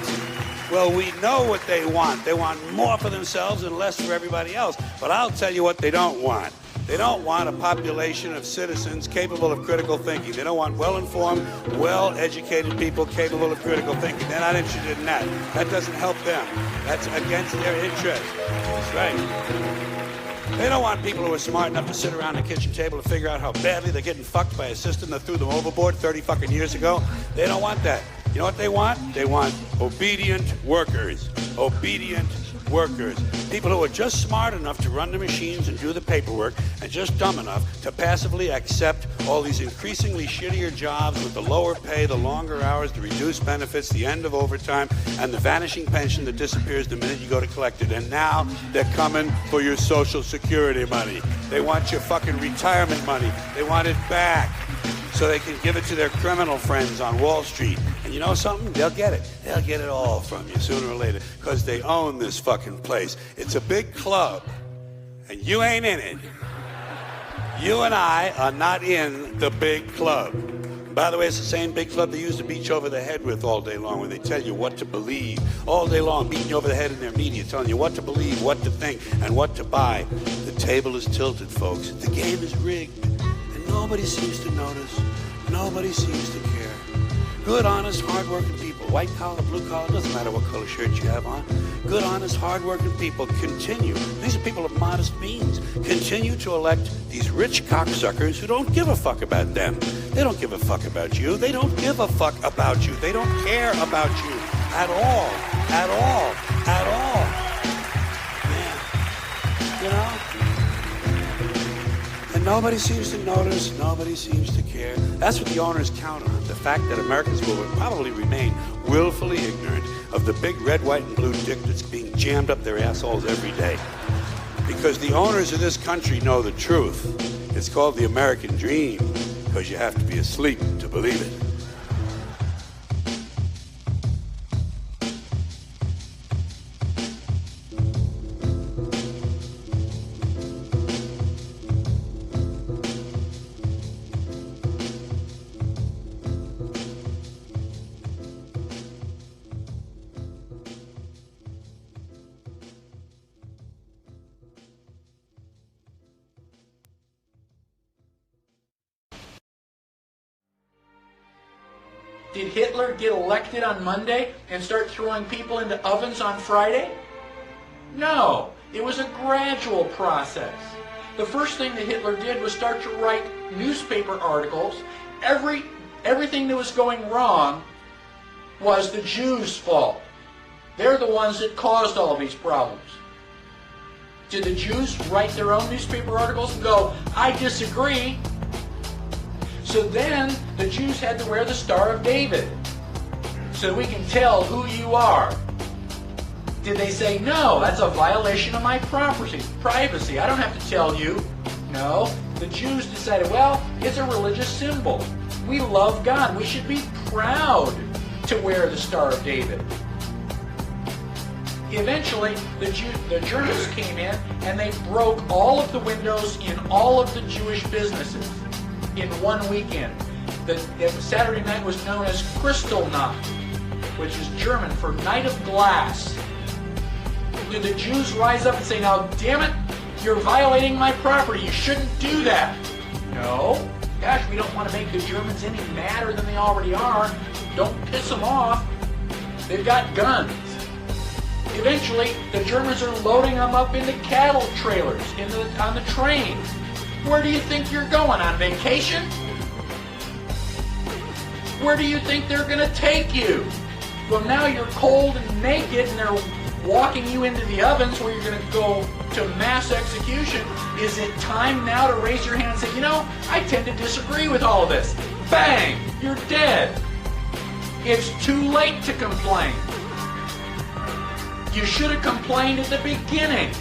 Well, we know what they want. They want more for themselves and less for everybody else. But I'll tell you what they don't want. They don't want a population of citizens capable of critical thinking. They don't want well-informed, well-educated people capable of critical thinking. They're not interested in that. That doesn't help them. That's against their interest. That's right. They don't want people who are smart enough to sit around the kitchen table to figure out how badly they're getting fucked by a system that threw them overboard 30 fucking years ago. They don't want that. You know what they want? They want obedient workers. Obedient workers. People who are just smart enough to run the machines and do the paperwork and just dumb enough to passively accept all these increasingly shittier jobs with the lower pay, the longer hours, the reduced benefits, the end of overtime, and the vanishing pension that disappears the minute you go to collect it. And now they're coming for your Social Security money. They want your fucking retirement money. They want it back so they can give it to their criminal friends on Wall Street. And you know something? They'll get it. They'll get it all from you sooner or later because they own this fucking place. It's a big club, and you ain't in it. You and I are not in the big club. By the way, it's the same big club they use to beat you over the head with all day long when they tell you what to believe. All day long, beating you over the head in their media, telling you what to believe, what to think, and what to buy. The table is tilted, folks. The game is rigged. Nobody seems to notice. Nobody seems to care. Good, honest, hard-working people, white collar, blue collar, doesn't matter what color shirt you have on. Good, honest, hard-working people continue. These are people of modest means. Continue to elect these rich cocksuckers who don't give a fuck about them. They don't give a fuck about you. They don't give a fuck about you. They don't care about you at all. At all. At all. Man. You know? And nobody seems to notice, nobody seems to care. That's what the owners count on, the fact that Americans will probably remain willfully ignorant of the big red, white, and blue dick that's being jammed up their assholes every day. Because the owners of this country know the truth. It's called the American dream, because you have to be asleep to believe it. Did Hitler get elected on Monday and start throwing people into ovens on Friday? No, it was a gradual process. The first thing that Hitler did was start to write newspaper articles. Everything that was going wrong was the Jews' fault. They're the ones that caused all these problems. Did the Jews write their own newspaper articles and go, I disagree? So then the Jews had to wear the Star of David so we can tell who you are. Did they say, no, that's a violation of my privacy. I don't have to tell you. No, the Jews decided, well, it's a religious symbol. We love God. We should be proud to wear the Star of David. Eventually, the Germans came in and they broke all of the windows in all of the Jewish businesses in one weekend. The Saturday night was known as Kristallnacht, which is German for Night of Glass. Did the Jews rise up and say, now damn it, you're violating my property, you shouldn't do that? No. Gosh, we don't want to make the Germans any madder than they already are. Don't piss them off. They've got guns. Eventually, the Germans are loading them up into cattle trailers on the train. Where do you think you're going, on vacation? Where do you think they're going to take you? Well, now you're cold and naked and they're walking you into the ovens where you're going to go to mass execution. Is it time now to raise your hand and say, you know, I tend to disagree with all of this? Bang! You're dead. It's too late to complain. You should have complained at the beginning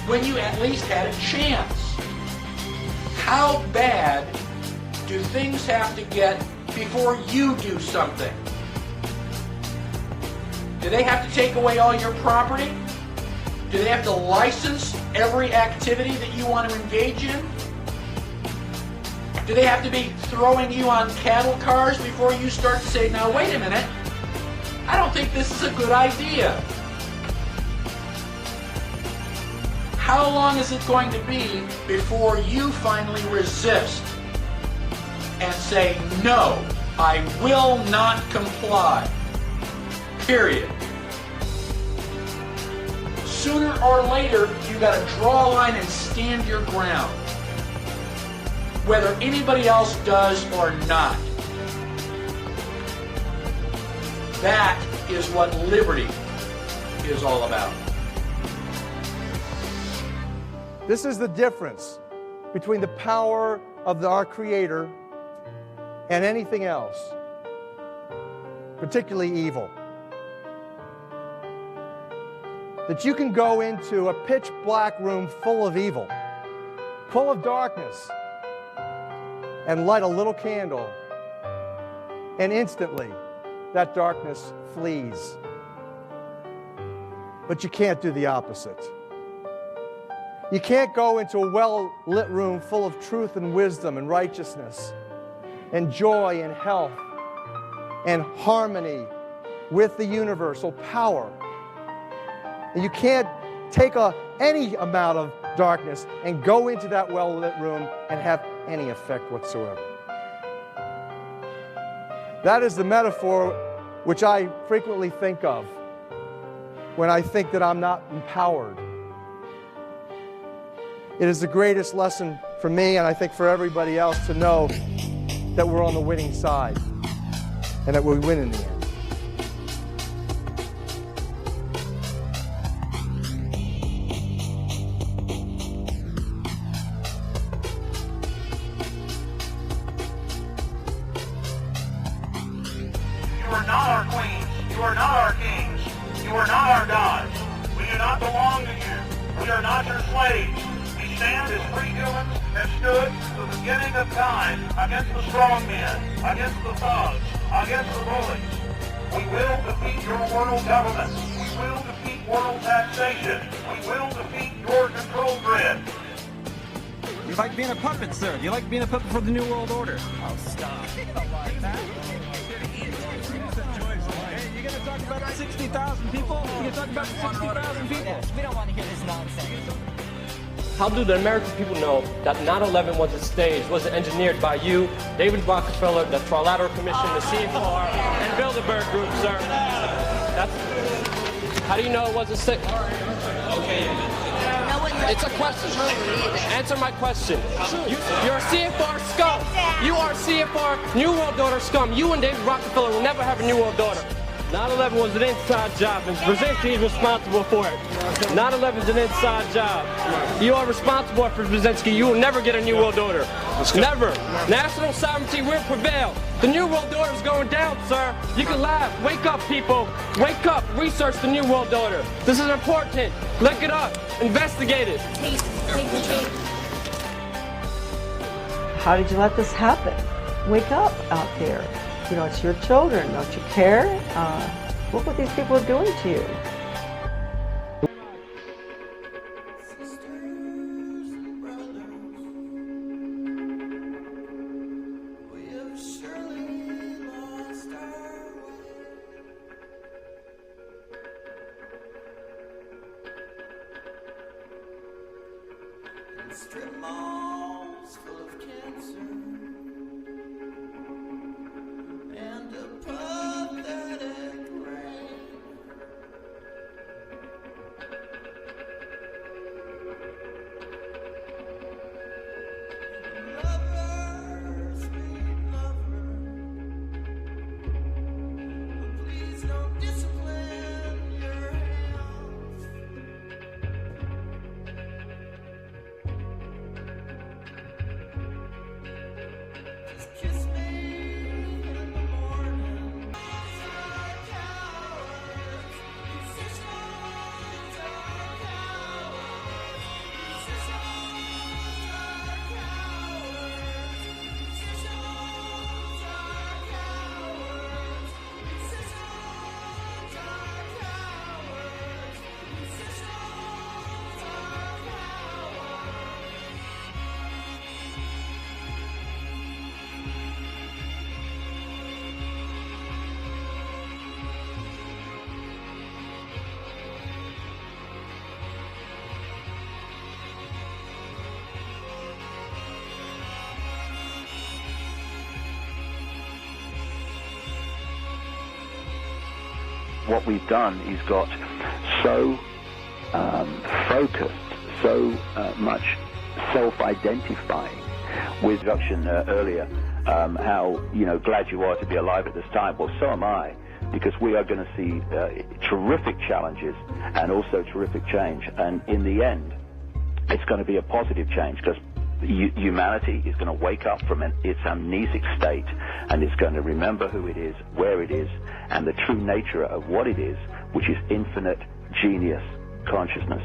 when you at least had a chance. How bad do things have to get before you do something? Do they have to take away all your property? Do they have to license every activity that you want to engage in? Do they have to be throwing you on cattle cars before you start to say, now wait a minute, I don't think this is a good idea? How long is it going to be before you finally resist and say, no, I will not comply? Period. Sooner or later, you got to draw a line and stand your ground, whether anybody else does or not. That is what liberty is all about. This is the difference between the power of our Creator and anything else, particularly evil. That you can go into a pitch black room full of evil, full of darkness, and light a little candle, and instantly that darkness flees. But you can't do the opposite. You can't go into a well-lit room full of truth and wisdom and righteousness and joy and health and harmony with the universal power. And you can't take any amount of darkness and go into that well-lit room and have any effect whatsoever. That is the metaphor which I frequently think of when I think that I'm not empowered. It is the greatest lesson for me, and I think for everybody else, to know that we're on the winning side and that we win in the end. You are not our queens. You are not our kings. You are not our gods. We do not belong to you. We are not your slaves. We stand as free humans and stood from the beginning of time against the strong men, against the thugs, against the bullies. We will defeat your world government. We will defeat world taxation. We will defeat your control grid. You like being a puppet, sir? You like being a puppet for the New World Order? Oh, stop. Hey, you gonna talk about 60,000 people? You gonna talk about 60,000 people? We don't want to hear this nonsense. How do the American people know that 9/11 was a stage, was engineered by you, David Rockefeller, the Trilateral Commission, the CFR, and Bilderberg Group, sir? How do you know it was a stage? Okay. It's a question. Answer my question. You're a CFR scum. You are CFR New World Order scum. You and David Rockefeller will never have a New World Order. 9/11 was an inside job, and Brzezinski is responsible for it. 9/11 is an inside job. You are responsible for Brzezinski. You will never get a New World Order. Never. National sovereignty will prevail. The New World Order is going down, sir. You can laugh. Wake up, people. Wake up. Research the New World Order. This is important. Look it up. Investigate it. How did you let this happen? Wake up out there. You know, it's your children. Don't you care? Look what these people are doing to you. Strip malls full of cancer and a pathetic rain. Lover, sweet lover, please don't discipline your hands. what we've done is got so focused, so much self-identifying with introduction earlier, how, glad you are to be alive at this time. Well, so am I, because we are going to see terrific challenges and also terrific change. And in the end, it's going to be a positive change, because humanity is going to wake up from its amnesic state, and it's going to remember who it is, where it is, and the true nature of what it is, which is infinite genius consciousness.